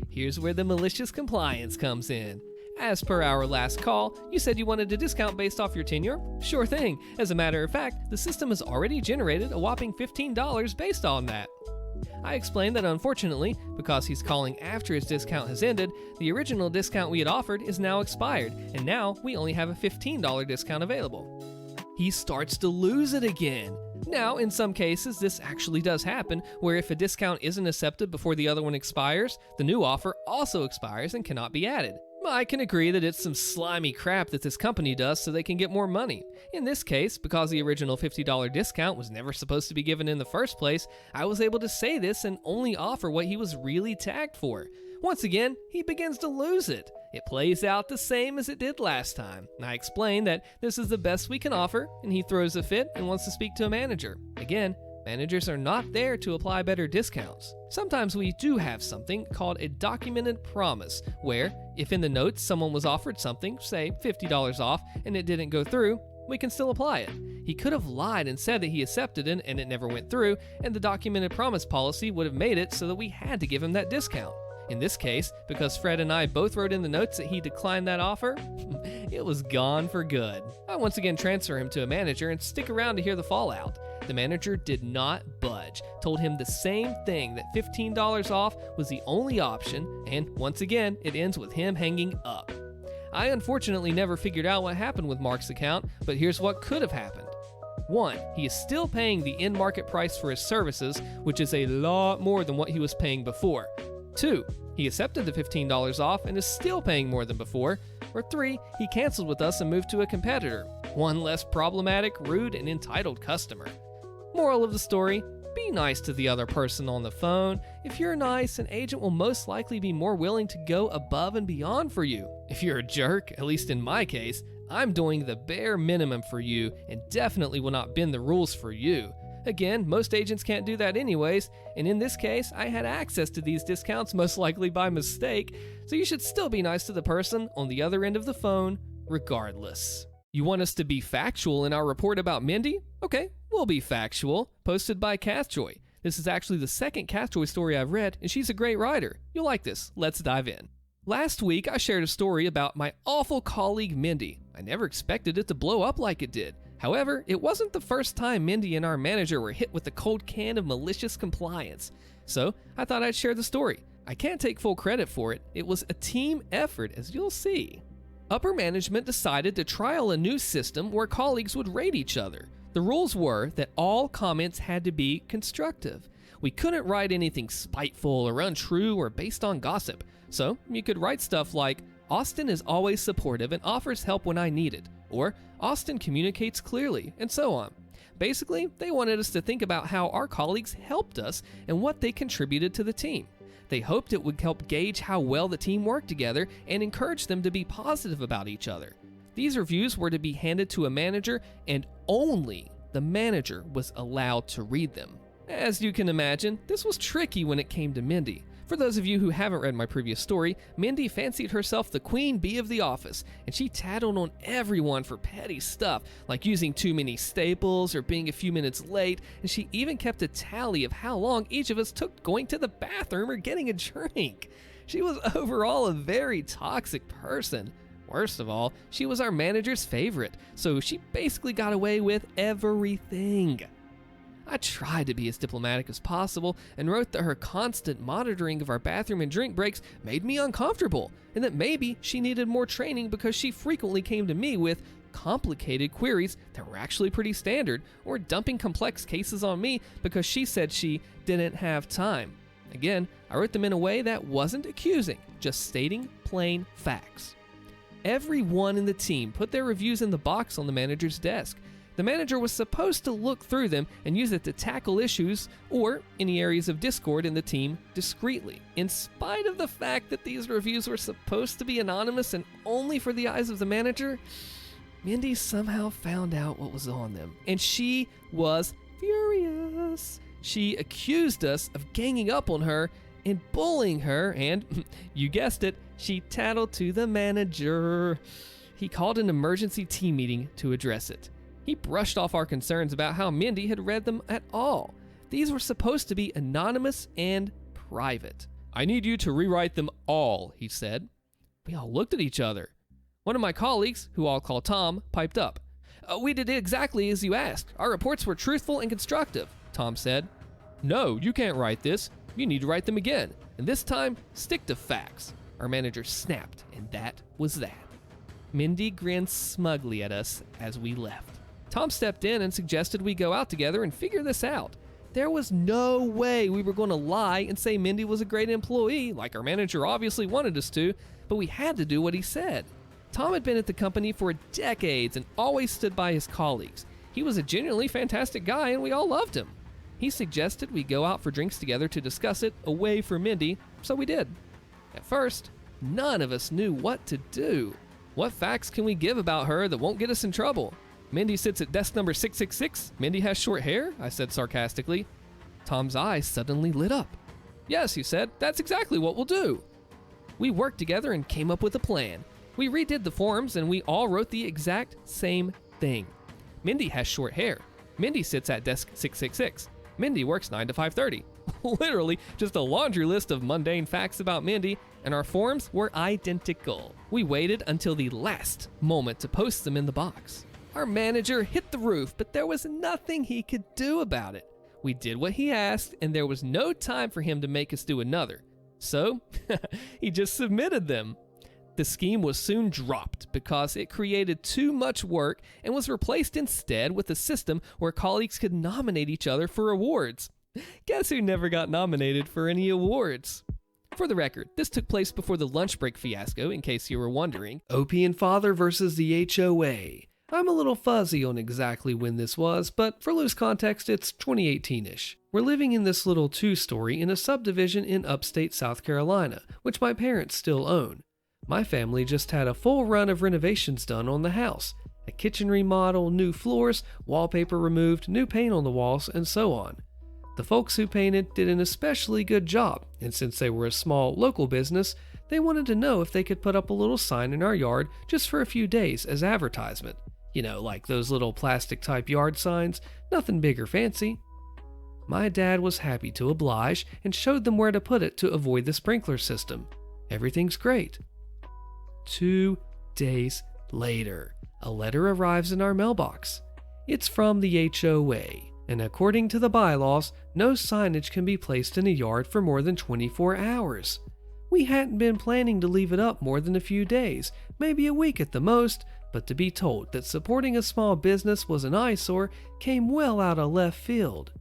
Here's where the malicious compliance comes in. As per our last call, you said you wanted a discount based off your tenure? Sure thing. As a matter of fact, the system has already generated a whopping $15 based on that. I explained that unfortunately, because he's calling after his discount has ended, the original discount we had offered is now expired, and now we only have a $15 discount available. He starts to lose it again. Now, in some cases, this actually does happen, where if a discount isn't accepted before the other one expires, the new offer also expires and cannot be added. I can agree that it's some slimy crap that this company does so they can get more money. In this case, because the original $50 discount was never supposed to be given in the first place, I was able to say this and only offer what he was really tagged for. Once again, he begins to lose it. It plays out the same as it did last time. I explain that this is the best we can offer, and he throws a fit and wants to speak to a manager. Again, managers are not there to apply better discounts. Sometimes we do have something called a documented promise, where if in the notes someone was offered something, say $50 off, and it didn't go through, we can still apply it. He could have lied and said that he accepted it and it never went through, and the documented promise policy would have made it so that we had to give him that discount. In this case, because Fred and I both wrote in the notes that he declined that offer, it was gone for good. I once again transfer him to a manager and stick around to hear the fallout. The manager did not budge, told him the same thing, that $15 off was the only option, and once again, it ends with him hanging up. I unfortunately never figured out what happened with Mark's account, but here's what could have happened. 1, he is still paying the in-market price for his services, which is a lot more than what he was paying before. 2, he accepted the $15 off and is still paying more than before. Or 3, he canceled with us and moved to a competitor. One less problematic, rude, and entitled customer. Moral of the story, be nice to the other person on the phone. If you're nice, an agent will most likely be more willing to go above and beyond for you. If you're a jerk, at least in my case, I'm doing the bare minimum for you and definitely will not bend the rules for you. Again, most agents can't do that anyways, and in this case, I had access to these discounts most likely by mistake, so you should still be nice to the person on the other end of the phone, regardless. You want us to be factual in our report about Mindy? Okay, we'll be factual. Posted by Cathjoy. This is actually the second Cathjoy story I've read, and she's a great writer. You'll like this. Let's dive in. Last week, I shared a story about my awful colleague Mindy. I never expected it to blow up like it did. However, it wasn't the first time Mindy and our manager were hit with the cold can of malicious compliance. So, I thought I'd share the story. I can't take full credit for it. It was a team effort, as you'll see. Upper management decided to trial a new system where colleagues would rate each other. The rules were that all comments had to be constructive. We couldn't write anything spiteful or untrue or based on gossip. So you could write stuff like, Austin is always supportive and offers help when I need it, or Austin communicates clearly, and so on. Basically, they wanted us to think about how our colleagues helped us and what they contributed to the team. They hoped it would help gauge how well the team worked together and encourage them to be positive about each other. These reviews were to be handed to a manager, and only the manager was allowed to read them. As you can imagine, this was tricky when it came to Mindy. For those of you who haven't read my previous story, Mindy fancied herself the queen bee of the office, and she tattled on everyone for petty stuff, like using too many staples or being a few minutes late, and she even kept a tally of how long each of us took going to the bathroom or getting a drink. She was overall a very toxic person. Worst of all, she was our manager's favorite, so she basically got away with everything. I tried to be as diplomatic as possible and wrote that her constant monitoring of our bathroom and drink breaks made me uncomfortable, and that maybe she needed more training because she frequently came to me with complicated queries that were actually pretty standard, or dumping complex cases on me because she said she didn't have time. Again, I wrote them in a way that wasn't accusing, just stating plain facts. Everyone in the team put their reviews in the box on the manager's desk. The manager was supposed to look through them and use it to tackle issues or any areas of discord in the team discreetly. In spite of the fact that these reviews were supposed to be anonymous and only for the eyes of the manager, Mindy somehow found out what was on them, and she was furious. She accused us of ganging up on her and bullying her, and you guessed it, she tattled to the manager. He called an emergency team meeting to address it. He brushed off our concerns about how Mindy had read them at all. These were supposed to be anonymous and private. I need you to rewrite them all, he said. We all looked at each other. One of my colleagues, who I'll call Tom, piped up. We did exactly as you asked. Our reports were truthful and constructive, Tom said. No, you can't write this. You need to write them again. And this time, stick to facts. Our manager snapped, and that was that. Mindy grinned smugly at us as we left. Tom stepped in and suggested we go out together and figure this out. There was no way we were going to lie and say Mindy was a great employee, like our manager obviously wanted us to, but we had to do what he said. Tom had been at the company for decades and always stood by his colleagues. He was a genuinely fantastic guy and we all loved him. He suggested we go out for drinks together to discuss it away from Mindy, so we did. At first, none of us knew what to do. What facts can we give about her that won't get us in trouble? Mindy sits at desk number 666. Mindy has short hair, I said sarcastically. Tom's eyes suddenly lit up. Yes, he said, that's exactly what we'll do. We worked together and came up with a plan. We redid the forms and we all wrote the exact same thing. Mindy has short hair. Mindy sits at desk 666. Mindy works 9 to 5:30. Literally just a laundry list of mundane facts about Mindy, and our forms were identical. We waited until the last moment to post them in the box. Our manager hit the roof, but there was nothing he could do about it. We did what he asked, and there was no time for him to make us do another. So, he just submitted them. The scheme was soon dropped because it created too much work and was replaced instead with a system where colleagues could nominate each other for awards. Guess who never got nominated for any awards? For the record, this took place before the lunch break fiasco, in case you were wondering. Opie and Father versus the HOA. I'm a little fuzzy on exactly when this was, but for loose context, it's 2018-ish. We're living in this little two-story in a subdivision in upstate South Carolina, which my parents still own. My family just had a full run of renovations done on the house. A kitchen remodel, new floors, wallpaper removed, new paint on the walls, and so on. The folks who painted did an especially good job, and since they were a small local business, they wanted to know if they could put up a little sign in our yard just for a few days as advertisement. You know, like those little plastic type yard signs, nothing big or fancy. My dad was happy to oblige and showed them where to put it to avoid the sprinkler system. Everything's great. 2 days later, a letter arrives in our mailbox. It's from the HOA, and according to the bylaws, no signage can be placed in a yard for more than 24 hours. We hadn't been planning to leave it up more than a few days, maybe a week at the most, but to be told that supporting a small business was an eyesore came well out of left field.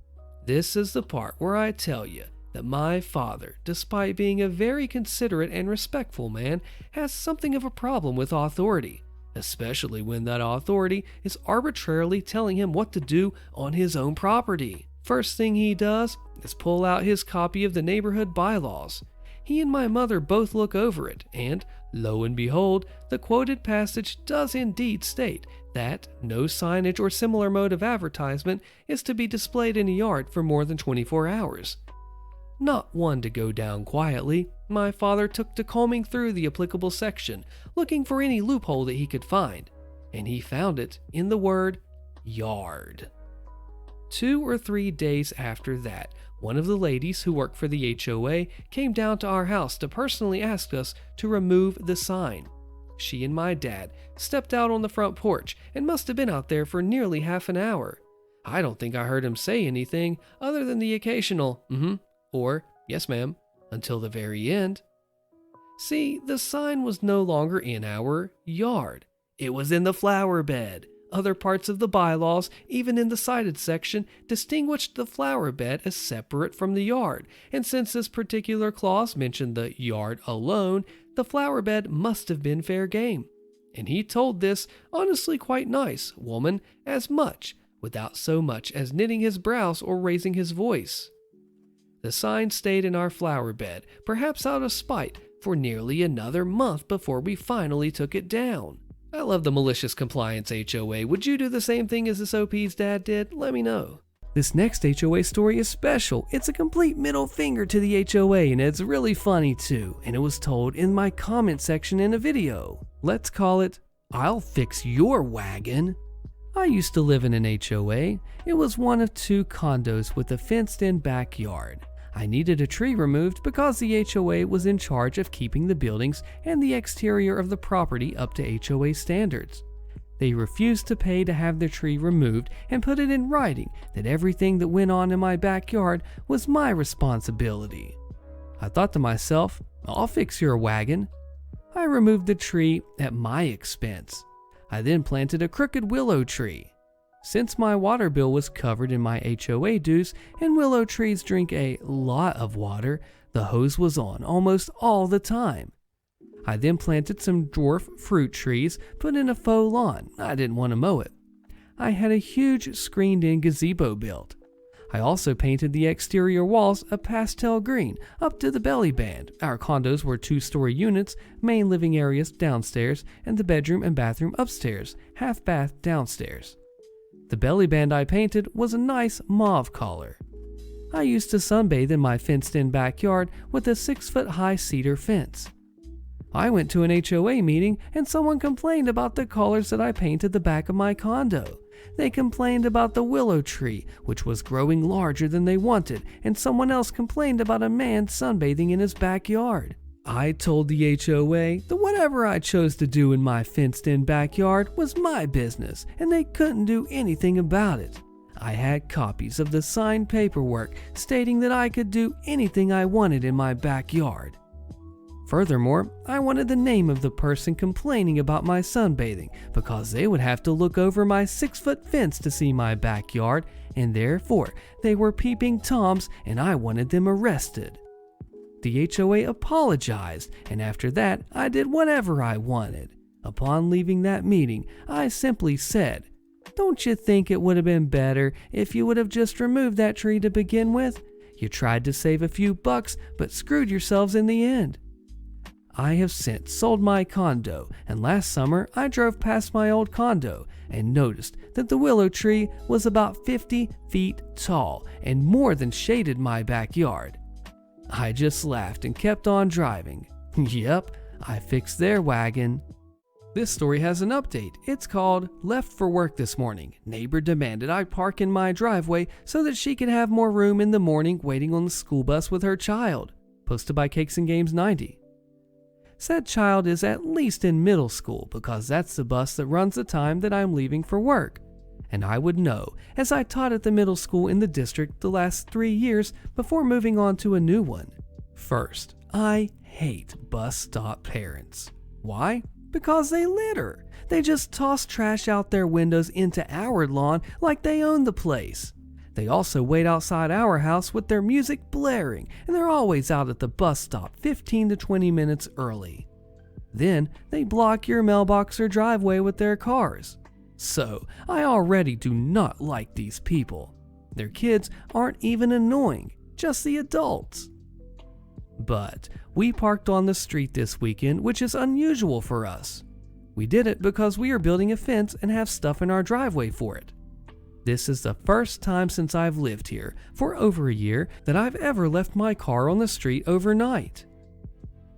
This is the part where I tell you that my father, despite being a very considerate and respectful man, has something of a problem with authority, especially when that authority is arbitrarily telling him what to do on his own property. First thing he does is pull out his copy of the neighborhood bylaws. He and my mother both look over it, and lo and behold, the quoted passage does indeed state that no signage or similar mode of advertisement is to be displayed in a yard for more than 24 hours. Not one to go down quietly, my father took to combing through the applicable section, looking for any loophole that he could find, and he found it in the word yard. 2 or 3 days after that, one of the ladies who worked for the HOA came down to our house to personally ask us to remove the sign. She and my dad stepped out on the front porch and must have been out there for nearly half an hour. I don't think I heard him say anything other than the occasional or yes ma'am until the very end. See, the sign was no longer in our yard. It was in the flower bed. Other parts of the bylaws, even in the cited section, distinguished the flower bed as separate from the yard, and since this particular clause mentioned the yard alone, the flower bed must have been fair game. And he told this honestly quite nice woman as much, without so much as knitting his brows or raising his voice. The sign stayed in our flower bed, perhaps out of spite, for nearly another month before we finally took it down. I love the malicious compliance HOA. Would you do the same thing as this OP's dad did? Let me know. This next HOA story is special. It's a complete middle finger to the HOA, and it's really funny too, and it was told in my comment section in a video. Let's call it, I'll Fix Your Wagon. I used to live in an HOA. It was one of 2 condos with a fenced-in backyard. I needed a tree removed because the HOA was in charge of keeping the buildings and the exterior of the property up to HOA standards. They refused to pay to have the tree removed and put it in writing that everything that went on in my backyard was my responsibility. I thought to myself, I'll fix your wagon. I removed the tree at my expense. I then planted a crooked willow tree. Since my water bill was covered in my HOA dues and willow trees drink a lot of water, the hose was on almost all the time. I then planted some dwarf fruit trees, put in a faux lawn. I didn't want to mow it. I had a huge screened-in gazebo built. I also painted the exterior walls a pastel green up to the belly band. Our condos were 2-story units, main living areas downstairs, and the bedroom and bathroom upstairs, half bath downstairs. The belly band I painted was a nice mauve color. I used to sunbathe in my fenced-in backyard with a 6-foot-high cedar fence. I went to an HOA meeting and someone complained about the colors that I painted the back of my condo. They complained about the willow tree, which was growing larger than they wanted, and someone else complained about a man sunbathing in his backyard. I told the HOA that whatever I chose to do in my fenced-in backyard was my business, and they couldn't do anything about it. I had copies of the signed paperwork stating that I could do anything I wanted in my backyard. Furthermore, I wanted the name of the person complaining about my sunbathing because they would have to look over my 6-foot fence to see my backyard, and therefore they were peeping Toms and I wanted them arrested. The HOA apologized, and after that, I did whatever I wanted. Upon leaving that meeting, I simply said, "Don't you think it would have been better if you would have just removed that tree to begin with? You tried to save a few bucks, but screwed yourselves in the end." I have since sold my condo, and last summer I drove past my old condo and noticed that the willow tree was about 50 feet tall and more than shaded my backyard. I just laughed and kept on driving. Yep, I fixed their wagon. This story has an update. It's called Left for Work This Morning. Neighbor demanded I park in my driveway so that she could have more room in the morning waiting on the school bus with her child. Posted by Cakes and Games 90. Said child is at least in middle school because that's the bus that runs the time that I'm leaving for work. And I would know, as I taught at the middle school in the district the last 3 years before moving on to a new one. First, I hate bus stop parents. Why? Because they litter. They just toss trash out their windows into our lawn like they own the place. They also wait outside our house with their music blaring, and they're always out at the bus stop 15 to 20 minutes early. Then they block your mailbox or driveway with their cars. So, I already do not like these people. Their kids aren't even annoying, just the adults. But we parked on the street this weekend, which is unusual for us. We did it because we are building a fence and have stuff in our driveway for it. This is the first time since I've lived here for over a year that I've ever left my car on the street overnight.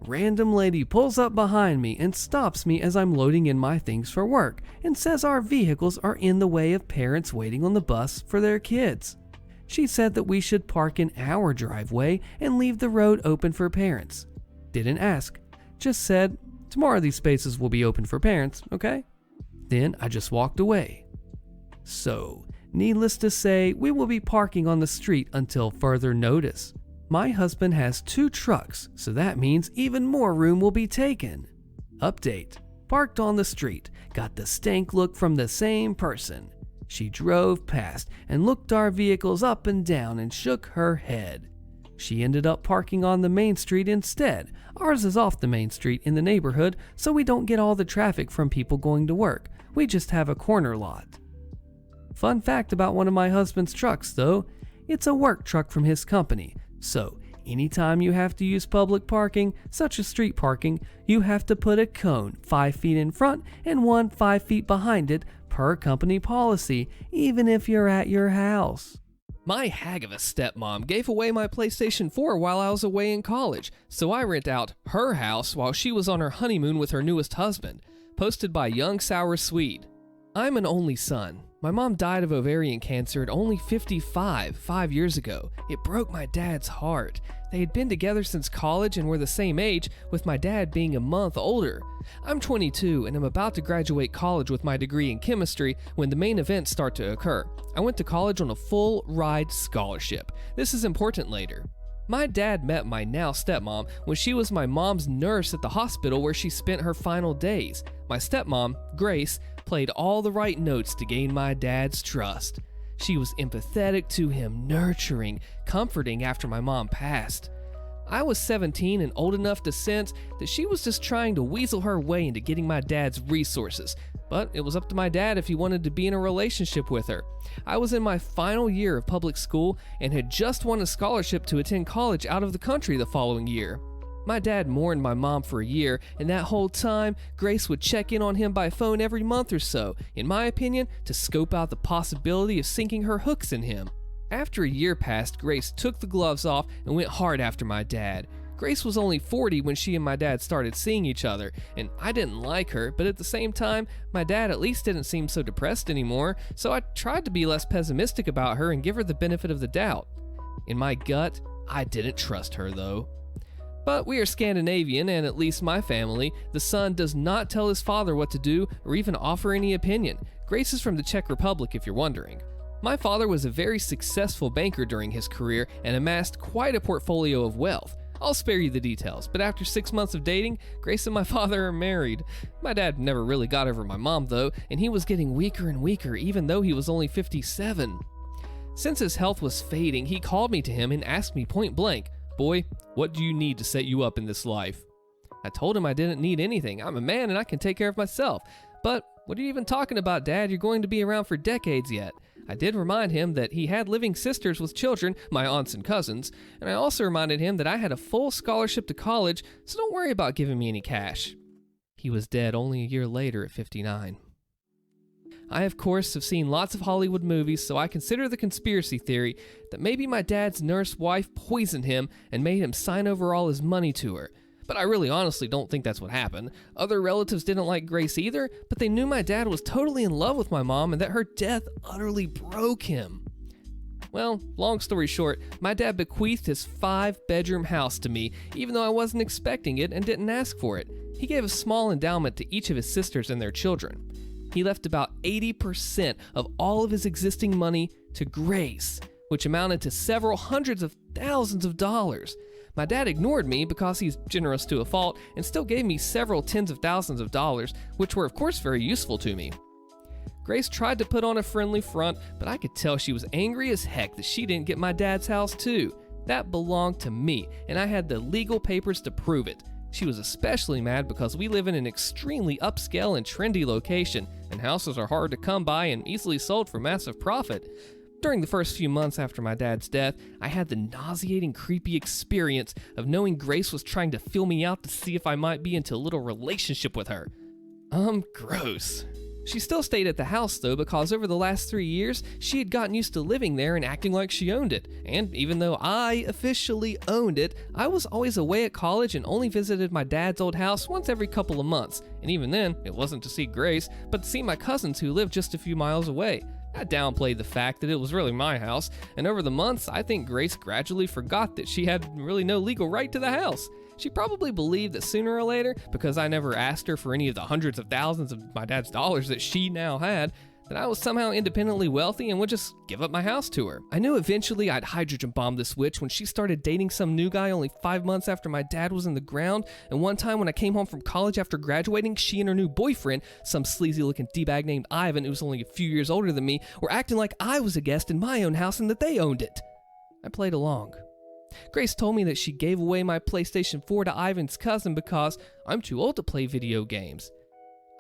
Random lady pulls up behind me and stops me as I'm loading in my things for work and says our vehicles are in the way of parents waiting on the bus for their kids. She said that we should park in our driveway and leave the road open for parents. Didn't ask, just said, tomorrow these spaces will be open for parents, okay? Then I just walked away. So, needless to say, we will be parking on the street until further notice. My husband has 2 trucks, so that means even more room will be taken. Update. Parked on the street. Got the stank look from the same person. She drove past and looked our vehicles up and down and shook her head. She ended up parking on the main street instead. Ours is off the main street in the neighborhood, so we don't get all the traffic from people going to work. We just have a corner lot. Fun fact about one of my husband's trucks, though. It's a work truck from his company. So, anytime you have to use public parking, such as street parking, you have to put a cone 5 feet in front and one 5 feet behind it per company policy, even if you're at your house. My hag of a stepmom gave away my PlayStation 4 while I was away in college, so I rent out her house while she was on her honeymoon with her newest husband. Posted by Young Sour Swede. I'm an only son. My mom died of ovarian cancer at only 55 5 years ago. It broke my dad's heart. They had been together since college and were the same age, with my dad being a month older. I'm 22 and I'm about to graduate college with my degree in chemistry when the main events start to occur. I went to college on a full ride scholarship. This is important later. My dad met my now stepmom when she was my mom's nurse at the hospital where she spent her final days. My stepmom, Grace, played all the right notes to gain my dad's trust. She was empathetic to him, nurturing, comforting after my mom passed. I was 17 and old enough to sense that she was just trying to weasel her way into getting my dad's resources, but it was up to my dad if he wanted to be in a relationship with her. I was in my final year of public school and had just won a scholarship to attend college out of the country the following year. My dad mourned my mom for a year, and that whole time, Grace would check in on him by phone every month or so, in my opinion, to scope out the possibility of sinking her hooks in him. After a year passed, Grace took the gloves off and went hard after my dad. Grace was only 40 when she and my dad started seeing each other, and I didn't like her, but at the same time, my dad at least didn't seem so depressed anymore, so I tried to be less pessimistic about her and give her the benefit of the doubt. In my gut, I didn't trust her though. But we are Scandinavian, and at least my family, the son does not tell his father what to do or even offer any opinion. Grace is from the Czech Republic, if you're wondering. My father was a very successful banker during his career and amassed quite a portfolio of wealth. I'll spare you the details, but after 6 months of dating, Grace and my father are married. My dad never really got over my mom though, and he was getting weaker and weaker even though he was only 57. Since his health was fading, he called me to him and asked me point blank, "Boy, what do you need to set you up in this life?" I told him I didn't need anything. I'm a man and I can take care of myself. But what are you even talking about, Dad? You're going to be around for decades yet. I did remind him that he had living sisters with children, my aunts and cousins, and I also reminded him that I had a full scholarship to college, so don't worry about giving me any cash. He was dead only a year later at 59. I, of course, have seen lots of Hollywood movies, so I consider the conspiracy theory that maybe my dad's nurse wife poisoned him and made him sign over all his money to her. But I really honestly don't think that's what happened. Other relatives didn't like Grace either, but they knew my dad was totally in love with my mom and that her death utterly broke him. Well, long story short, my dad bequeathed his 5-bedroom house to me, even though I wasn't expecting it and didn't ask for it. He gave a small endowment to each of his sisters and their children. He left about 80% of all of his existing money to Grace, which amounted to several hundreds of thousands of dollars. My dad ignored me because he's generous to a fault and still gave me several tens of thousands of dollars, which were of course very useful to me. Grace tried to put on a friendly front, but I could tell she was angry as heck that she didn't get my dad's house too. That belonged to me, and I had the legal papers to prove it. She was especially mad because we live in an extremely upscale and trendy location, and houses are hard to come by and easily sold for massive profit. During the first few months after my dad's death, I had the nauseating, creepy experience of knowing Grace was trying to feel me out to see if I might be into a little relationship with her. Gross. She still stayed at the house though, because over the last 3 years, she had gotten used to living there and acting like she owned it. And even though I officially owned it, I was always away at college and only visited my dad's old house once every couple of months. And even then, it wasn't to see Grace, but to see my cousins who lived just a few miles away. I downplayed the fact that it was really my house, and over the months, I think Grace gradually forgot that she had really no legal right to the house. She probably believed that sooner or later, because I never asked her for any of the hundreds of thousands of my dad's dollars that she now had, that I was somehow independently wealthy and would just give up my house to her. I knew eventually I'd hydrogen bomb this witch when she started dating some new guy only 5 months after my dad was in the ground, and one time when I came home from college after graduating, she and her new boyfriend, some sleazy looking D-bag named Ivan who was only a few years older than me, were acting like I was a guest in my own house and that they owned it. I played along. Grace told me that she gave away my PlayStation 4 to Ivan's cousin because I'm too old to play video games.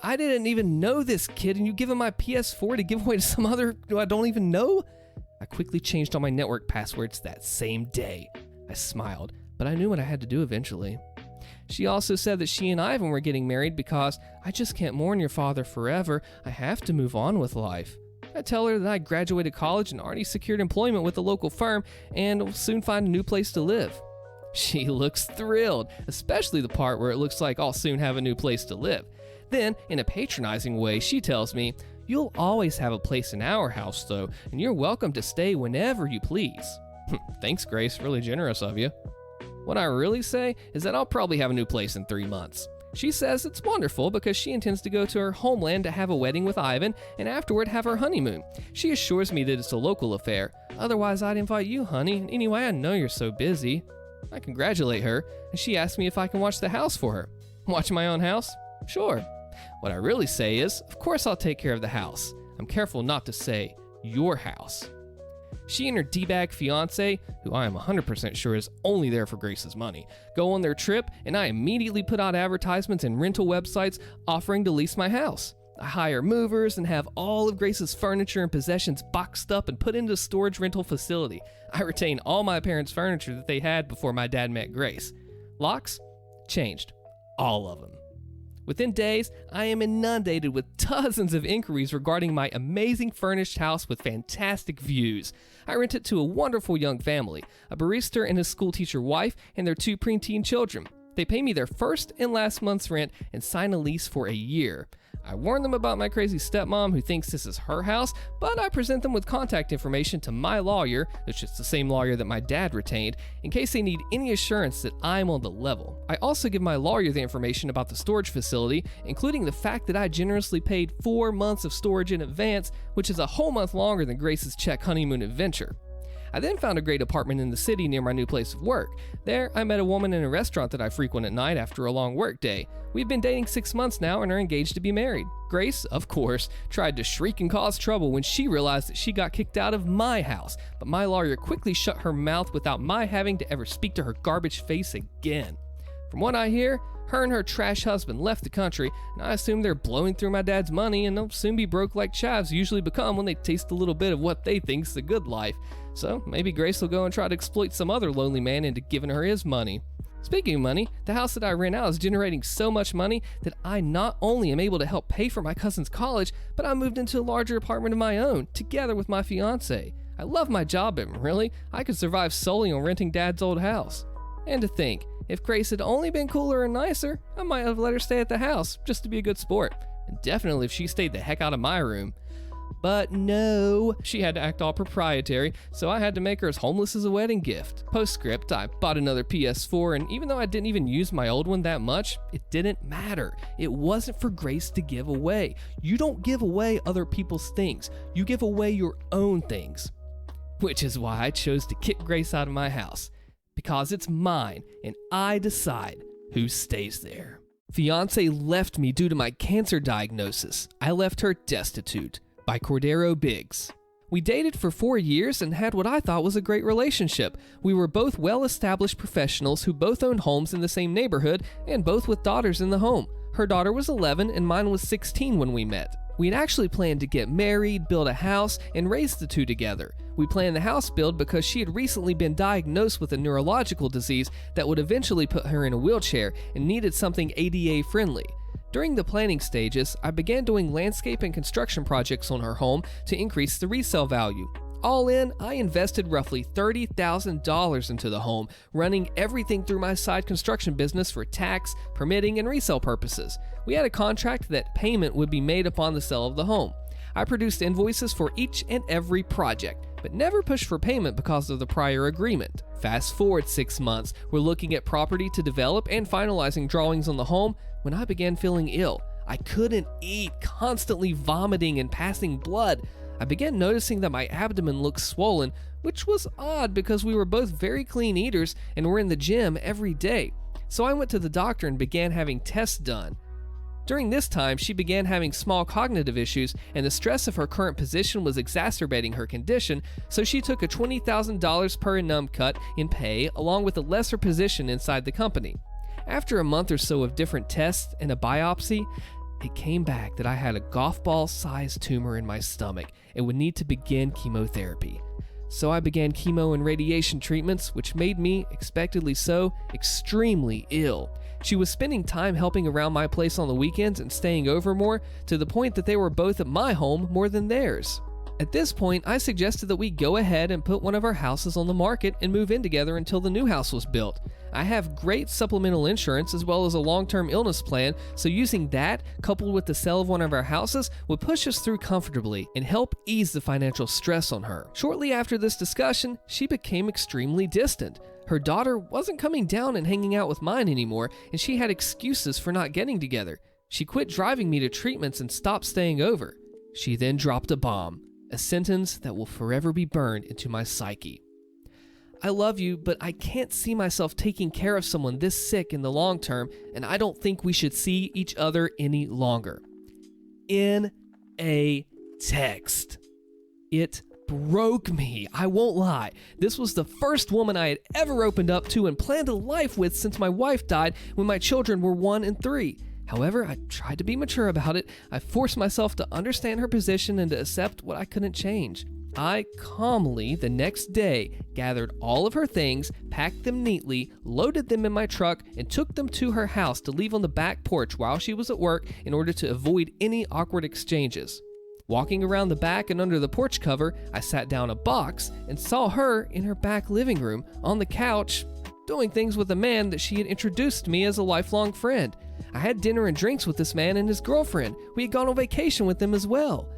I didn't even know this kid, and you give him my PS4 to give away to some other who I don't even know? I quickly changed all my network passwords that same day. I smiled, but I knew what I had to do eventually. She also said that she and Ivan were getting married because I just can't mourn your father forever. I have to move on with life. I tell her that I graduated college and already secured employment with a local firm and will soon find a new place to live. She looks thrilled, especially the part where it looks like I'll soon have a new place to live. Then, in a patronizing way, she tells me, "You'll always have a place in our house though, and you're welcome to stay whenever you please." Thanks, Grace, really generous of you. What I really say is that I'll probably have a new place in 3 months. She says it's wonderful because she intends to go to her homeland to have a wedding with Ivan and afterward have her honeymoon. She assures me that it's a local affair. Otherwise, I'd invite you, honey. Anyway, I know you're so busy. I congratulate her, and she asks me if I can watch the house for her. Watch my own house? Sure. What I really say is, of course I'll take care of the house. I'm careful not to say your house. She and her D-bag fiance, who I am 100% sure is only there for Grace's money, go on their trip, and I immediately put out advertisements in rental websites offering to lease my house. I hire movers and have all of Grace's furniture and possessions boxed up and put into a storage rental facility. I retain all my parents' furniture that they had before my dad met Grace. Locks? Changed. All of them. Within days, I am inundated with dozens of inquiries regarding my amazing furnished house with fantastic views. I rent it to a wonderful young family, a barista and his schoolteacher wife, and their 2 preteen children. They pay me their first and last month's rent and sign a lease for a year. I warn them about my crazy stepmom who thinks this is her house, but I present them with contact information to my lawyer, which is the same lawyer that my dad retained, in case they need any assurance that I'm on the level. I also give my lawyer the information about the storage facility, including the fact that I generously paid 4 months of storage in advance, which is a whole month longer than Grace's Czech honeymoon adventure. I then found a great apartment in the city near my new place of work. There, I met a woman in a restaurant that I frequent at night after a long work day. We've been dating 6 months now and are engaged to be married. Grace, of course, tried to shriek and cause trouble when she realized that she got kicked out of my house, but my lawyer quickly shut her mouth without my having to ever speak to her garbage face again. From what I hear, her and her trash husband left the country, and I assume they're blowing through my dad's money and they'll soon be broke like chavs usually become when they taste a little bit of what they think's the good life. So maybe Grace will go and try to exploit some other lonely man into giving her his money. Speaking of money, the house that I rent out is generating so much money that I not only am able to help pay for my cousin's college, but I moved into a larger apartment of my own, together with my fiance. I love my job, but really, I could survive solely on renting Dad's old house. And to think, if Grace had only been cooler and nicer, I might have let her stay at the house, just to be a good sport. And definitely if she stayed the heck out of my room. But no, she had to act all proprietary, so I had to make her as homeless as a wedding gift. Postscript, I bought another PS4, and even though I didn't even use my old one that much, it didn't matter. It wasn't for Grace to give away. You don't give away other people's things. You give away your own things. Which is why I chose to kick Grace out of my house. because it's mine and I decide who stays there. Fiance left me due to my cancer diagnosis. I left her destitute, by Cordero Biggs. We dated for 4 years and had what I thought was a great relationship. We were both well-established professionals who both owned homes in the same neighborhood and both with daughters in the home. Her daughter was 11 and mine was 16 when we met. We had actually planned to get married, build a house, and raise the two together. We planned the house build because she had recently been diagnosed with a neurological disease that would eventually put her in a wheelchair and needed something ADA friendly. During the planning stages, I began doing landscape and construction projects on her home to increase the resale value. All in, I invested roughly $30,000 into the home, running everything through my side construction business for tax, permitting, and resale purposes. We had a contract that payment would be made upon the sale of the home. I produced invoices for each and every project, but never pushed for payment because of the prior agreement. Fast forward 6 months, we're looking at property to develop and finalizing drawings on the home when I began feeling ill. I couldn't eat, constantly vomiting and passing blood. I began noticing that my abdomen looked swollen, which was odd because we were both very clean eaters and were in the gym every day. So I went to the doctor and began having tests done. During this time, she began having small cognitive issues, and the stress of her current position was exacerbating her condition, so she took a $20,000 per annum cut in pay along with a lesser position inside the company. After a month or so of different tests and a biopsy, it came back that I had a golf ball-sized tumor in my stomach and would need to begin chemotherapy. So I began chemo and radiation treatments, which made me, expectedly so, extremely ill. She was spending time helping around my place on the weekends and staying over more, to the point that they were both at my home more than theirs. At this point, I suggested that we go ahead and put one of our houses on the market and move in together until the new house was built. I have great supplemental insurance as well as a long-term illness plan, so using that, coupled with the sale of one of our houses, would push us through comfortably and help ease the financial stress on her. Shortly after this discussion, she became extremely distant. Her daughter wasn't coming down and hanging out with mine anymore, and she had excuses for not getting together. She quit driving me to treatments and stopped staying over. She then dropped a bomb. A sentence that will forever be burned into my psyche. I love you, but I can't see myself taking care of someone this sick in the long term, and I don't think we should see each other any longer. In a text. It broke me, I won't lie. This was the first woman I had ever opened up to and planned a life with since my wife died when my children were 1 and 3. However, I tried to be mature about it. I forced myself to understand her position and to accept what I couldn't change. I calmly, the next day, gathered all of her things, packed them neatly, loaded them in my truck, and took them to her house to leave on the back porch while she was at work in order to avoid any awkward exchanges. Walking around the back and under the porch cover, I sat down a box and saw her in her back living room on the couch, doing things with a man that she had introduced to me as a lifelong friend. I had dinner and drinks with this man and his girlfriend. We had gone on vacation with them as well.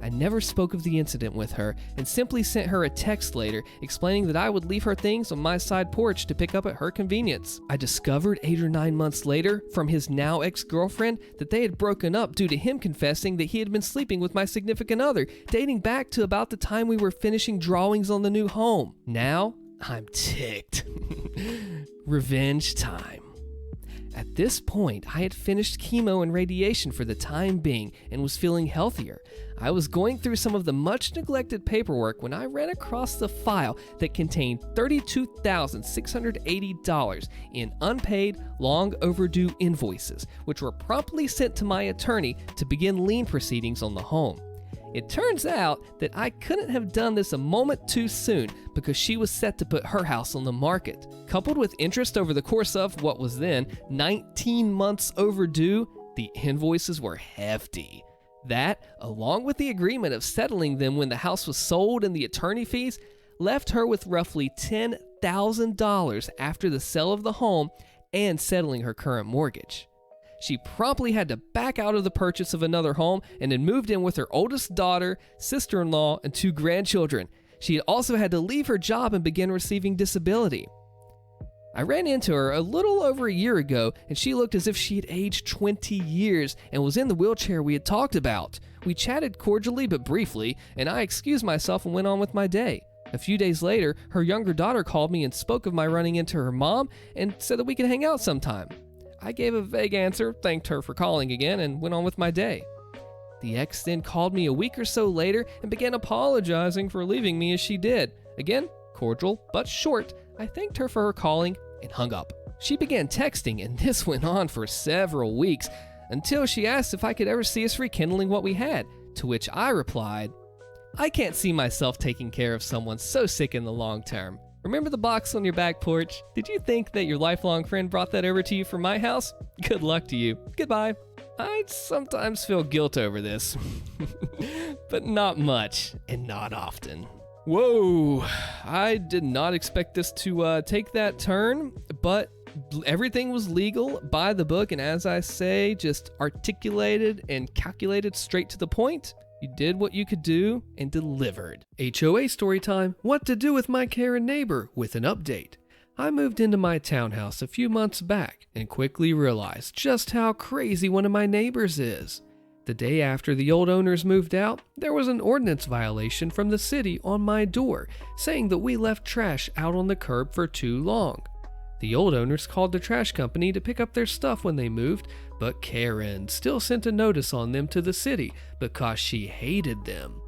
I never spoke of the incident with her and simply sent her a text later explaining that I would leave her things on my side porch to pick up at her convenience. I discovered 8 or 9 months later from his now ex-girlfriend that they had broken up due to him confessing that he had been sleeping with my significant other, dating back to about the time we were finishing drawings on the new home. Now, I'm ticked. Revenge time. At this point, I had finished chemo and radiation for the time being and was feeling healthier. I was going through some of the much neglected paperwork when I ran across the file that contained $32,680 in unpaid, long overdue invoices, which were promptly sent to my attorney to begin lien proceedings on the home. It turns out that I couldn't have done this a moment too soon because she was set to put her house on the market. Coupled with interest over the course of what was then 19 months overdue, the invoices were hefty. That, along with the agreement of settling them when the house was sold and the attorney fees, left her with roughly $10,000 after the sale of the home and settling her current mortgage. She promptly had to back out of the purchase of another home and had moved in with her oldest daughter, sister-in-law, and 2 grandchildren. She had also had to leave her job and begin receiving disability. I ran into her a little over a year ago, and she looked as if she had aged 20 years and was in the wheelchair we had talked about. We chatted cordially but briefly, and I excused myself and went on with my day. A few days later, her younger daughter called me and spoke of my running into her mom and said that we could hang out sometime. I gave a vague answer, thanked her for calling again, and went on with my day. The ex then called me a week or so later and began apologizing for leaving me as she did. Again, cordial but short, I thanked her for her calling and hung up. She began texting, and this went on for several weeks until she asked if I could ever see us rekindling what we had, to which I replied, "I can't see myself taking care of someone so sick in the long term. Remember the box on your back porch? Did you think that your lifelong friend brought that over to you from my house? Good luck to you. Goodbye." I sometimes feel guilt over this, but not much and not often. Whoa, I did not expect this to take that turn, but everything was legal, by the book, and as I say, just articulated and calculated straight to the point. You did what you could do and delivered. HOA story time. What to do with my Karen neighbor with an update. I moved into my townhouse a few months back and quickly realized just how crazy one of my neighbors is. The day after the old owners moved out, there was an ordinance violation from the city on my door saying that we left trash out on the curb for too long. The old owners called the trash company to pick up their stuff when they moved, but Karen still sent a notice on them to the city because she hated them.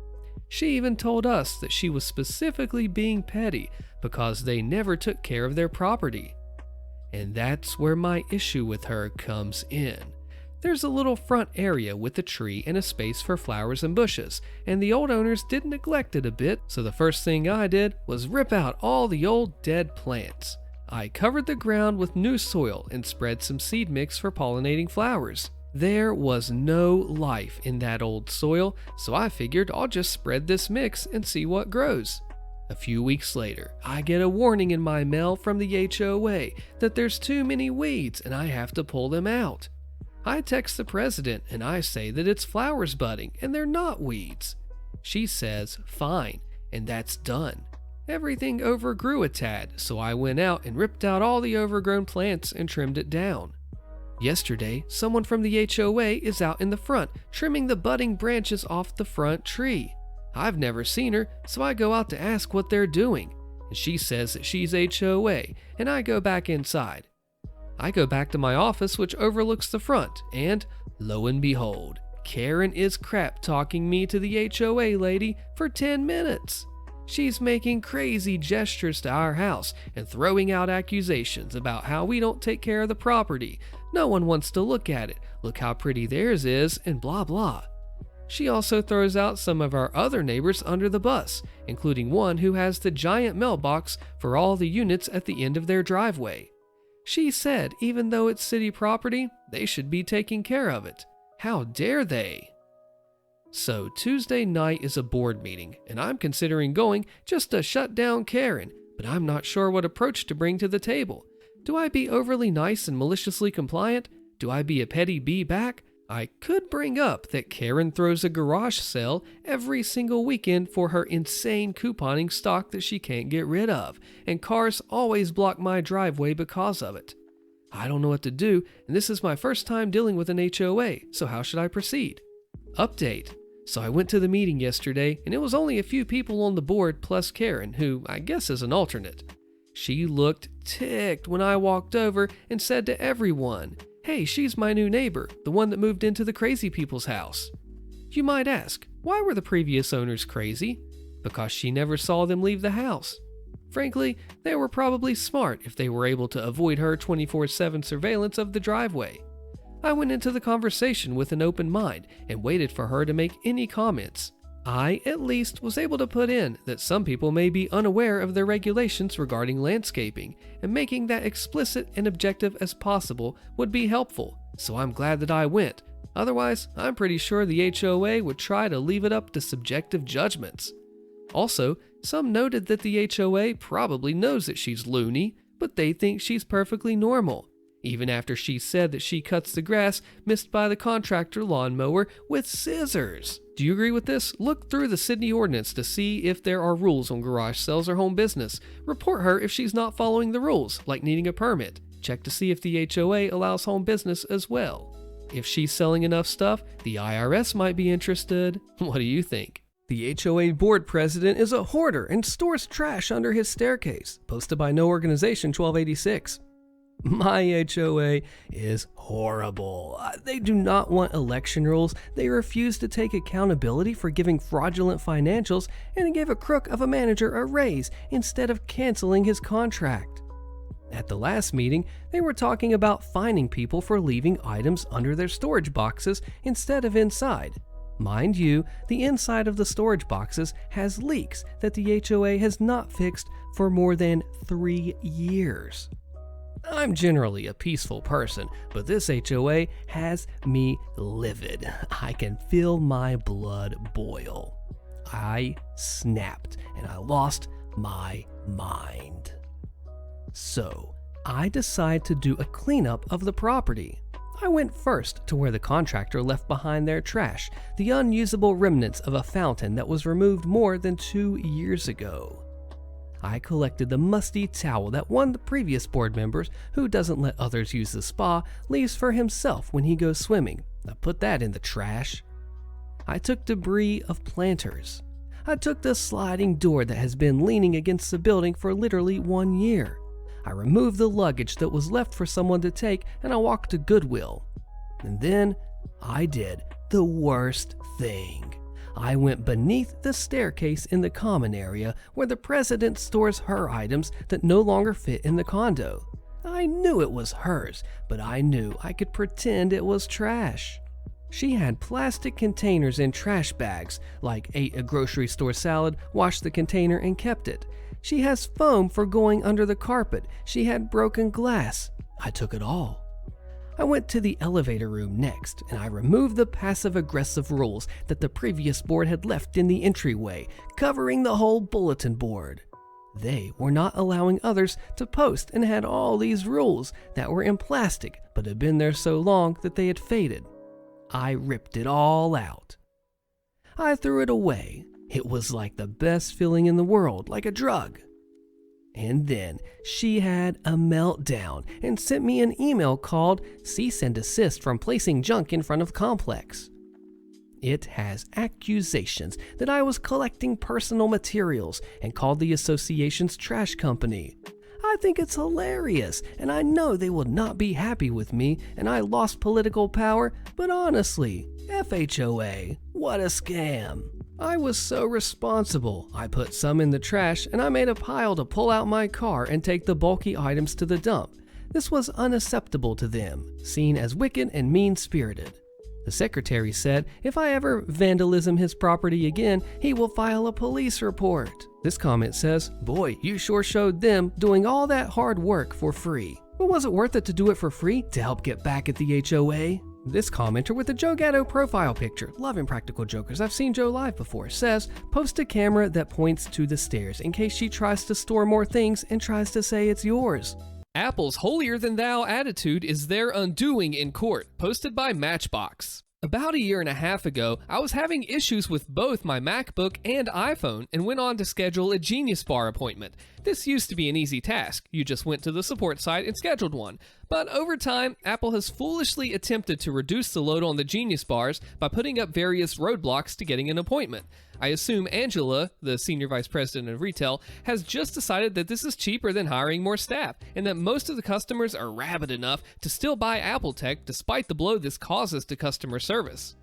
She even told us that she was specifically being petty because they never took care of their property. And that's where my issue with her comes in. There's a little front area with a tree and a space for flowers and bushes, and the old owners did neglect it a bit, so the first thing I did was rip out all the old dead plants. I covered the ground with new soil and spread some seed mix for pollinating flowers. There was no life in that old soil, so I figured I'll just spread this mix and see what grows. A few weeks later, I get a warning in my mail from the HOA that there's too many weeds and I have to pull them out. I text the president and I say that it's flowers budding and they're not weeds. She says, fine, and that's done. Everything overgrew a tad, so I went out and ripped out all the overgrown plants and trimmed it down. Yesterday, someone from the HOA is out in the front, trimming the budding branches off the front tree. I've never seen her, so I go out to ask what they're doing, and she says that she's HOA, and I go back inside. I go back to my office, which overlooks the front, and lo and behold, Karen is crap talking me to the HOA lady for 10 minutes. She's making crazy gestures to our house and throwing out accusations about how we don't take care of the property. No one wants to look at it. Look how pretty theirs is, and blah blah. She also throws out some of our other neighbors under the bus, including one who has the giant mailbox for all the units at the end of their driveway. She said even though it's city property, they should be taking care of it. How dare they? So Tuesday night is a board meeting, and I'm considering going just to shut down Karen, but I'm not sure what approach to bring to the table. Do I be overly nice and maliciously compliant? Do I be a petty bee back? I could bring up that Karen throws a garage sale every single weekend for her insane couponing stock that she can't get rid of, and cars always block my driveway because of it. I don't know what to do, and this is my first time dealing with an HOA, so how should I proceed? Update. So I went to the meeting yesterday, and it was only a few people on the board plus Karen, who I guess is an alternate. She looked ticked when I walked over and said to everyone, "Hey, she's my new neighbor, the one that moved into the crazy people's house." You might ask, why were the previous owners crazy? Because she never saw them leave the house. Frankly, they were probably smart if they were able to avoid her 24/7 surveillance of the driveway. I went into the conversation with an open mind and waited for her to make any comments. I, at least, was able to put in that some people may be unaware of their regulations regarding landscaping, and making that explicit and objective as possible would be helpful, so I'm glad that I went. Otherwise, I'm pretty sure the HOA would try to leave it up to subjective judgments. Also, some noted that the HOA probably knows that she's loony, but they think she's perfectly normal, even after she said that she cuts the grass missed by the contractor lawnmower with scissors. Do you agree with this? Look through the Sydney ordinance to see if there are rules on garage sales or home business. Report her if she's not following the rules, like needing a permit. Check to see if the HOA allows home business as well. If she's selling enough stuff, the IRS might be interested. What do you think? The HOA board president is a hoarder and stores trash under his staircase, posted by No Organization 1286. My HOA is horrible. They do not want election rules, they refuse to take accountability for giving fraudulent financials, and gave a crook of a manager a raise instead of canceling his contract. At the last meeting, they were talking about fining people for leaving items under their storage boxes instead of inside. Mind you, the inside of the storage boxes has leaks that the HOA has not fixed for more than 3 years. I'm generally a peaceful person, but this HOA has me livid. I can feel my blood boil. I snapped and I lost my mind. So, I decide to do a cleanup of the property. I went first to where the contractor left behind their trash, the unusable remnants of a fountain that was removed more than 2 years ago. I collected the musty towel that one of the previous board members, who doesn't let others use the spa, leaves for himself when he goes swimming. I put that in the trash. I took debris of planters. I took the sliding door that has been leaning against the building for literally 1 year. I removed the luggage that was left for someone to take, and I walked to Goodwill. And then I did the worst thing. I went beneath the staircase in the common area where the president stores her items that no longer fit in the condo. I knew it was hers, but I knew I could pretend it was trash. She had plastic containers in trash bags, like ate a grocery store salad, washed the container, and kept it. She has foam for going under the carpet. She had broken glass. I took it all. I went to the elevator room next, and I removed the passive-aggressive rules that the previous board had left in the entryway, covering the whole bulletin board. They were not allowing others to post and had all these rules that were in plastic but had been there so long that they had faded. I ripped it all out. I threw it away. It was like the best feeling in the world, like a drug. And then she had a meltdown and sent me an email called Cease and Desist from Placing Junk in Front of Complex. It has accusations that I was collecting personal materials and called the association's trash company. I think it's hilarious, and I know they will not be happy with me, and I lost political power, but honestly, FHOA, what a scam. I was so responsible. I put some in the trash, and I made a pile to pull out my car and take the bulky items to the dump. This was unacceptable to them, seen as wicked and mean-spirited. The secretary said if I ever vandalism his property again, he will file a police report. This comment says, boy, you sure showed them doing all that hard work for free. But was it worth it to do it for free to help get back at the HOA? This commenter with a Joe Gatto profile picture, loving practical jokers, I've seen Joe live before, says, post a camera that points to the stairs in case she tries to store more things and tries to say it's yours. Apple's holier-than-thou attitude is their undoing in court, posted by Matchbox. About a year and a half ago, I was having issues with both my MacBook and iPhone and went on to schedule a Genius Bar appointment. This used to be an easy task. You just went to the support site and scheduled one. But over time, Apple has foolishly attempted to reduce the load on the Genius Bars by putting up various roadblocks to getting an appointment. I assume Angela, the senior vice president of retail, has just decided that this is cheaper than hiring more staff, and that most of the customers are rabid enough to still buy Apple tech despite the blow this causes to customer service.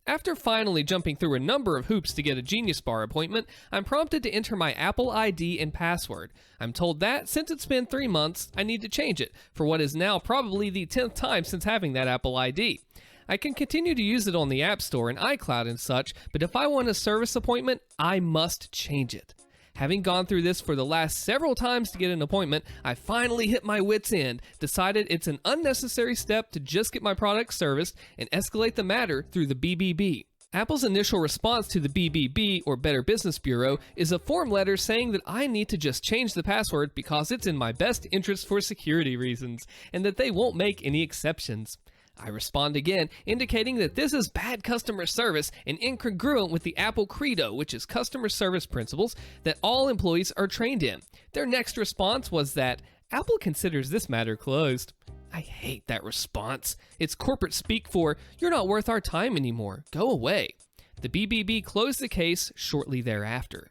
After finally jumping through a number of hoops to get a Genius Bar appointment, I'm prompted to enter my Apple ID and password. I'm told that, since it's been 3 months, I need to change it, for what is now probably the 10th time since having that Apple ID. I can continue to use it on the App Store and iCloud and such, but if I want a service appointment, I must change it. Having gone through this for the last several times to get an appointment, I finally hit my wit's end, decided it's an unnecessary step to just get my product serviced, and escalate the matter through the BBB. Apple's initial response to the BBB, or Better Business Bureau, is a form letter saying that I need to just change the password because it's in my best interest for security reasons, and that they won't make any exceptions. I respond again, indicating that this is bad customer service and incongruent with the Apple Credo, which is customer service principles that all employees are trained in. Their next response was that Apple considers this matter closed. I hate that response. It's corporate speak for, you're not worth our time anymore, go away. The BBB closed the case shortly thereafter.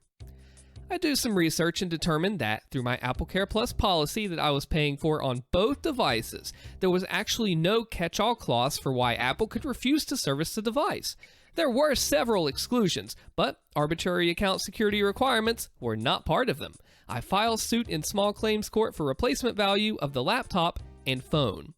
I do some research and determined that through my AppleCare Plus policy that I was paying for on both devices, there was actually no catch-all clause for why Apple could refuse to service the device. There were several exclusions, but arbitrary account security requirements were not part of them. I filed suit in small claims court for replacement value of the laptop and phone.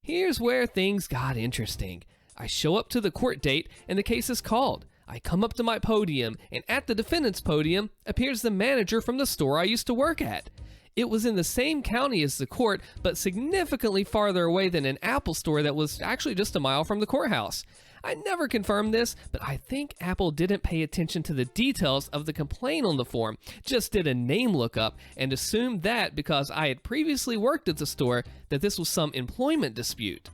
Here's where things got interesting. I show up to the court date and the case is called. I come up to my podium, and at the defendant's podium appears the manager from the store I used to work at. It was in the same county as the court, but significantly farther away than an Apple store that was actually just a mile from the courthouse. I never confirmed this, but I think Apple didn't pay attention to the details of the complaint on the form, just did a name lookup, and assumed that because I had previously worked at the store, that this was some employment dispute.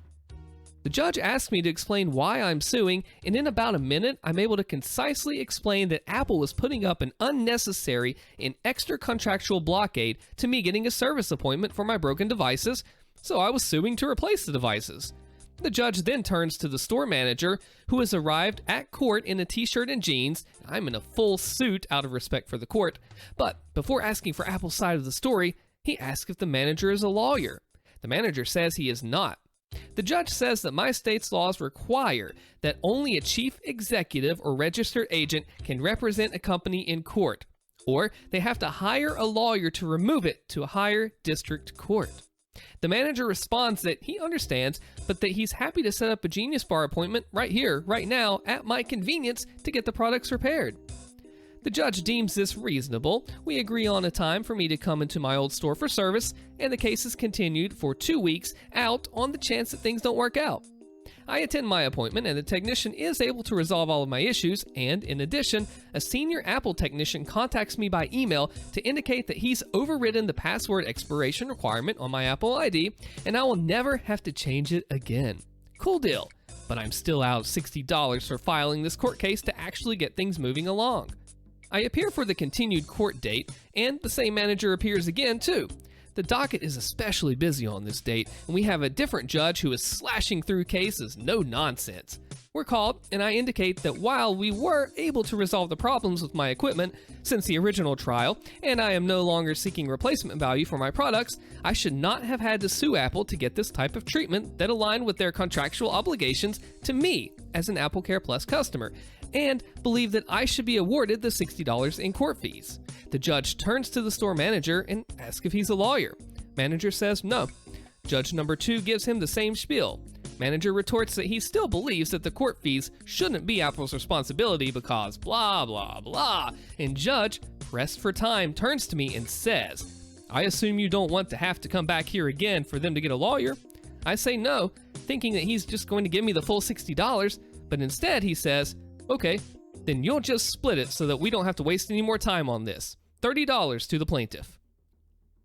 The judge asked me to explain why I'm suing, and in about a minute, I'm able to concisely explain that Apple was putting up an unnecessary and extra contractual blockade to me getting a service appointment for my broken devices, so I was suing to replace the devices. The judge then turns to the store manager, who has arrived at court in a t-shirt and jeans. I'm in a full suit out of respect for the court, but before asking for Apple's side of the story, he asks if the manager is a lawyer. The manager says he is not. The judge says that my state's laws require that only a chief executive or registered agent can represent a company in court, or they have to hire a lawyer to remove it to a higher district court. The manager responds that he understands, but that he's happy to set up a Genius Bar appointment right here, right now, at my convenience to get the products repaired. The judge deems this reasonable. We agree on a time for me to come into my old store for service, and the case is continued for 2 weeks out on the chance that things don't work out. I attend my appointment, and the technician is able to resolve all of my issues, and in addition, a senior Apple technician contacts me by email to indicate that he's overridden the password expiration requirement on my Apple ID, and I will never have to change it again. Cool deal, but I'm still out $60 for filing this court case to actually get things moving along. I appear for the continued court date, and the same manager appears again too. The docket is especially busy on this date, and we have a different judge who is slashing through cases, no nonsense. We're called, and I indicate that while we were able to resolve the problems with my equipment since the original trial, and I am no longer seeking replacement value for my products, I should not have had to sue Apple to get this type of treatment that aligned with their contractual obligations to me as an AppleCare Plus customer, and believe that I should be awarded the $60 in court fees. The judge turns to the store manager and asks if he's a lawyer. Manager says no. Judge number 2 gives him the same spiel. Manager retorts that he still believes that the court fees shouldn't be Apple's responsibility because blah blah blah. And judge, pressed for time, turns to me and says, "I assume you don't want to have to come back here again for them to get a lawyer?" I say no, thinking that he's just going to give me the full $60, but instead he says, "Okay, then you'll just split it so that we don't have to waste any more time on this. $30 to the plaintiff."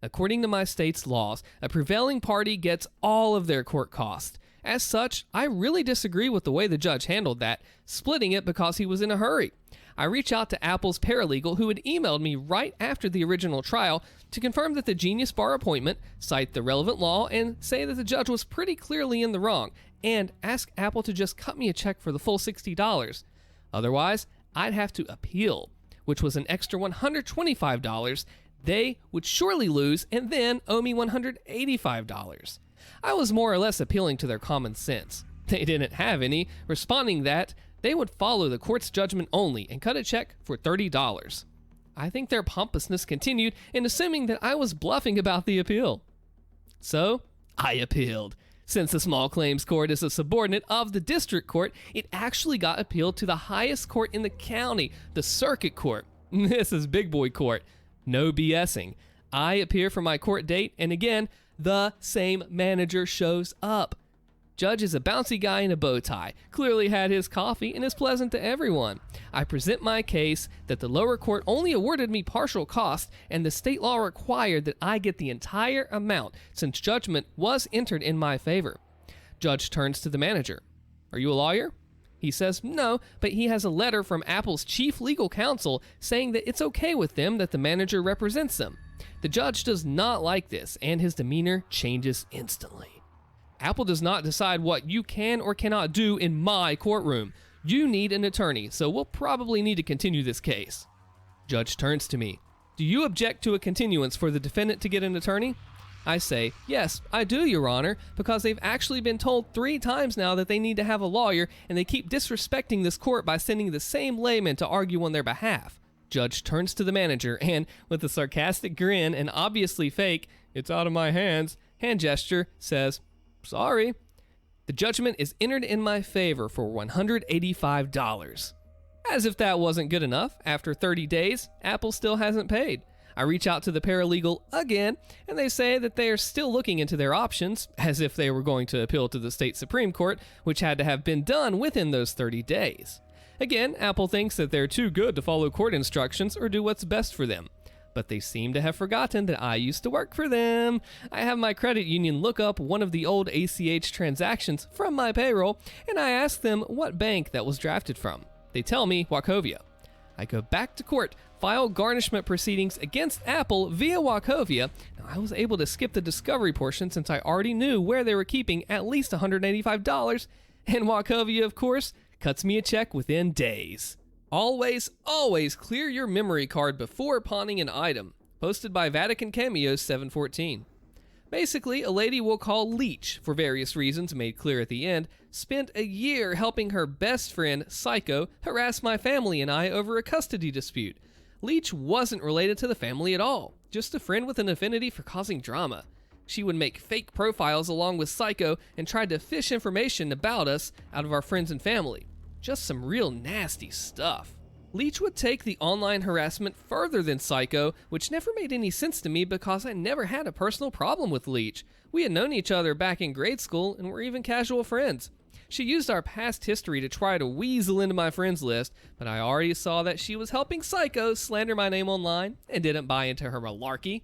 According to my state's laws, a prevailing party gets all of their court costs. As such, I really disagree with the way the judge handled that, splitting it because he was in a hurry. I reach out to Apple's paralegal who had emailed me right after the original trial to confirm that the Genius Bar appointment, cite the relevant law, and say that the judge was pretty clearly in the wrong, and ask Apple to just cut me a check for the full $60. Otherwise, I'd have to appeal, which was an extra $125. They would surely lose and then owe me $185. I was more or less appealing to their common sense. They didn't have any, responding that they would follow the court's judgment only and cut a check for $30. I think their pompousness continued in assuming that I was bluffing about the appeal. So, I appealed. Since the small claims court is a subordinate of the district court, it actually got appealed to the highest court in the county, the circuit court. This is big boy court. No BSing. I appear for my court date, and again, the same manager shows up. Judge is a bouncy guy in a bow tie, clearly had his coffee, and is pleasant to everyone. I present my case that the lower court only awarded me partial cost, and the state law required that I get the entire amount since judgment was entered in my favor. Judge turns to the manager. "Are you a lawyer?" He says no, but he has a letter from Apple's chief legal counsel saying that it's okay with them that the manager represents them. The judge does not like this, and his demeanor changes instantly. "Apple does not decide what you can or cannot do in my courtroom. You need an attorney, so we'll probably need to continue this case. Judge turns to me. Do you object to a continuance for the defendant to get an attorney? I say, yes, I do, Your Honor, because they've actually been told 3 times now that they need to have a lawyer, and they keep disrespecting this court by sending the same layman to argue on their behalf. Judge turns to the manager and, with a sarcastic grin and obviously fake, "It's out of my hands," hand gesture, says, "Sorry." The judgment is entered in my favor for $185. As if that wasn't good enough, after 30 days, Apple still hasn't paid. I reach out to the paralegal again, and they say that they are still looking into their options, as if they were going to appeal to the state Supreme Court, which had to have been done within those 30 days. Again, Apple thinks that they're too good to follow court instructions or do what's best for them. But they seem to have forgotten that I used to work for them. I have my credit union look up one of the old ACH transactions from my payroll, and I ask them what bank that was drafted from. They tell me Wachovia. I go back to court, file garnishment proceedings against Apple via Wachovia. Now, I was able to skip the discovery portion since I already knew where they were keeping at least $185, and Wachovia, of course, cuts me a check within days. Always, always clear your memory card before pawning an item. Posted by Vatican Cameos 714. Basically, a lady we'll call Leech, for various reasons made clear at the end, spent a year helping her best friend, Psycho, harass my family and I over a custody dispute. Leech wasn't related to the family at all, just a friend with an affinity for causing drama. She would make fake profiles along with Psycho and tried to fish information about us out of our friends and family. Just some real nasty stuff. Leech would take the online harassment further than Psycho, which never made any sense to me because I never had a personal problem with Leech. We had known each other back in grade school and were even casual friends. She used our past history to try to weasel into my friends list, but I already saw that she was helping Psycho slander my name online and didn't buy into her malarkey.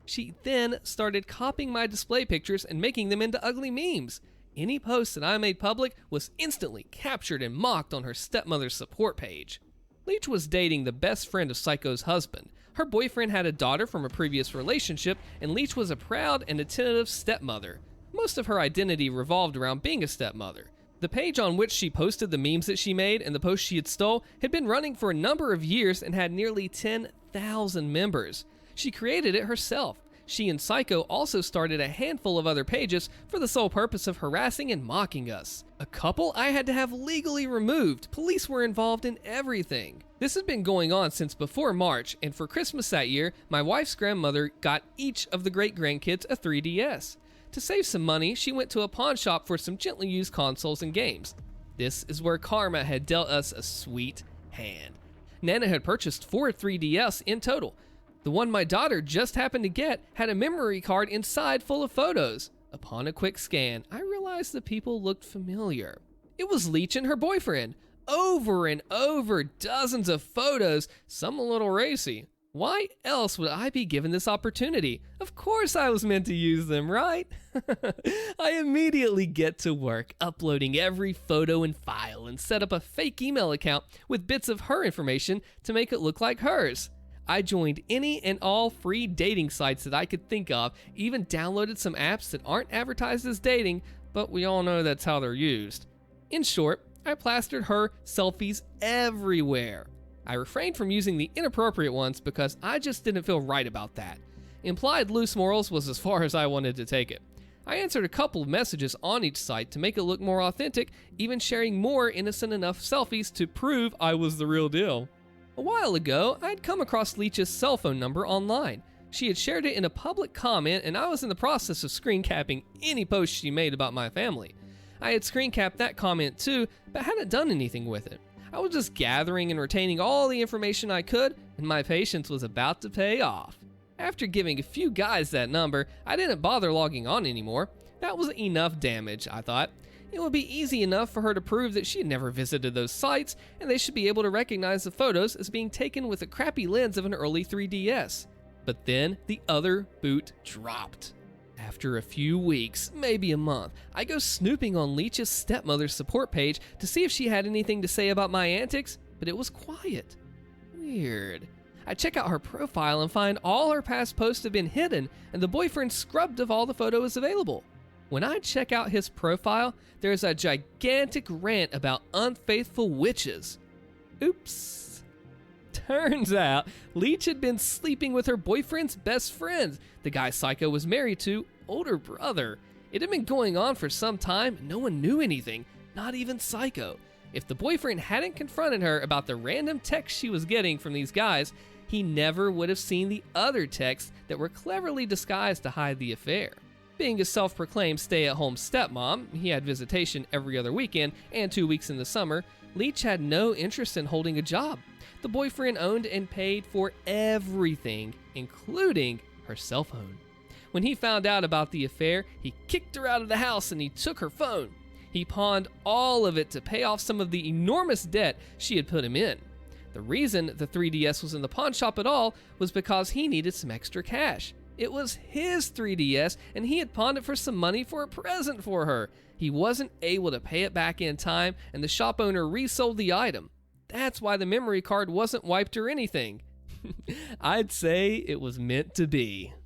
She then started copying my display pictures and making them into ugly memes. Any post that I made public was instantly captured and mocked on her stepmother's support page. Leech was dating the best friend of Psycho's husband. Her boyfriend had a daughter from a previous relationship, and Leech was a proud and attentive stepmother. Most of her identity revolved around being a stepmother. The page on which she posted the memes that she made and the posts she had stole had been running for a number of years and had nearly 10,000 members. She created it herself. She and Psycho also started a handful of other pages for the sole purpose of harassing and mocking us. A couple I had to have legally removed. Police were involved in everything. This had been going on since before March, and for Christmas that year, my wife's grandmother got each of the great-grandkids a 3DS. To save some money, she went to a pawn shop for some gently used consoles and games. This is where karma had dealt us a sweet hand. Nana had purchased 4 3DS in total. The one my daughter just happened to get had a memory card inside full of photos. Upon a quick scan, I realized the people looked familiar. It was Leech and her boyfriend. Over and over, dozens of photos, some a little racy. Why else would I be given this opportunity? Of course I was meant to use them, right? I immediately get to work uploading every photo and file and set up a fake email account with bits of her information to make it look like hers. I joined any and all free dating sites that I could think of, even downloaded some apps that aren't advertised as dating, but we all know that's how they're used. In short, I plastered her selfies everywhere. I refrained from using the inappropriate ones because I just didn't feel right about that. Implied loose morals was as far as I wanted to take it. I answered a couple of messages on each site to make it look more authentic, even sharing more innocent enough selfies to prove I was the real deal. A while ago, I'd come across Leech's cell phone number online. She had shared it in a public comment, and I was in the process of screen capping any post she made about my family. I had screen capped that comment too, but hadn't done anything with it. I was just gathering and retaining all the information I could, and my patience was about to pay off. After giving a few guys that number, I didn't bother logging on anymore. That was enough damage, I thought. It would be easy enough for her to prove that she had never visited those sites, and they should be able to recognize the photos as being taken with a crappy lens of an early 3DS. But then the other boot dropped. After a few weeks, maybe a month, I go snooping on Leech's stepmother's support page to see if she had anything to say about my antics, but it was quiet. Weird. I check out her profile and find all her past posts have been hidden, and the boyfriend scrubbed of all the photos available. When I check out his profile, there's a gigantic rant about unfaithful witches. Oops. Turns out, Leach had been sleeping with her boyfriend's best friend, the guy Psycho was married to, older brother. It had been going on for some time, and no one knew anything, not even Psycho. If the boyfriend hadn't confronted her about the random texts she was getting from these guys, he never would have seen the other texts that were cleverly disguised to hide the affair. Being a self-proclaimed stay-at-home stepmom, he had visitation every other weekend and 2 weeks in the summer, Leach had no interest in holding a job. The boyfriend owned and paid for everything, including her cell phone. When he found out about the affair, he kicked her out of the house and he took her phone. He pawned all of it to pay off some of the enormous debt she had put him in. The reason the 3DS was in the pawn shop at all was because he needed some extra cash. It was his 3DS, and he had pawned it for some money for a present for her. He wasn't able to pay it back in time, and the shop owner resold the item. That's why the memory card wasn't wiped or anything. I'd say it was meant to be.